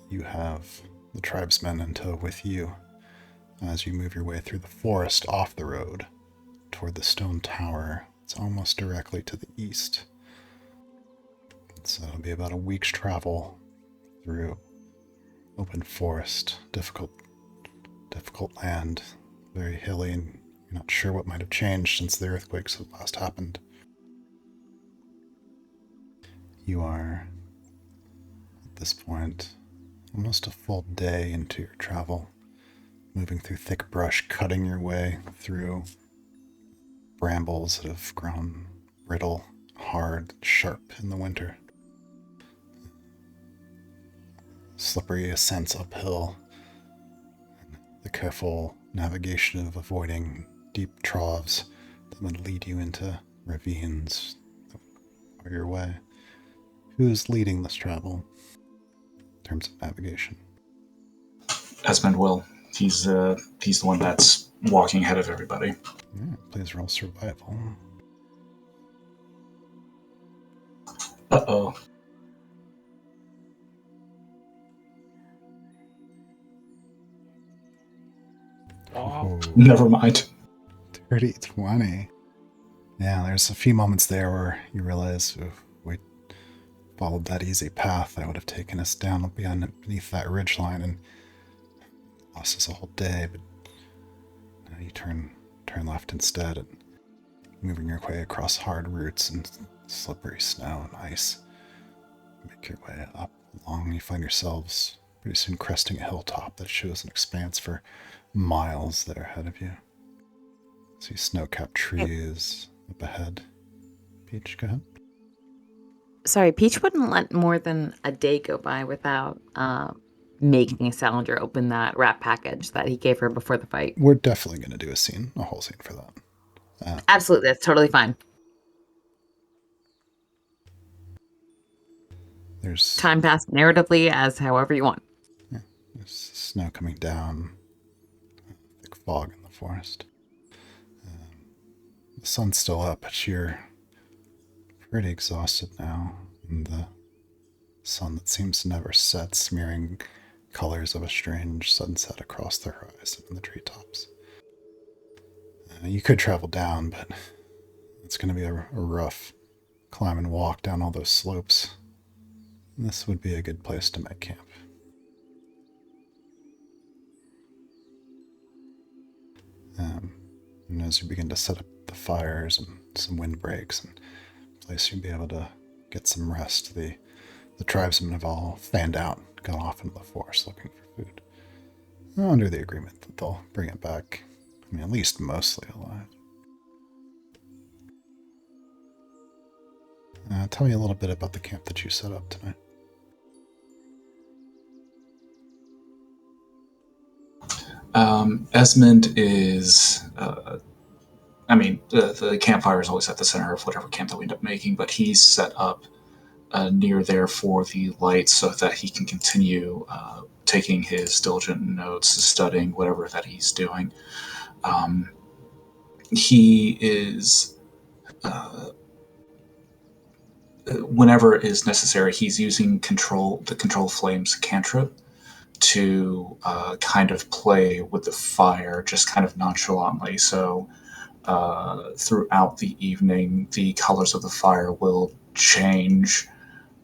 You have the tribesmen in tow with you as you move your way through the forest off the road toward the stone tower. It's almost directly to the east. So it'll be about a week's travel through open forest, difficult land, very hilly, and you're not sure what might have changed since the earthquakes have last happened. You are, at this point, almost a full day into your travel, moving through thick brush, cutting your way through brambles that have grown brittle, hard, sharp in the winter. Slippery ascents uphill, the careful navigation of avoiding deep troughs that would lead you into ravines that are your way. Who's leading this travel in terms of navigation? Esmond will. He's the one that's walking ahead of everybody. Yeah, please roll survival. Uh-oh. Oh, Never mind. dirty 20. Yeah, there's a few moments there where you realize if we followed that easy path, that would have taken us down beneath that ridgeline and lost us a whole day. But now you turn left instead, and moving your way across hard roots and slippery snow and ice. Make your way up along. You find yourselves pretty soon cresting a hilltop that shows an expanse for miles there ahead of you. See snow-capped trees up ahead. Peach, go ahead. Sorry, Peach wouldn't let more than a day go by without making Salinger open that wrap package that he gave her before the fight. We're definitely going to do a whole scene for that. Absolutely, that's totally fine. There's Time passed narratively as however you want. Yeah, there's snow coming down, thick fog in the forest. The sun's still up, but you're pretty exhausted now, and the sun that seems to never set, smearing colors of a strange sunset across the horizon and the treetops. You could travel down, but it's going to be a rough climb and walk down all those slopes. This would be a good place to make camp. And as you begin to set up the fires and some windbreaks and place you'll be able to get some rest, the tribesmen have all fanned out, gone off into the forest looking for food. Under the agreement that they'll bring it back, at least mostly alive. Tell me a little bit about the camp that you set up tonight. Esmond is. The campfire is always at the center of whatever camp that we end up making, but he's set up near there for the light so that he can continue taking his diligent notes, studying whatever that he's doing. He is, whenever is necessary, he's using the control flames cantrip to kind of play with the fire, just kind of nonchalantly. So throughout the evening, the colors of the fire will change,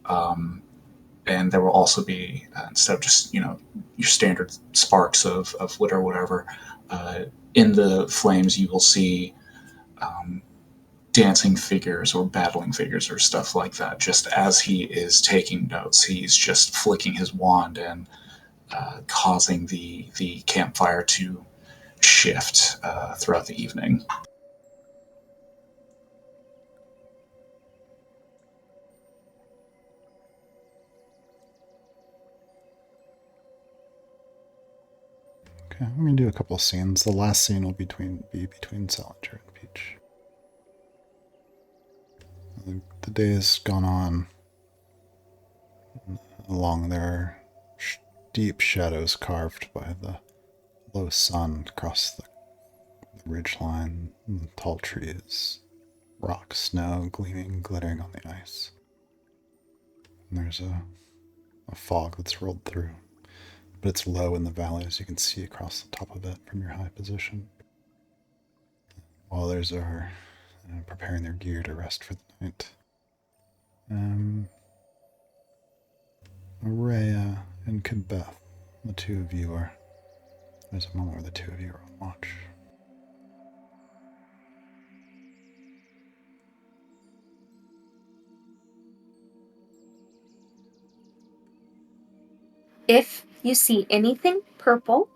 and there will also be, instead of just your standard sparks of wood or whatever, in the flames you will see dancing figures or battling figures or stuff like that. Just as he is taking notes, he's just flicking his wand and causing the campfire to shift throughout the evening. Okay, I'm going to do a couple of scenes. The last scene will be between Salinger and Peach. The day has gone on. Along there, deep shadows carved by the low sun across the ridgeline, tall trees, rock, snow gleaming, glittering on the ice. And there's a fog that's rolled through, but it's low in the valley as you can see across the top of it from your high position. While others are preparing their gear to rest for the night. Araya and Kibeth, the two of you are. There's a moment where the two of you are on watch. If you see anything purple,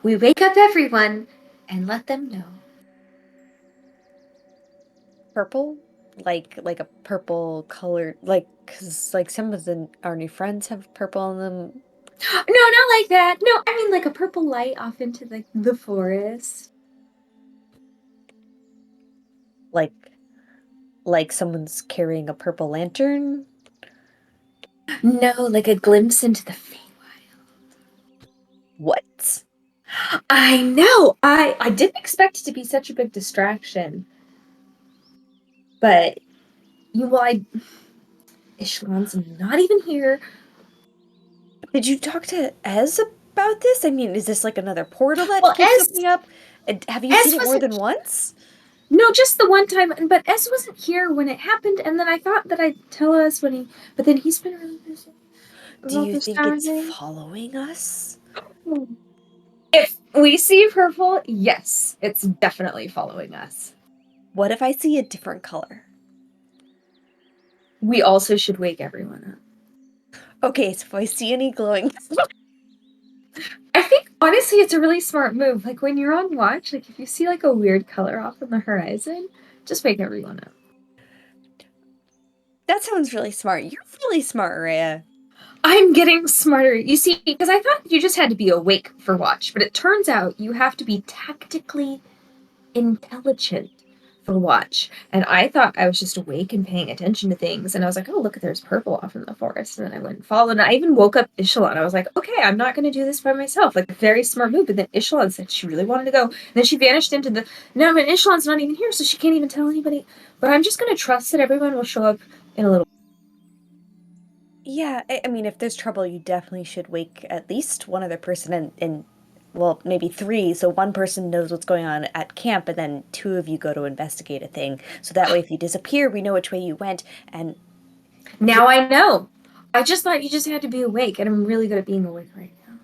we wake up everyone and let them know. Purple? Like a purple colored, cause some of our new friends have purple on them. No, not like that. No, I mean like a purple light off into the forest. Like someone's carrying a purple lantern. No, like a glimpse into the Feywild. What? I know. I didn't expect it to be such a big distraction. But Ishlon's not even here. Did you talk to Ez about this? I mean, is this like another portal that Well, keeps Ez- opening up? Have you Ez seen it more wasn't- than once? No, just the one time. But S wasn't here when it happened, and then I thought that I'd tell us when he. But then he's been really busy. Do you think it's following us? If we see purple, yes, it's definitely following us. What if I see a different color? We also should wake everyone up. Okay, so if I see any glowing... I think, honestly, it's a really smart move. Like, when you're on watch, like, if you see, like, a weird color off on the horizon, just wake everyone up. That sounds really smart. You're really smart, Rhea. I'm getting smarter. You see, because I thought you just had to be awake for watch, but it turns out you have to be tactically intelligent for watch. And I thought I was just awake and paying attention to things, and I was like, oh, look, there's purple off in the forest. And then I went and followed, and I even woke up Ishalon. I was like, okay, I'm not going to do this by myself. Like, a very smart move. But then Ishalon said she really wanted to go. And then she vanished into the... No, but Ishalon's not even here, so she can't even tell anybody. But I'm just going to trust that everyone will show up in a little... Yeah, I mean, if there's trouble, you definitely should wake at least one other person and well, maybe three, so one person knows what's going on at camp, and then two of you go to investigate a thing. So that way, if you disappear, we know which way you went, and... Now I know! I just thought you just had to be awake, and I'm really good at being awake right now.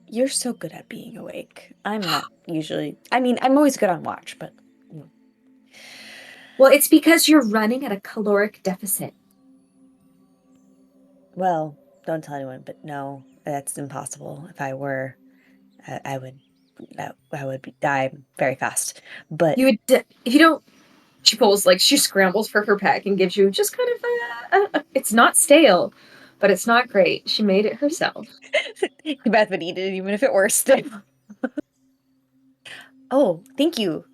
You're so good at being awake. I'm not usually... I mean, I'm always good on watch, but... Well, it's because you're running at a caloric deficit. Well, don't tell anyone, but no, that's impossible. If I were, I would die very fast. But You would, if you don't... She pulls, like, she scrambles for her pack and gives you just kind of a it's not stale, but it's not great. She made it herself. Beth would eat it even if it were stale. Oh, thank you.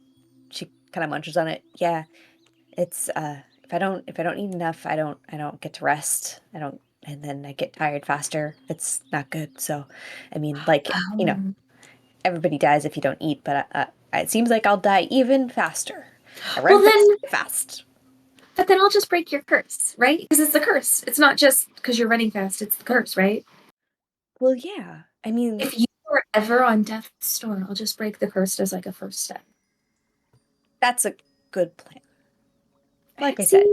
She kind of munches on it. Yeah, it's if I don't eat enough, I don't get to rest. I don't, and then I get tired faster. It's not good. So, I mean, like, Oh. everybody dies if you don't eat, but it seems like I'll die even faster. I Well run then, fast. but then I'll just break your curse, right? Because it's the curse. It's not just because you're running fast. It's the curse, right? Well, yeah. I mean, If you are ever on death's door, I'll just break the curse as like a first step. that's a good plan. Like I See? said,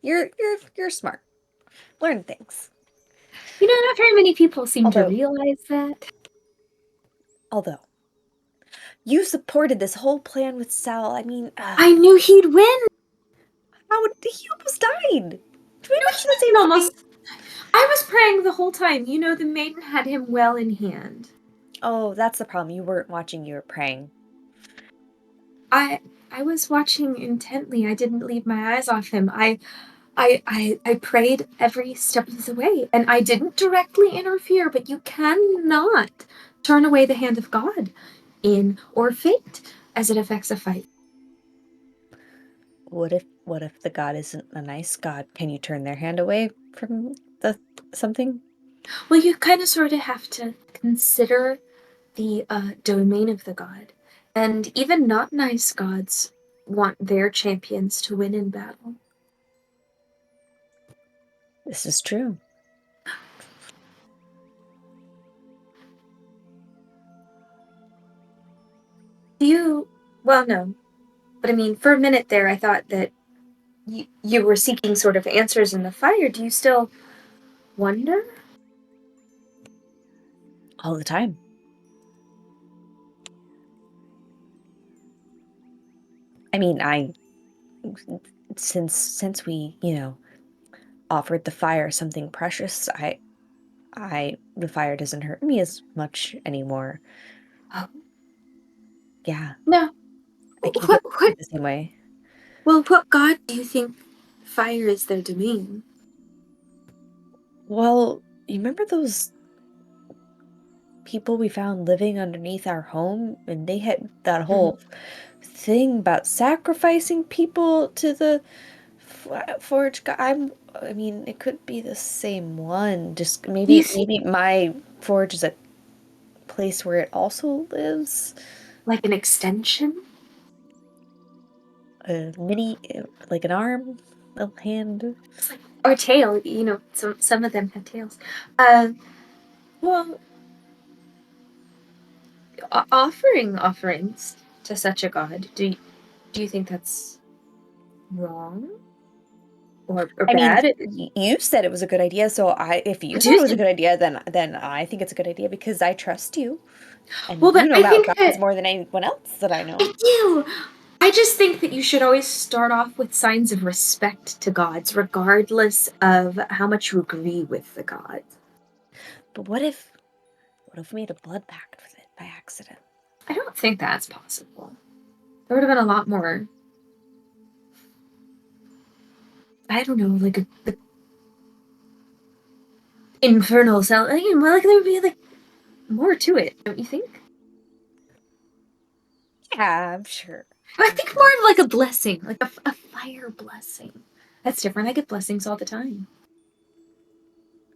you're smart. Learn things. Not very many people seem to Although, realize that. although you supported this whole plan with Sal. I mean, I knew he'd win. how he almost died. We No, went he through the didn't same almost. thing. I was praying the whole time. The maiden had him well in hand. Oh, that's the problem. You weren't watching. You were praying. I was watching intently. I didn't leave my eyes off him. I prayed every step of the way, and I didn't directly interfere, but you cannot turn away the hand of God in or fate as it affects a fight. What if the god isn't a nice god? Can you turn their hand away from the something? Well, you kind of sort of have to consider the domain of the god. And even not nice gods want their champions to win in battle. This is true. Well, no. But I mean, for a minute there, I thought that you were seeking sort of answers in the fire. Do you still wonder? All the time. I mean, since we, offered the fire something precious, the fire doesn't hurt me as much anymore. Oh, Yeah, no. I can What, get what, the same way. what god do you think fire is their domain? Well, you remember those people we found living underneath our home, and they had that whole thing about sacrificing people to the forge god. I mean, it could be the same one. Just Do you maybe my forge is a place where it also lives. like an extension? A mini, like an arm, a hand. Or tail, some of them have tails. Uh, well, offering offerings to such a god, do you think that's wrong or I mean, bad? you said it was a good idea, so if you Do thought you it was a think? good idea, then I think it's a good idea because I trust you, Well, and but you know I about think gods that more than anyone else that I know. I do. I just think that you should always start off with signs of respect to gods, regardless of how much you agree with the gods. But what if we made a blood pact with it by accident? I don't think that's possible. There would have been a lot more. I don't know, like a infernal cell. Like there would be like more to it, don't you think? Yeah, I'm sure. I think more of like a blessing, like a fire blessing. That's different. I get blessings all the time.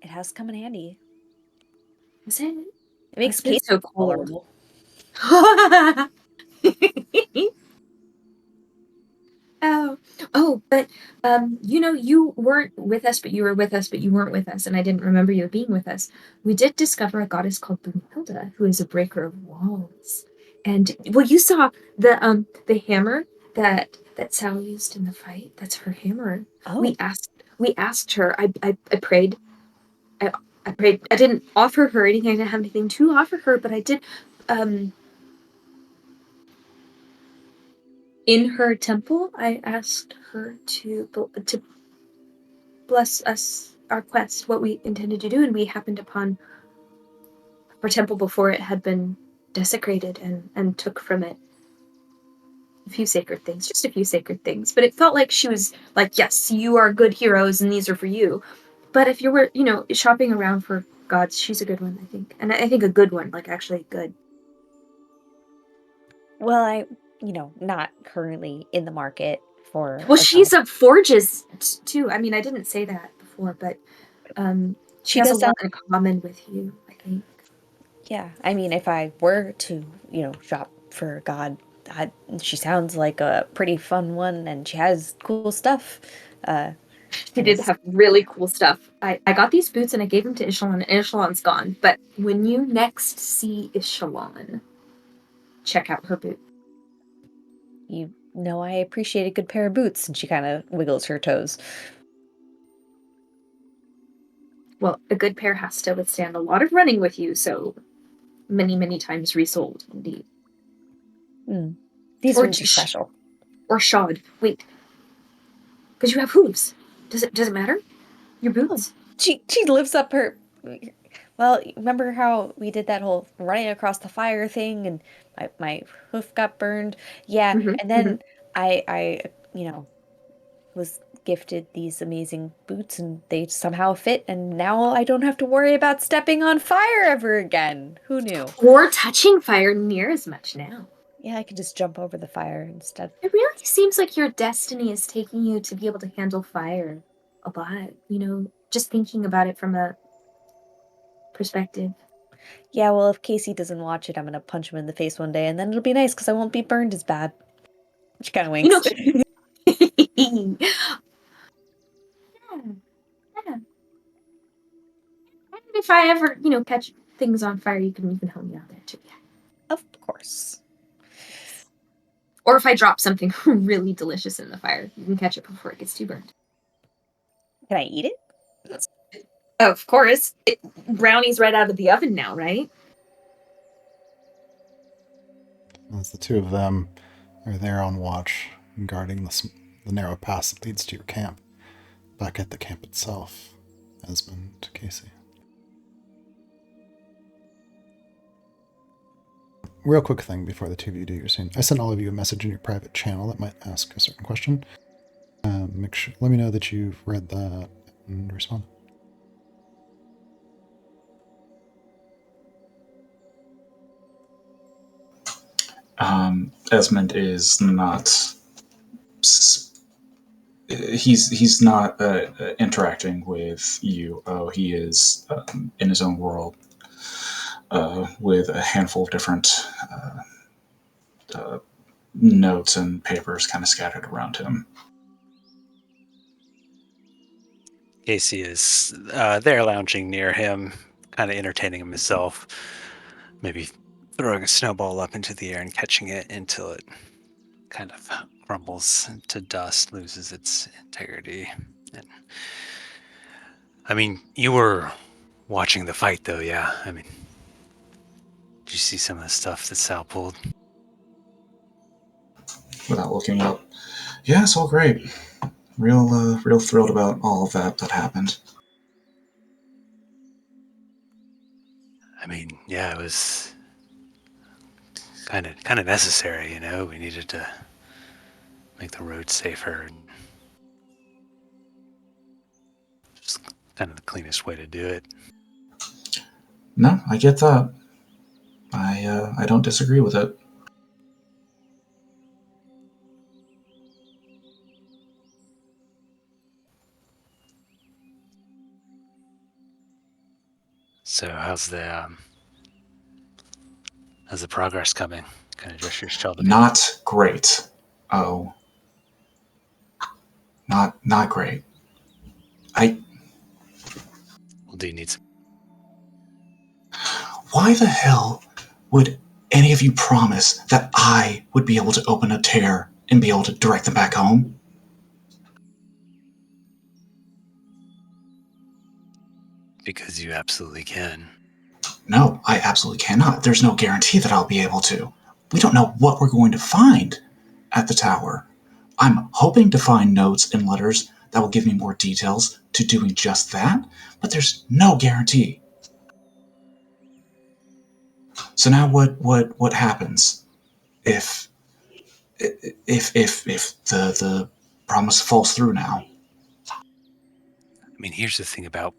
It has come in handy. Is it? It makes It's been Casey so cold. vulnerable. But you weren't with us, but you were with us, but you weren't with us, and I didn't remember you being with us. We did discover a goddess called Brunhilde, who is a breaker of walls. And well, you saw the hammer that Sal used in the fight. That's her hammer. Oh, We asked her. I prayed. I prayed. I didn't offer her anything. I didn't have anything to offer her, but I did. Um, in her temple, I asked her to bless us our quest, what we intended to do, and we happened upon our temple before it had been desecrated and took from it a few sacred things, just a few sacred things. But it felt like she was like, yes, you are good heroes and these are for you. But if you were, shopping around for gods, she's a good one, I think. And I think a good one, like actually good. Well, not currently in the market for. Well, a she's job. a forges too. I mean, I didn't say that before, but she She has a does lot sound. in common with you, I think. Yeah, I mean, if I were to, shop for God, she sounds like a pretty fun one, and she has cool stuff. She I did guess. have really cool stuff. I got these boots and I gave them to Ishalon, and Ishalon's gone. But when you next see Ishalon, check out her boot. You know, I appreciate a good pair of boots, and she kind of wiggles her toes. Well, a good pair has to withstand a lot of running with you, so many, many times resold, indeed. These Or ones are special. or shod. Wait, because you have hooves. Does it matter? Your boots? She lifts up her. Well, remember how we did that whole running across the fire thing, and my hoof got burned? Yeah, and then I was gifted these amazing boots, and they somehow fit, and now I don't have to worry about stepping on fire ever again. Who knew? Or touching fire near as much now. Yeah, I could just jump over the fire instead. It really seems like your destiny is taking you to be able to handle fire a lot. Just thinking about it from a perspective. Yeah, well, if Casey doesn't watch it, I'm gonna punch him in the face one day, and then it'll be nice because I won't be burned as bad. She kind of You know, winks. yeah, yeah. And if I ever, catch things on fire, you can even help me out there too. Yeah. Of course. Or if I drop something really delicious in the fire, you can catch it before it gets too burned. Can I eat it? Of course. Brownie's right out of the oven now, right? As the two of them are there on watch, guarding the narrow pass that leads to your camp, back at the camp itself, Esmond, Casey. Real quick thing before the two of you do your scene. I sent all of you a message in your private channel that might ask a certain question. Let me know that you've read that and respond. Esmond is not. He's not interacting with you. Oh, he is in his own world with a handful of different notes and papers kind of scattered around him. Casey is there lounging near him, kind of entertaining himself, maybe throwing a snowball up into the air and catching it until it kind of crumbles to dust, loses its integrity. And I mean, you were watching the fight, though, yeah? I mean, did you see some of the stuff that Sal pulled? Without looking up, yeah, it's all great. Real thrilled about all of that happened. I mean, yeah, it was kind of necessary, you know. We needed to make the road safer, and just kind of the cleanest way to do it. No, I get that. I don't disagree with it. So how's the progress coming? Kind of just your child. Not great. Oh, not great. Well, do you need some? Why the hell would any of you promise that I would be able to open a tear and be able to direct them back home? Because you absolutely can. No, I absolutely cannot. There's no guarantee that I'll be able to. We don't know what we're going to find at the tower. I'm hoping to find notes and letters that will give me more details to doing just that, but there's no guarantee. So now what happens if the promise falls through now? I mean, here's the thing about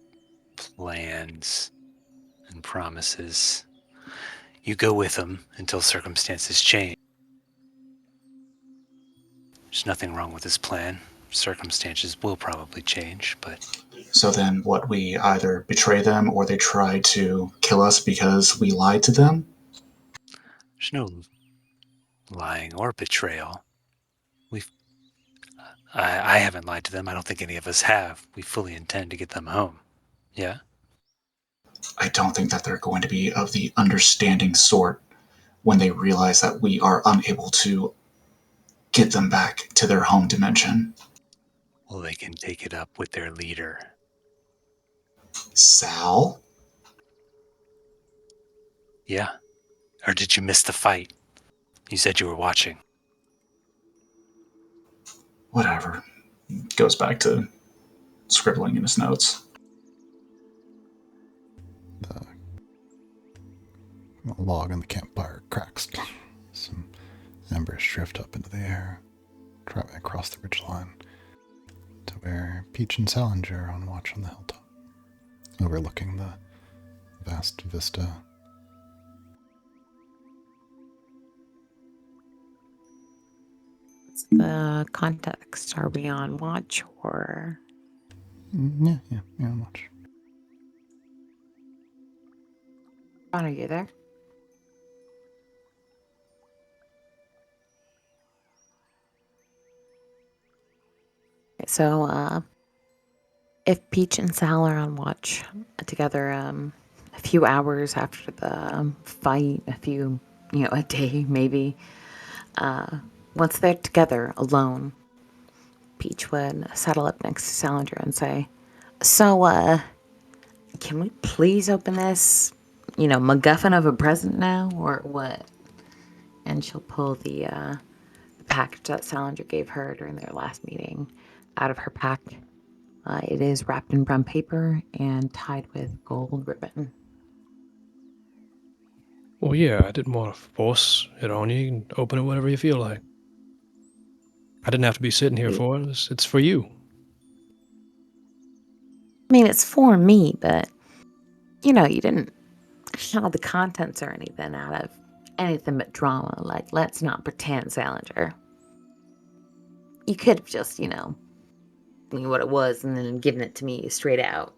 plans and promises. You go with them until circumstances change. There's nothing wrong with his plan. Circumstances will probably change, but So then what, we either betray them or they try to kill us because we lied to them? there's no lying or betrayal. We've I haven't lied to them. I don't think any of us have. We fully intend to get them home. Yeah? I don't think that they're going to be of the understanding sort when they realize that we are unable to get them back to their home dimension. Well, they can take it up with their leader. Sal? Yeah. Or did you miss the fight? You said you were watching. Whatever. Goes back to scribbling in his notes. The log on the campfire cracks. Some embers drift up into the air, traveling across the ridgeline to where Peach and Salinger are on watch on the hilltop, overlooking the vast vista. What's the context? Are we on watch or? Yeah, watch. Ron, are you there? So, if Peach and Sal are on watch together, a few hours after the fight, a day maybe, once they're together alone, Peach would settle up next to Salinger and say, "So, can we please open this, MacGuffin of a present now, or what?" And she'll pull the package that Salinger gave her during their last meeting out of her pack. It is wrapped in brown paper and tied with gold ribbon. Well, yeah, I didn't want to force it on you. You can open it whenever you feel like. I didn't have to be sitting here for it. It's for you. I mean, it's for me, but, you didn't show the contents or anything out of anything but drama. Like, let's not pretend, Salinger. You could have just, knew what it was and then given it to me straight out.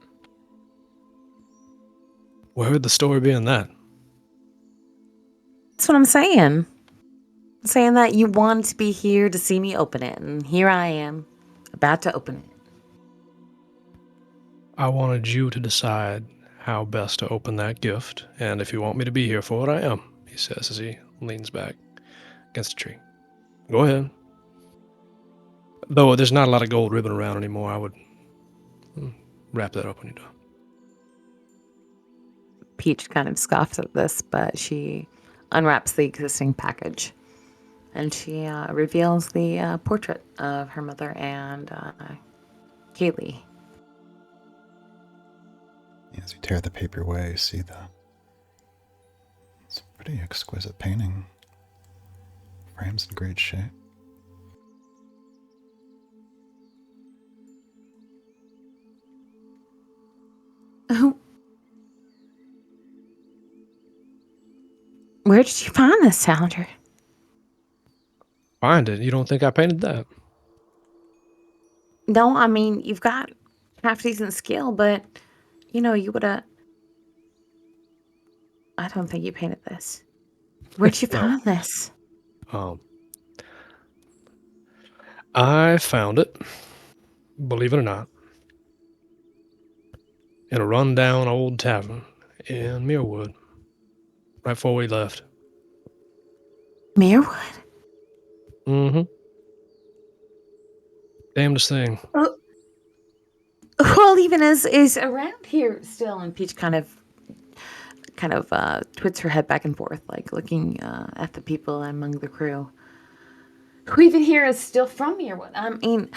Where would the story be in that? That's what I'm saying. I'm saying that you wanted to be here to see me open it, and here I am, about to open it. I wanted you to decide how best to open that gift, and if you want me to be here for it, I am, he says as he leans back against a tree. Go ahead. Though there's not a lot of gold ribbon around anymore, I would wrap that up when you're done. Peach kind of scoffs at this, but she unwraps the existing package. And she reveals the portrait of her mother and Kaylee. As you tear the paper away, you see it's a pretty exquisite painting. Frame's in great shape. Where did you find this, Salinger? Find it. You don't think I painted that? No, I mean, you've got half decent skill, but, you would have... I don't think you painted this. Where'd you No. find this? I found it, believe it or not, in a rundown old tavern in Muirwood, right before we left. Muirwood? Mm-hmm. Damnedest thing. Well, even is around here still. And Peach kind of twits her head back and forth, like looking at the people among the crew. Who even here is still from Muirwood? I mean,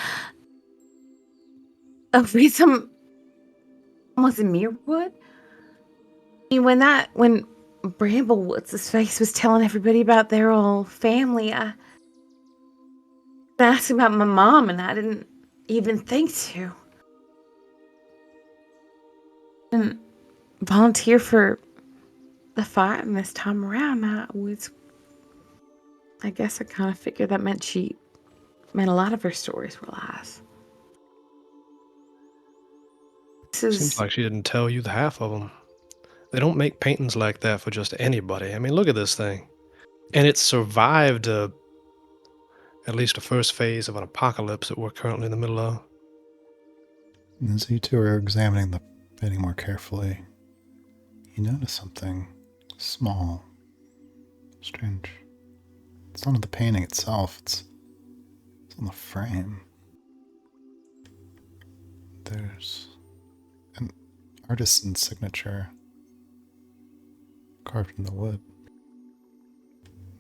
some was in Muirwood. I mean, when Bramble, what's his face, was telling everybody about their old family, I asked about my mom, and I didn't even think to. Didn't volunteer for the fight this time around. I guess I kind of figured that meant she Man, a lot of her stories were lies. Seems like she didn't tell you the half of them. They don't make paintings like that for just anybody. I mean, look at this thing. And it survived at least the first phase of an apocalypse that we're currently in the middle of. And as you two are examining the painting more carefully, you notice something small, strange. It's not on the painting itself, it's on the frame. There's an artisan's signature carved in the wood.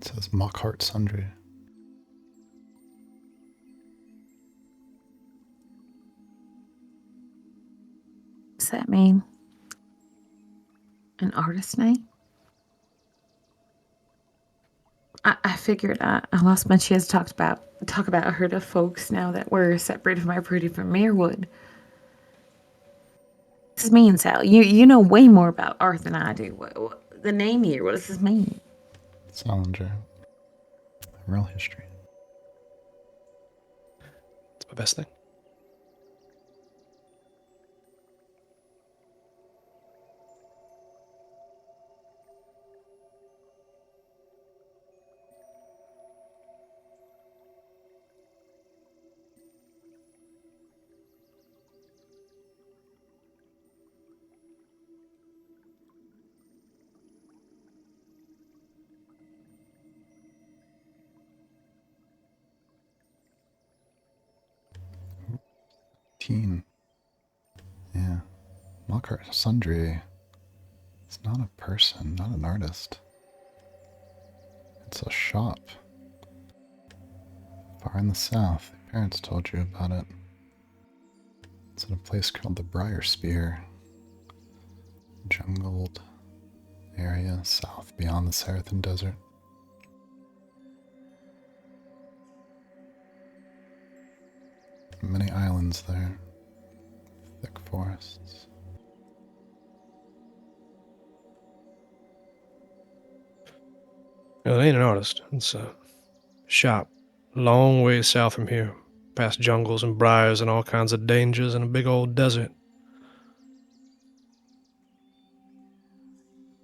It says Mock Sundry. What's that mean? An artist name? I figured I lost my chance to talk about her to folks now that we're separated from our pretty from Marewood. This means, Sal. You know way more about art than I do. What the name here? What does this mean? Salinger. Real history. It's my best thing. Yeah. Mock Sundry. It's not a person, not an artist. It's a shop. Far in the south. Your parents told you about it. It's in a place called the Briar Spear. Jungled area south beyond the Sarathan Desert. Many islands there. Thick forests. It ain't an artist. It's a shop. Long ways south from here. Past jungles and briars and all kinds of dangers and a big old desert.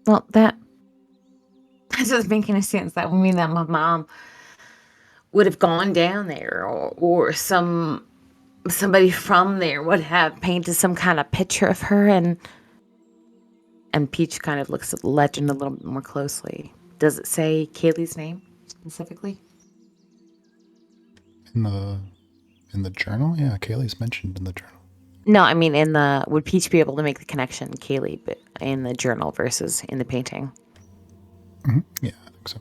Well, that doesn't make any sense. That would mean that my mom would have gone down there, or somebody from there would have painted some kind of picture of her, and Peach kind of looks at the legend a little bit more closely. Does it say Kaylee's name specifically? In the journal? Yeah, Kaylee's mentioned in the journal. No, I mean would Peach be able to make the connection, Kaylee, but in the journal versus in the painting? Mm-hmm. Yeah, I think so.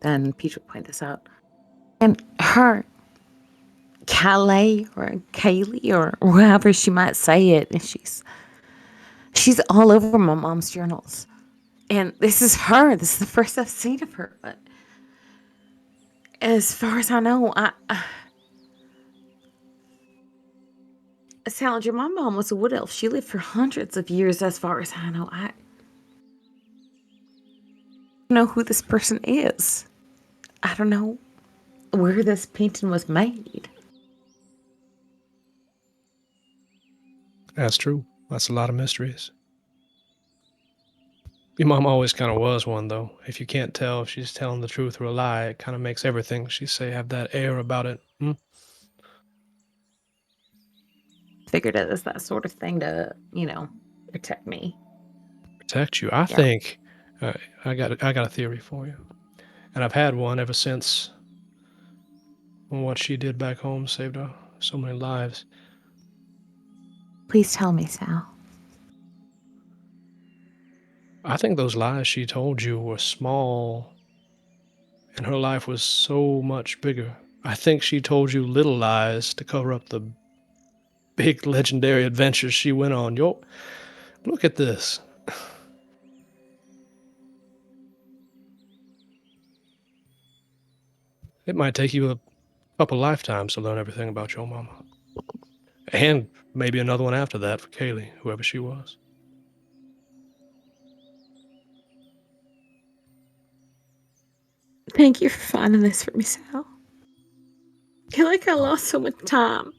Then Peach would point this out. And her, Calais or Kaylee or however she might say it, and she's all over my mom's journals. And this is her. This is the first I've seen of her. But as far as I know, Salinger, my mom was a wood elf. She lived for hundreds of years, as far as I know. I don't know who this person is. I don't know where this painting was made. That's true. That's a lot of mysteries. Your mom always kind of was one, though. If you can't tell if she's telling the truth or a lie, it kind of makes everything she say have that air about it. Figured it was that sort of thing to, protect me. Protect you. I think I got a theory for you, and I've had one ever since what she did back home saved so many lives. Please tell me, Sal. I think those lies she told you were small, and her life was so much bigger. I think she told you little lies to cover up the big legendary adventures she went on. Yo, look at this. It might take you a couple lifetimes to learn everything about your mama. And maybe another one after that for Kaylee, whoever she was. Thank you for finding this for me, Sal. feel like I lost so much time.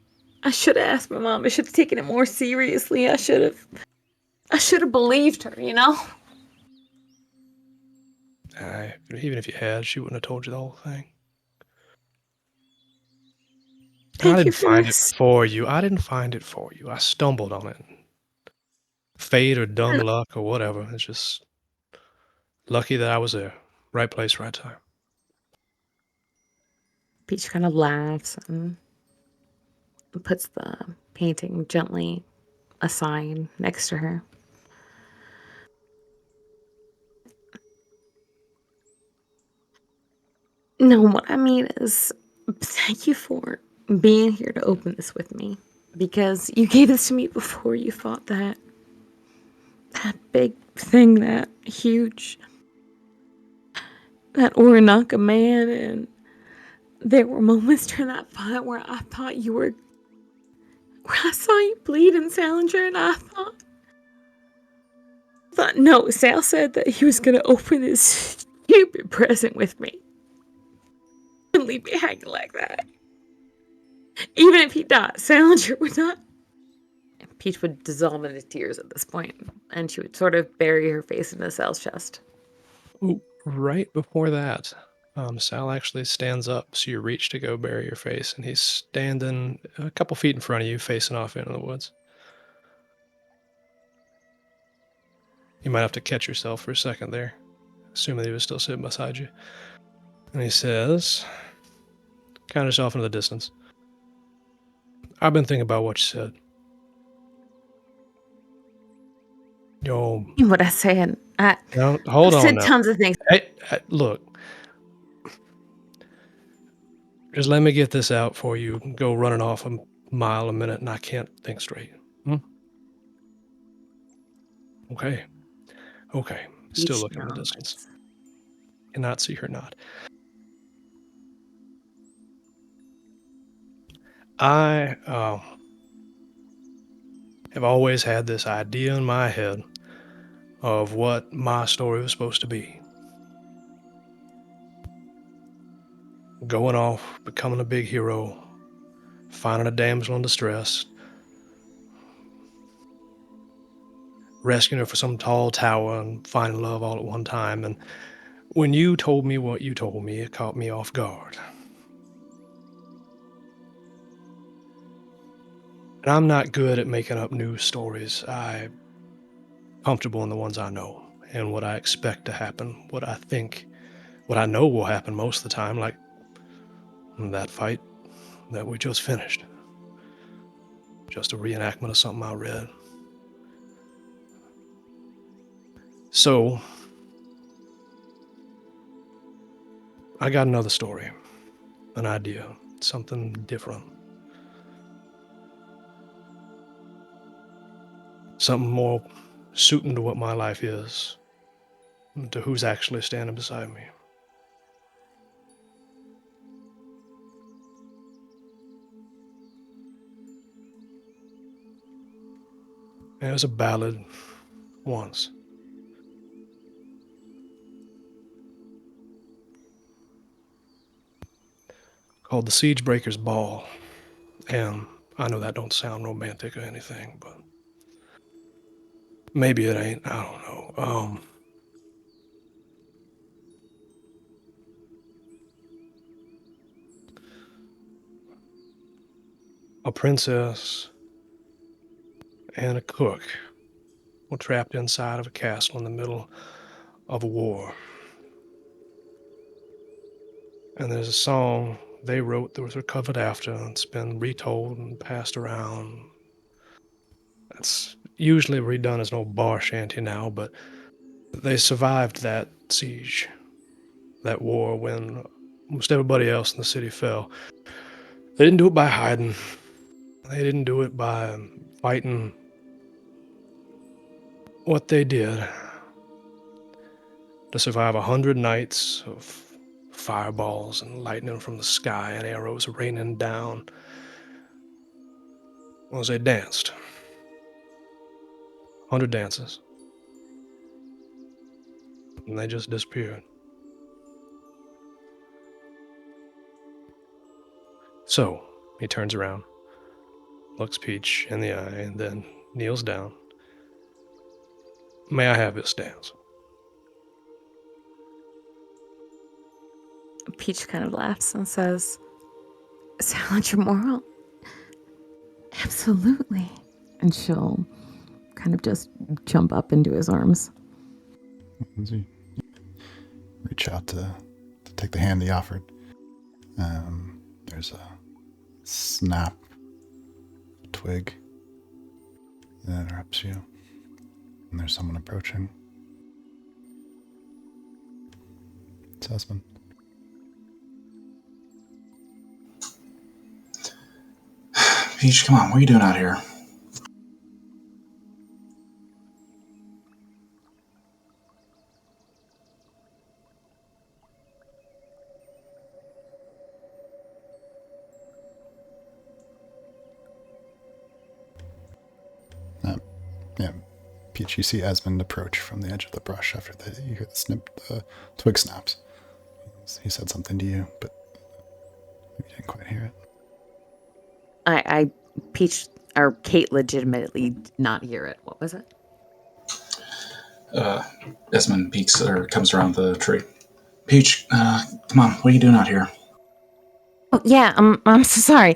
I should have asked my mom. I should have taken it more seriously. I should have believed her, you know? Even if you had, she wouldn't have told you the whole thing. I Thank you didn't for find it this. for you. I didn't find it for you. I stumbled on it. Fate or dumb luck or whatever. It's just lucky that I was there. Right place, right time. Peach kind of laughs and puts the painting gently aside next to her. No, what I mean is, thank you for being here to open this with me. Because you gave this to me before you fought that big thing, that huge, that Orinaka man, and there were moments during that fight where I thought where I saw you bleed in Salinger, and I thought, no, Sal said that he was gonna open this stupid present with me. And leave me hanging like that. Even if he died, Salinger would not. Peach would dissolve into tears at this point, and she would sort of bury her face in Sal's chest. Ooh, right before that, Sal actually stands up, so you reach to go bury your face, and he's standing a couple feet in front of you, facing off into the woods. You might have to catch yourself for a second there, assuming he was still sitting beside you. And he says, kind of off into the distance, I've been thinking about what you said. Yo, What I said, now, hold I on said now. tons of things. Hey, look. Just let me get this out for you. Go running off a mile a minute, and I can't think straight. Okay. Okay. Still Peach looking in the distance. nods. Cannot see her nod. I have always had this idea in my head of what my story was supposed to be. Going off, becoming a big hero, finding a damsel in distress, rescuing her from some tall tower and finding love all at one time. And when you told me what you told me, it caught me off guard. And I'm not good at making up new stories. I'm comfortable in the ones I know and what I expect to happen, what I know will happen most of the time, like that fight that we just finished. Just a reenactment of something I read. So, I got another story, an idea, something different. Something more suiting to what my life is, and to who's actually standing beside me. And it was a ballad once. Called The Siege Breaker's Ball. And I know that don't sound romantic or anything, but maybe it ain't. I don't know. A princess and a cook were trapped inside of a castle in the middle of a war. And there's a song they wrote that was recovered after, and it's been retold and passed around. It's usually redone as an old bar shanty now, but they survived that siege, that war, when almost everybody else in the city fell. They didn't do it by hiding. They didn't do it by fighting. What they did to survive 100 nights of fireballs and lightning from the sky and arrows raining down was they danced. 100 dances. And they just disappeared. So he turns around, looks Peach in the eye, and then kneels down. May I have this dance? Peach kind of laughs and says, Salinger Moral? Absolutely. And she'll kind of just jump up into his arms. As you reach out to take the hand he offered, there's a snap, a twig that interrupts you, and there's someone approaching. It's husband. Peach, come on, what are you doing out here? Yeah, Peach, you see Esmond approach from the edge of the brush after you hear the twig snaps. He said something to you, but you didn't quite hear it. Peach, or Kate legitimately did not hear it. What was it? Esmond peeks or comes around the tree. Peach, come on, what are you doing out here? Oh, yeah, I'm so sorry.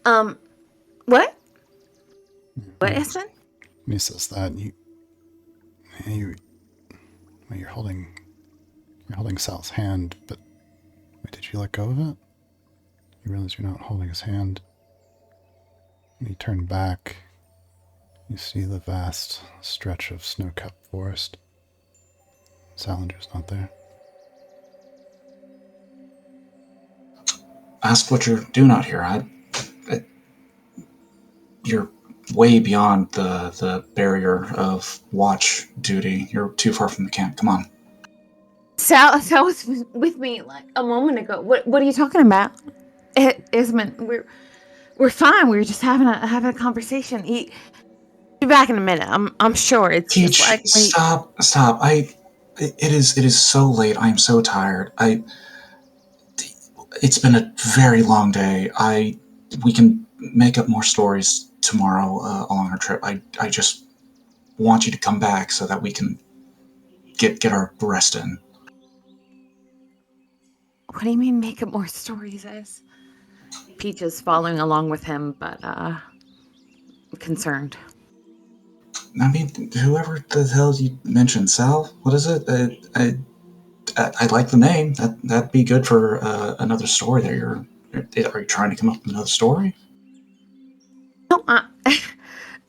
What? What, Esmond? And he says that you're holding Sal's hand, but wait, did you let go of it? You realize you're not holding his hand. When you turn back, you see the vast stretch of snow-capped forest. Salinger's not there. Ask what you're doing out here. You're way beyond the barrier of watch duty. You're too far from the camp. Come on. Sal was with me like a moment ago. What are you talking about? Esmond, we're fine. We were just having a conversation. Be back in a minute. I'm sure it's Peach, just like stop. It is so late. I am so tired. It's been a very long day. We can make up more stories tomorrow along our trip. I just want you to come back so that we can get our rest in. What do you mean make up more stories, Ez? Peach is following along with him, but concerned. I mean, whoever the hell you mentioned, Sal. What is it? I like the name. That'd be good for another story. Are you trying to come up with another story? No,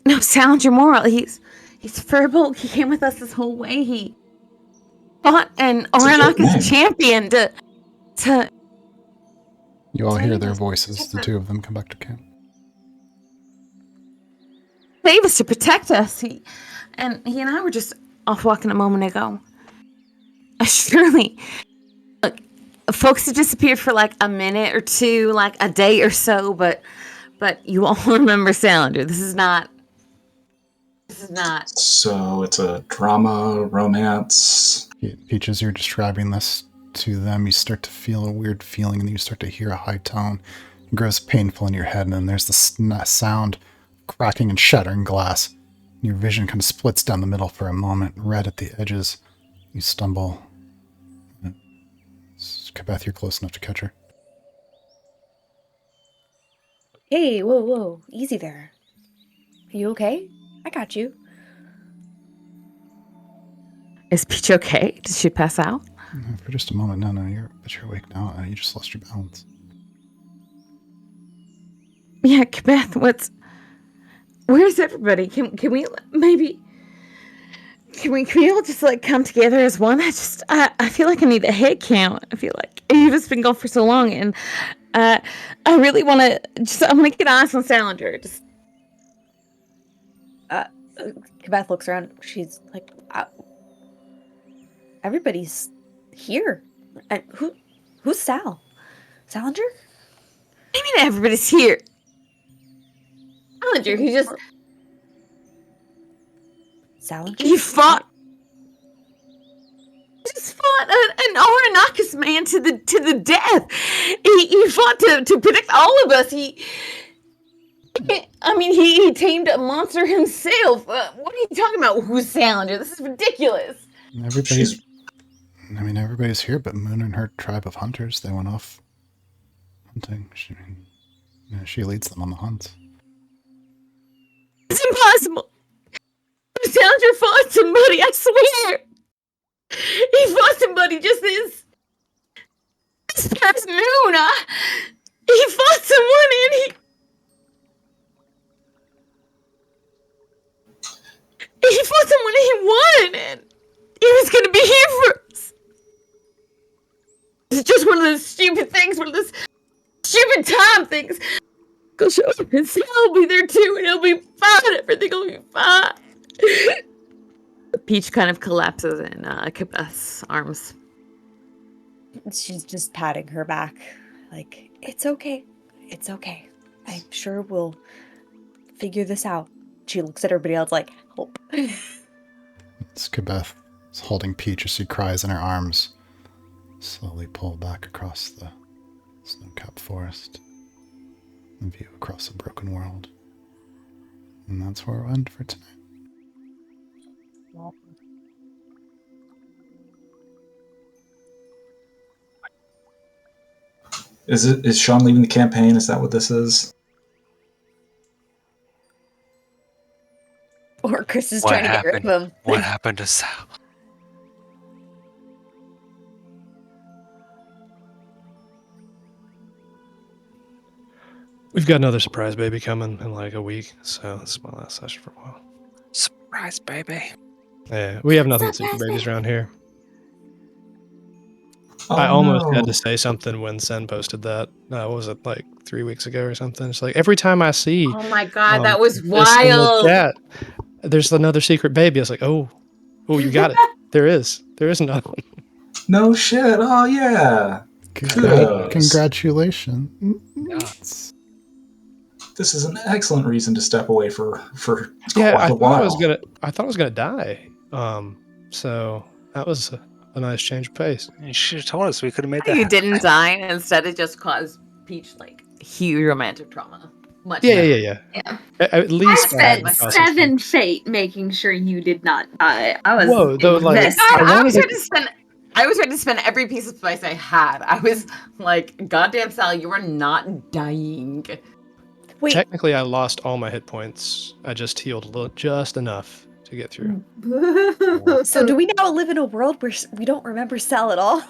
no, Salinger Moral. He's verbal. He came with us this whole way. He fought an Aranaka's champion to. You all hear their voices. The two of them come back to camp. Save us, to protect us. He and I were just off walking a moment ago. Surely, look, folks have disappeared for like a minute or two, like a day or so, but you all remember Salinger. This is not. So it's a drama, romance. Peach, as you're describing this to them, you start to feel a weird feeling, and then you start to hear a high tone. It grows painful in your head, and then there's the sound cracking and shattering glass. Your vision kind of splits down the middle for a moment, red at the edges. You stumble. Kabeth, you're close enough to catch her. Hey, whoa, easy there. Are you okay? I got you. Is Peach okay? Did she pass out? For just a moment. No, you're awake now. You just lost your balance. Yeah, Kabeth, where's everybody? Can we maybe... Can we all just like come together as one? I feel like I need a head count. I feel like you've just been gone for so long, and I really want to I want to get eyes on Salinger. Kabeth looks around. She's like, everybody's here. And who's Sal? Salinger? I mean, everybody's here. Salinger, Salinger? You fought. Just fought an Aranakis man to the death. He fought to protect all of us. He tamed a monster himself. What are you talking about? Who's Salinger? This is ridiculous. Everybody's here but Moon and her tribe of hunters. They went off hunting. She leads them on the hunts. It's impossible. Salinger fought somebody, I swear. He fought somebody just this past noon. He fought someone and he fought someone and he won, and he was gonna be here for us. It's just one of those stupid things, one of those stupid time things. Go show up and Sal will be there too, and it'll be fine. Everything will be fine. Peach kind of collapses in Kibeth's arms. She's just patting her back, like, it's okay. It's okay. I'm sure we'll figure this out. She looks at everybody else like, help. It's Kibeth is holding Peach as she cries in her arms. Slowly pull back across the snow-capped forest and view across a broken world. And that's where we'll end for tonight. Is Sean leaving the campaign? Is that what this is? Or Chris is trying to get rid of him. What happened to Sal? We've got another surprise baby coming in like a week, so this is my last session for a while. Surprise, baby. Yeah, we have nothing but secret babies around here. Oh, I almost no. had to say something when Sen posted that. What was it, like 3 weeks ago or something? It's like every time I see Oh my god, that this was in the wild. chat, there's another secret baby. I was like, oh, you got it. There is another one. No shit. Oh yeah. Congratulations. This is an excellent reason to step away for Yeah, quite a while. I thought I was gonna die. So that was a nice change of pace. You should have told us. We could have made that You happen. didn't die, and instead it just caused Peach like huge romantic trauma. Much Yeah. Yeah. At least I I had spent the process. 7 fate making sure you did not die. I was Whoa, though, like, invested. I was trying to spend every piece of spice I had. I was like, goddamn Sal, you are not dying. Wait, Technically, I lost all my hit points. I just healed just enough to get through. so do we now live in a world where we don't remember Sal at all?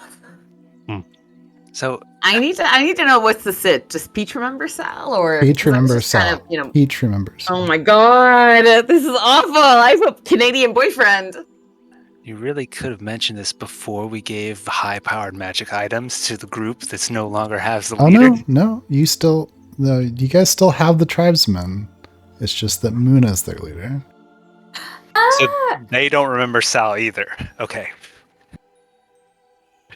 So I need to know what's the sit. Does Peach remember Sal, or Peach remembers kind Sal. of, Peach remembers Sal. Oh my god, this is awful. I have a Canadian boyfriend. you really could have mentioned this before we gave high-powered magic items to the group that's no longer has the leader. No. You guys still have the tribesmen. It's just that Muna's their leader. So they don't remember Sal either. Okay.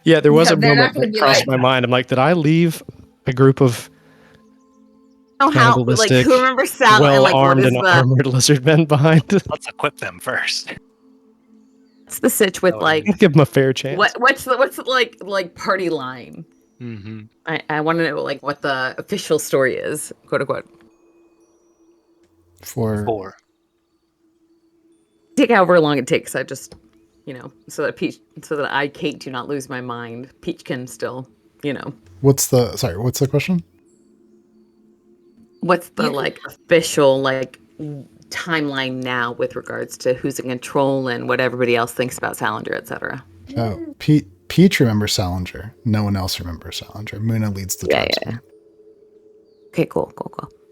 Yeah, there was Yeah, a they're moment not gonna that be crossed like- my mind. I'm like, did I leave a group of Oh, how like cannibalistic, who remembers Sal and like what well-armed is and the armored lizard men behind? Let's equip them first. what's the sitch with like Give them a fair chance. what's the like party line? Mm-hmm. I want to know like what the official story is, quote unquote. For 4. Take however long it takes. I just, so that I, Kate, do not lose my mind. Peach can still, what's the question? What's the like official like timeline now with regards to who's in control and what everybody else thinks about Salinger, etc. Oh, Peach remembers Salinger. No one else remembers Salinger. Muna leads the tribesmen. Yeah. Okay, cool.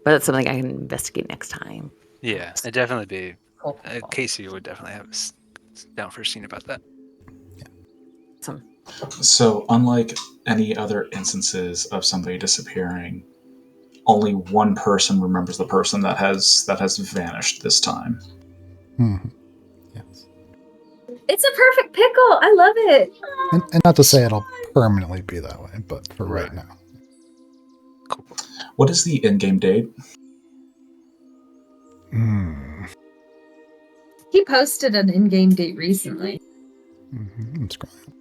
But that's something I can investigate next time. Yeah, it'd definitely be. Cool. Casey would definitely have us down for a scene about that. Awesome. So, unlike any other instances of somebody disappearing, only one person remembers the person that has vanished this time. Mm-hmm. Yes. It's a perfect pickle. I love it. And not to say it'll permanently be that way, but for right now. Cool. What is the in-game date? He posted an in-game date recently. I'm scrolling.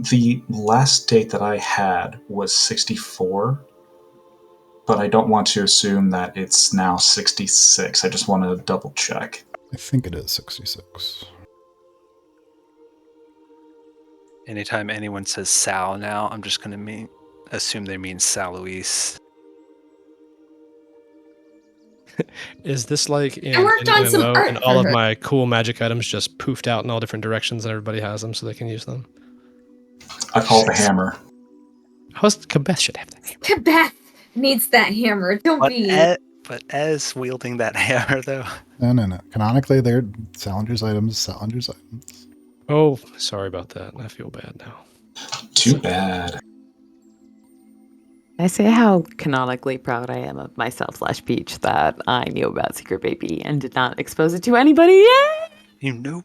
The last date that I had was 64, but I don't want to assume that it's now 66. I just want to double check. I think it is 66. Anytime anyone says Sal now, I'm just going to assume they mean Sal Luis. Is this like in I worked on some MMO, art and for all of her. my cool magic items just poofed out in all different directions and everybody has them so they can use them? I call it the hammer. Kabeth should have that. Quebec needs that hammer. Don't But be. as wielding that hammer, though. No. Canonically, they're Salinger's items. Salinger's items. Oh, sorry about that. I feel bad now. Too bad. I say how canonically proud I am of myself / Peach that I knew about Secret Baby and did not expose it to anybody yet. You know.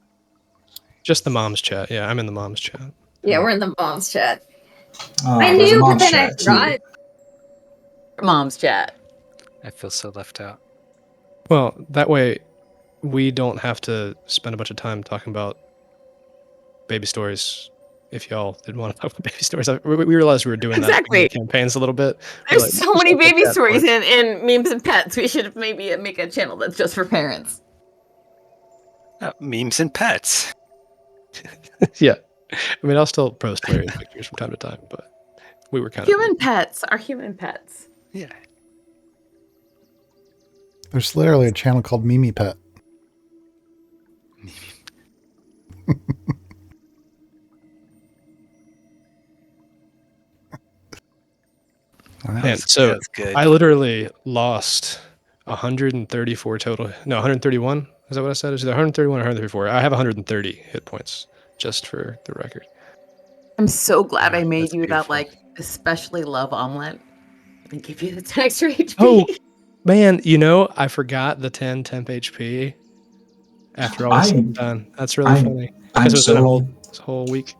Just the mom's chat. Yeah, I'm in the mom's chat. Yeah, we're in the mom's chat. Oh, I there's a knew, but mom's then I chat, too. forgot. Mom's chat. I feel so left out. Well, that way we don't have to spend a bunch of time talking about baby stories. If y'all didn't want to talk about baby stories, we realized we were doing that Exactly. in the campaigns a little bit. There's We're like, so "Let's many open baby chat stories for it." in memes and pets. We should maybe make a channel that's just for parents. Memes and pets. Yeah, I mean, I'll still post hilarious pictures from time to time, but we were kind Human pets are human pets. Yeah. There's literally a channel called Mimi Pet. And so That's good. I literally lost 134 total. No, 131. Is that what I said? Is it 131 or 134? I have 130 hit points, just for the record. I'm so glad I Yeah, made that's you that beautiful. like especially love omelet and give you the 10 extra HP. Oh, man, I forgot the 10 temp HP after all was said and done. That's really funny. Because it was in a whole week.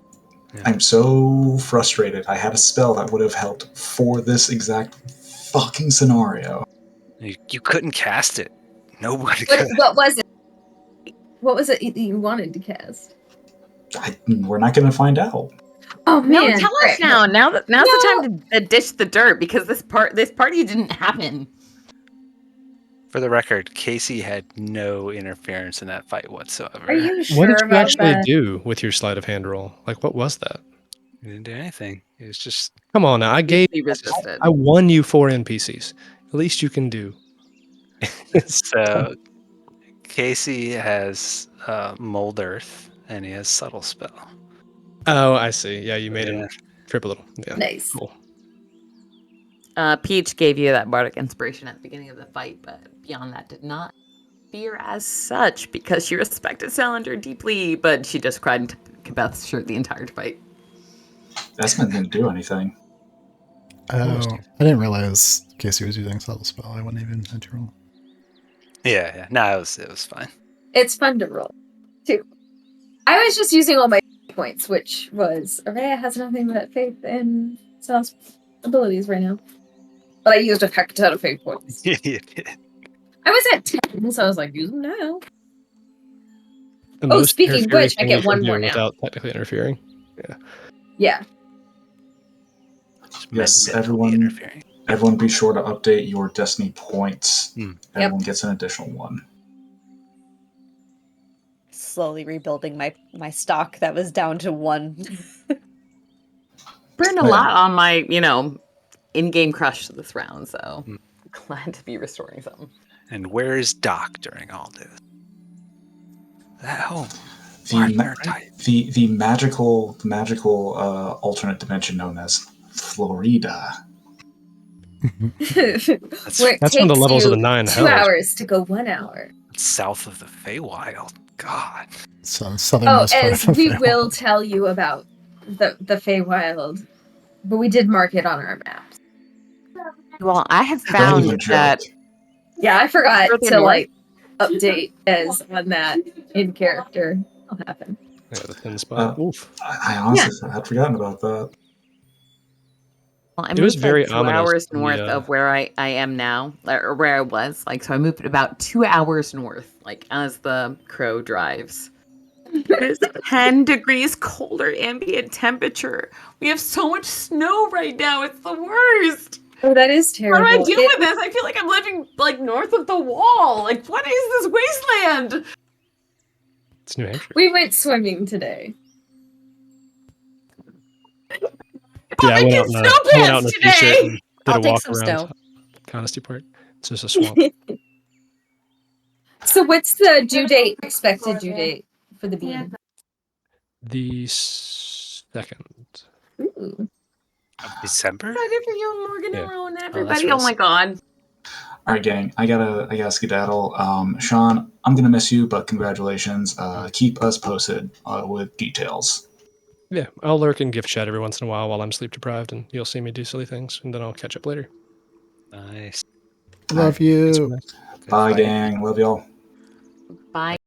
I'm so frustrated. I had a spell that would have helped for this exact fucking scenario. You couldn't cast it. Nobody What, could. what was it? What was it you wanted to cast? We're not going to find out. Oh No, man! tell us Right. now. Now's No. the time to dish the dirt because this party didn't happen. For the record, Casey had no interference in that fight whatsoever. Are you What sure did you about actually that? do with your sleight of hand roll? Like, what was that? You didn't do anything. It was just Come on now. He resisted. I won you 4 NPCs. At least you can do. so. Casey has Mold Earth, and he has Subtle Spell. Oh, I see. Yeah, you made him trip a little. Yeah. Nice. Cool. Peach gave you that bardic inspiration at the beginning of the fight, but beyond that did not fear as such because she respected Salinger deeply, but she just cried into Kabeth's shirt the entire fight. Esmond didn't do anything. Oh, I didn't realize Casey was using subtle spell. I wasn't even into roll. Yeah. No, it was fine. It's fun to roll, too. I was just using all my points, which was Araya has nothing but faith in Sal's abilities right now. But I used a heck ton of fate points. You did. I was at 10, so I was like, use them now. The Oh, most speaking of interfering which, I thing get you can one do more now. without technically interfering. Yeah. Yes, Mentally interfering. everyone be sure to update your Destiny points. Hmm. Everyone gets an additional one. Slowly rebuilding my stock that was down to 1. Burned a lot on my, in-game crush this round, so glad to be restoring some. And where is Doc during all this? At home. The magical alternate dimension known as Florida. Where it That's from the takes levels of you the 9 2 hells. hours to go 1 hour. South of the Feywild. God. So southernmost part As of the we Feywild. will tell you about the Feywild, but we did mark it on our maps. Well, I have That found was a joke. that Yeah, I forgot Further to north? update as on that in character. Will happen. Yeah, the thin spot. Oof. I honestly had forgotten about that. Well, I It was moved very like 2 ominous hours in north the, of where I am now, or where I was. So I moved about 2 hours north, as the crow drives. It's 10 degrees colder ambient temperature. We have so much snow right now. It's the worst. Oh, that is How do terrible. I deal with this? I feel like I'm living like north of the wall. Like, what is this wasteland? It's New Hampshire. We went swimming today. Yeah, I went out in a t-shirt today. and did I'll a take walk some around snow. Honesty Park. It's just a swamp. So what's the expected due date for the bean? The 2nd. Ooh. Of December? Excited for you and Morgan Yeah. and Rowan and that's everybody. real Oh my god. All right, gang. I gotta skedaddle. Sean, I'm gonna miss you, but congratulations. Keep us posted with details. Yeah, I'll lurk in gift chat every once in a while I'm sleep deprived, and you'll see me do silly things, and then I'll catch up later. Nice. Love Alright. you. It's nice. Bye, Bye. gang. Love y'all. Bye.